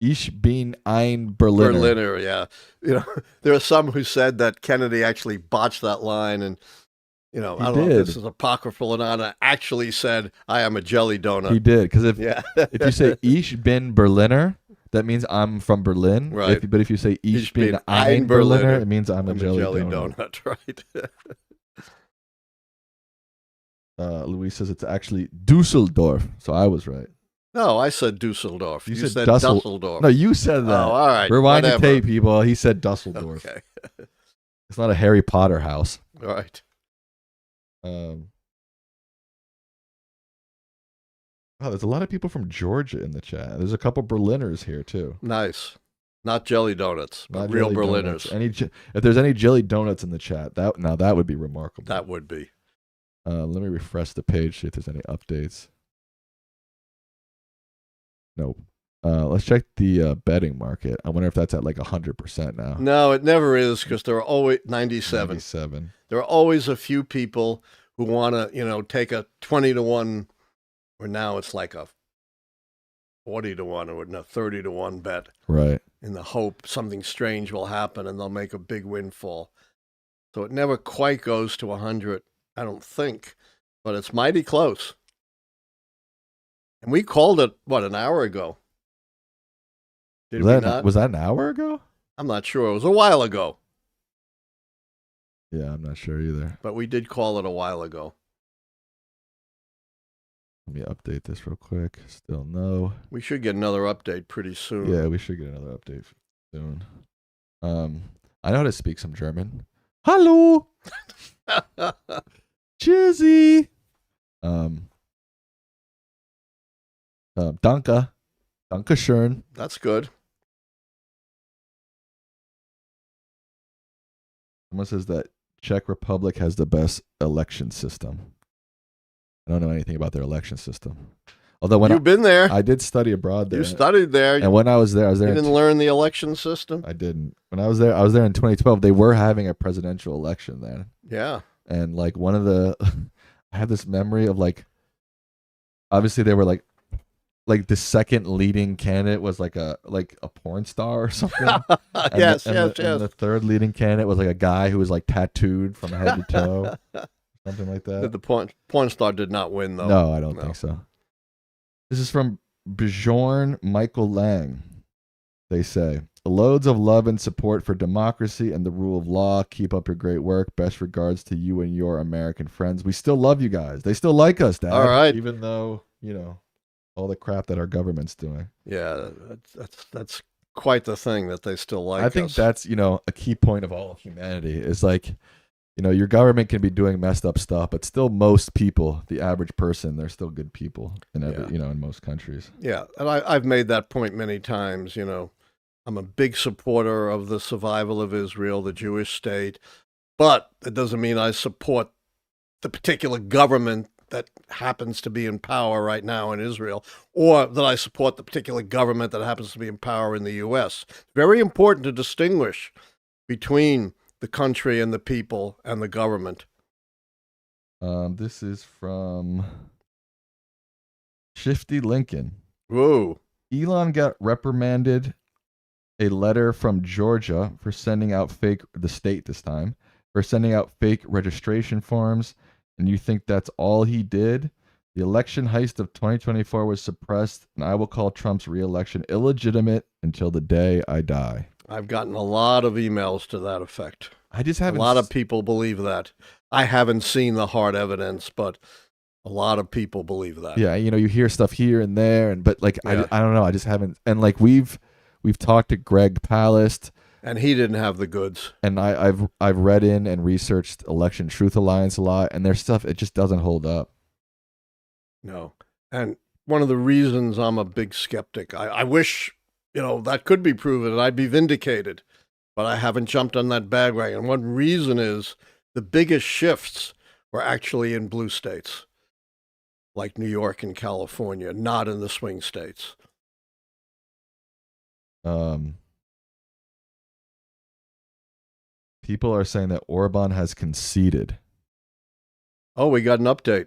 Ich bin ein Berliner. Berliner, yeah. You know, there are some who said that Kennedy actually botched that line and, you know, I don't know if this is apocryphal or not. I actually said, I am a jelly donut. He did, because if you say Ich bin Berliner, that means I'm from Berlin. Right. But if you say Ich bin ein Berliner, it means I'm a jelly donut. Right. Luis says it's actually Dusseldorf, so I was right. No, I said Dusseldorf. You said Dusseldorf. No, you said that. Oh, all right. Rewind the tape, people. He said Dusseldorf. Okay. It's not a Harry Potter house. All right. Oh, there's a lot of people from Georgia in the chat. There's a couple Berliners here too. Nice. Not jelly donuts, but real Berliners. If there's any jelly donuts in the chat, that would be remarkable. That would be. Let me refresh the page, see if there's any updates. Nope. Let's check the betting market. I wonder if that's at like 100% now. No, it never is, because there are always 97. 97. There are always a few people who want to, you know, take a 20-1, or now it's like a 40-1 or a 30-1 bet. Right. In the hope something strange will happen and they'll make a big windfall. So it never quite goes to 100, I don't think, but it's mighty close. And we called it, what, an hour ago? Was that an hour ago? I'm not sure. It was a while ago. Yeah, I'm not sure either. But we did call it a while ago. Let me update this real quick. Still no. We should get another update pretty soon. Yeah, we should get another update soon. I know how to speak some German. Hallo. Tschüssi. Danke. Dankeschön. That's good. Someone says that Czech Republic has the best election system. I don't know anything about their election system. Although when you've been there, I did study abroad there. You studied there, and when I was there. You didn't learn the election system. I didn't. When I was there in 2012. They were having a presidential election then. Yeah. And like one of the, I have this memory of like, obviously they were like the second leading candidate was like a porn star or something. Yes. And the third leading candidate was like a guy who was like tattooed from head to toe, something like that. The porn star did not win though. No, I don't think so. This is from Bjorn Michael Lang. They say, loads of love and support for democracy and the rule of law. Keep up your great work. Best regards to you and your American friends. We still love you guys. They still like us, Dad. All right. Even though, you know, all the crap that our government's doing. Yeah, that's quite the thing that they still like us. I think that's, you know, a key point of all of humanity is like, you know, your government can be doing messed up stuff, but still most people, the average person, they're still good people in every, you know, in most countries. Yeah, and I've made that point many times, you know. I'm a big supporter of the survival of Israel, the Jewish state, but it doesn't mean I support the particular government that happens to be in power right now in Israel, or that I support the particular government that happens to be in power in the U.S. Very important to distinguish between the country and the people and the government. This is from Shifty Lincoln. Whoa. Elon got reprimanded a letter from Georgia for sending out the state this time, for sending out fake registration forms, and you think that's all he did? The election heist of 2024 was suppressed, and I will call Trump's re-election illegitimate until the day I die. I've gotten a lot of emails to that effect. I just haven't. A lot of people believe that. I haven't seen the hard evidence, but a lot of people believe that. Yeah, you hear stuff here and there, but like I don't know. I just haven't. And like we've talked to Greg Palast, and he didn't have the goods. And I've read in and researched Election Truth Alliance a lot, and their stuff, it just doesn't hold up. No. And one of the reasons I'm a big skeptic, I wish, that could be proven and I'd be vindicated, but I haven't jumped on that bandwagon. One reason is the biggest shifts were actually in blue states, like New York and California, not in the swing states. People are saying that Orbán has conceded. Oh, we got an update.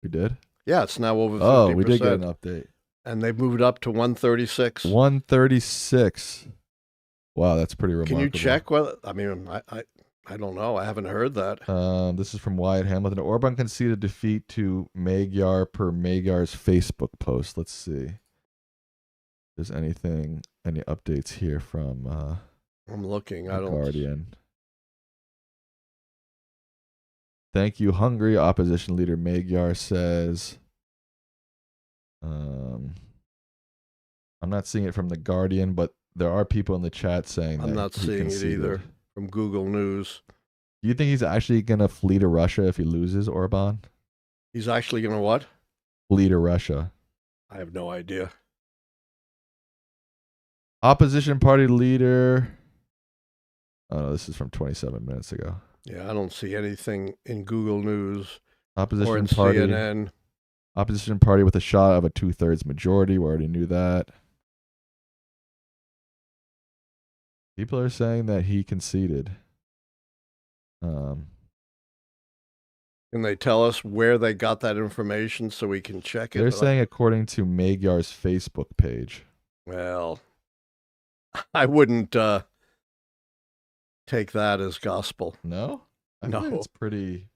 We did? Yeah, it's now over 50%. Oh, we did get an update. And they've moved up to 136. 136. Wow, that's pretty remarkable. Can you check whether, I don't know. I haven't heard that. This is from Wyatt Hamilton. Orbán conceded defeat to Magyar per Magyar's Facebook post. Let's see if there's any updates here from I'm looking. I don't. Guardian. Thank you, Hungary. Opposition leader Magyar says. I'm not seeing it from the Guardian, but there are people in the chat saying that I'm not seeing it either from Google News. Do you think he's actually going to flee to Russia if he loses, Orbán? He's actually going to what? Flee to Russia. I have no idea. Opposition party leader. Oh, no, this is from 27 minutes ago. Yeah, I don't see anything in Google News Opposition or in party. CNN. Opposition party with a shot of a 2/3 majority. We already knew that. People are saying that he conceded. Can they tell us where they got that information so we can check it? They're saying according to Magyar's Facebook page. Well, I wouldn't take that as gospel. No? I No. think it's pretty...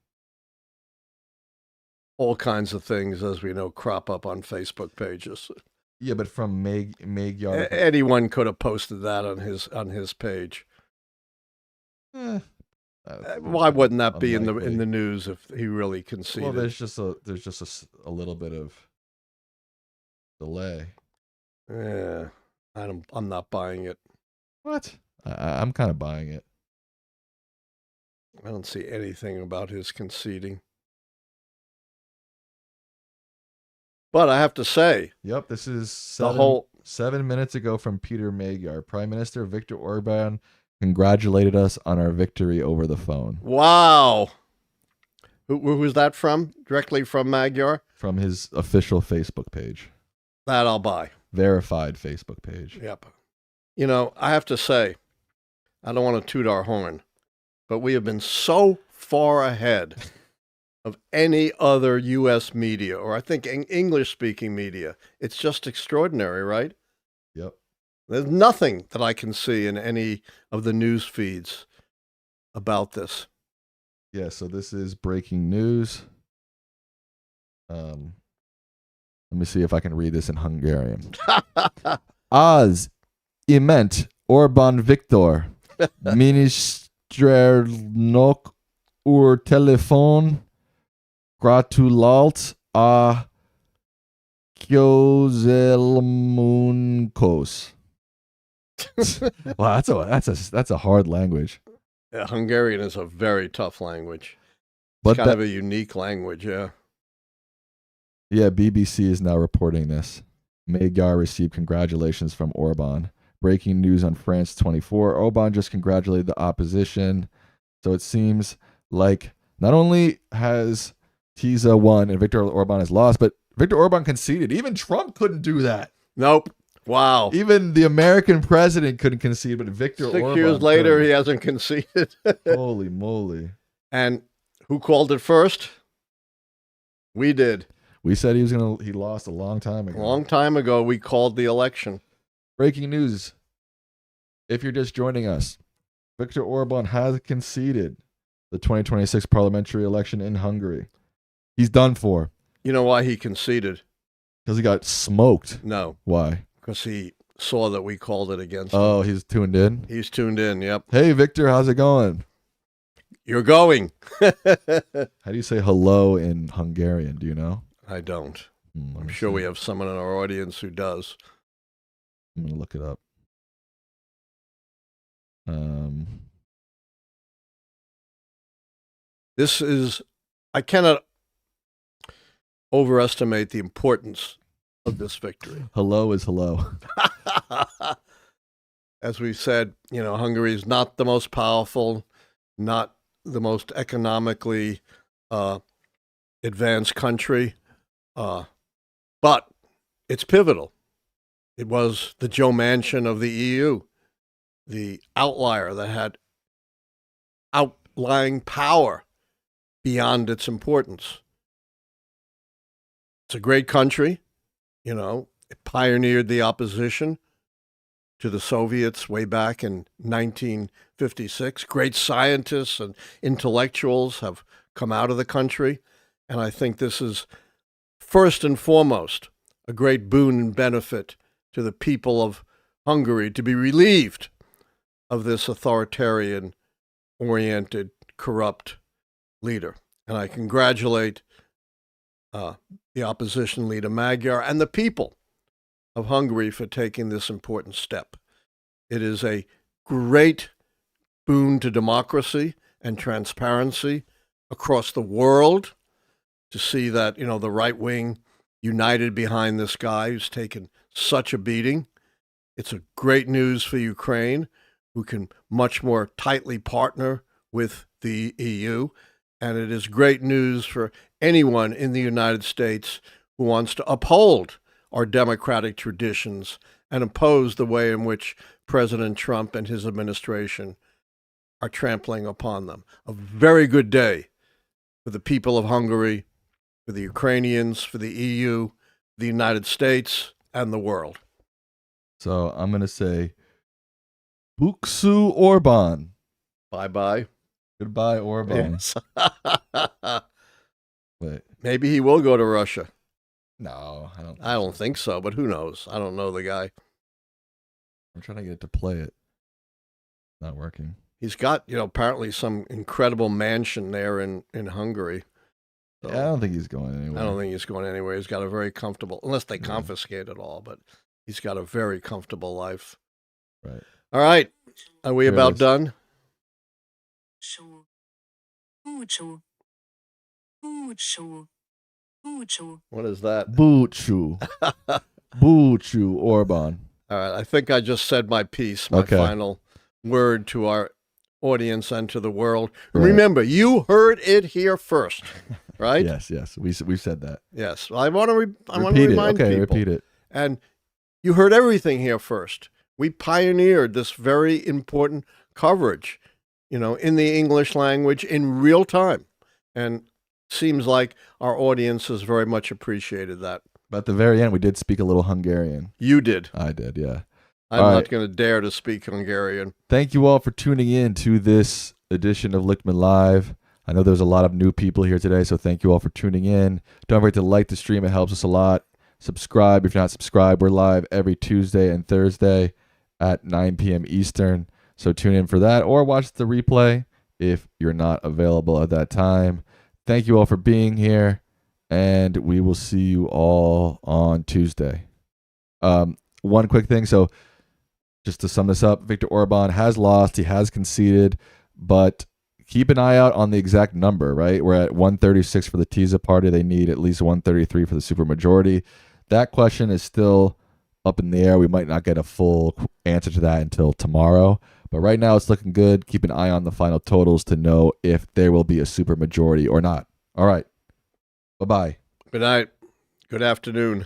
All kinds of things, as we know, crop up on Facebook pages. Yeah, but from Magyar... Anyone could have posted that on his page. Why wouldn't that be in the news if he really conceded? Well, there's just a little bit of delay. Yeah, I'm not buying it. What? I'm kind of buying it. I don't see anything about his conceding. But I have to say, yep, this is 7 minutes ago from Peter Magyar. Prime Minister Viktor Orbán congratulated us on our victory over the phone. Wow. Who was that from? Directly from Magyar? From his official Facebook page. That I'll buy. Verified Facebook page. Yep. I have to say, I don't want to toot our horn, but we have been so far ahead of any other U.S. media, or I think English-speaking media. It's just extraordinary, right? Yep. There's nothing that I can see in any of the news feeds about this. Yeah, so this is breaking news. Let me see if I can read this in Hungarian. Az iment Orbán Viktor, miniszterelnök úr telefon, gratulalt a közelmunkos. Wow, that's a hard language. Yeah, Hungarian is a very tough language. It's kind of a unique language, yeah. Yeah, BBC is now reporting this. Magyar received congratulations from Orbán. Breaking news on France 24. Orbán just congratulated the opposition. So it seems like not only has Tiza won and Viktor Orbán has lost, but Viktor Orbán conceded. Even Trump couldn't do that. Nope. Wow. Even the American president couldn't concede, but Viktor Orbán 6 years later, he hasn't conceded. Holy moly. And who called it first? We did. We said he lost a long time ago. A long time ago, we called the election. Breaking news. If you're just joining us, Viktor Orbán has conceded the 2026 parliamentary election in Hungary. He's done for. You know why he conceded? Because he got smoked. No. Why? Because he saw that we called it against him. Oh, he's tuned in? He's tuned in, yep. Hey, Victor, how's it going? You're going. How do you say hello in Hungarian? Do you know? I don't. I'm sure we have someone in our audience who does. I'm going to look it up. This is, I cannot overestimate the importance of this victory. Hello is hello. As we said, Hungary is not the most powerful, not the most economically advanced country, but it's pivotal. It was the Joe Manchin of the EU, the outlier that had outlying power beyond its importance. It's a great country. It pioneered the opposition to the Soviets way back in 1956. Great scientists and intellectuals have come out of the country. And I think this is first and foremost a great boon and benefit to the people of Hungary to be relieved of this authoritarian-oriented, corrupt leader. And I congratulate the opposition leader, Magyar, and the people of Hungary for taking this important step. It is a great boon to democracy and transparency across the world to see that, the right wing united behind this guy who's taken such a beating. It's a great news for Ukraine, who can much more tightly partner with the EU. And it is great news for anyone in the United States who wants to uphold our democratic traditions and oppose the way in which President Trump and his administration are trampling upon them. A very good day for the people of Hungary, for the Ukrainians, for the EU, the United States, and the world. So I'm going to say, Buksu Orbán. Bye-bye. Goodbye, Orbán. Yes. Wait. Maybe he will go to Russia. No, I don't. I don't think so, but who knows? I don't know the guy. I'm trying to get it to play it. Not working. He's got, apparently some incredible mansion there in Hungary. So Yeah, I don't think he's going anywhere. I don't think he's going anywhere. He's got a very comfortable, unless they confiscate it all, but he's got a very comfortable life. Right. All right. Are we Here it about is. done? What is that? Buchu. Buchu Orbán. All right. I think I just said my piece, my Okay. final word to our audience and to the world. Right. Remember, you heard it here first, right? Yes. We've said that. Yes. I want to Repeat it. remind Okay, people. repeat it. And you heard everything here first. We pioneered this very important coverage, in the English language in real time. And seems like our audience has very much appreciated that. But at the very end, we did speak a little Hungarian. You did. I did, yeah. I'm All not right. going to dare to speak Hungarian. Thank you all for tuning in to this edition of Lichtman Live. I know there's a lot of new people here today, so thank you all for tuning in. Don't forget to like the stream. It helps us a lot. Subscribe if you're not subscribed. We're live every Tuesday and Thursday at 9 p.m. Eastern. So tune in for that or watch the replay if you're not available at that time. Thank you all for being here, and we will see you all on Tuesday. One quick thing. So just to sum this up, Viktor Orbán has lost. He has conceded, but keep an eye out on the exact number, right? We're at 136 for the TISA party. They need at least 133 for the supermajority. That question is still up in the air. We might not get a full answer to that until tomorrow. But right now it's looking good. Keep an eye on the final totals to know if there will be a supermajority or not. All right. Bye-bye. Good night. Good afternoon.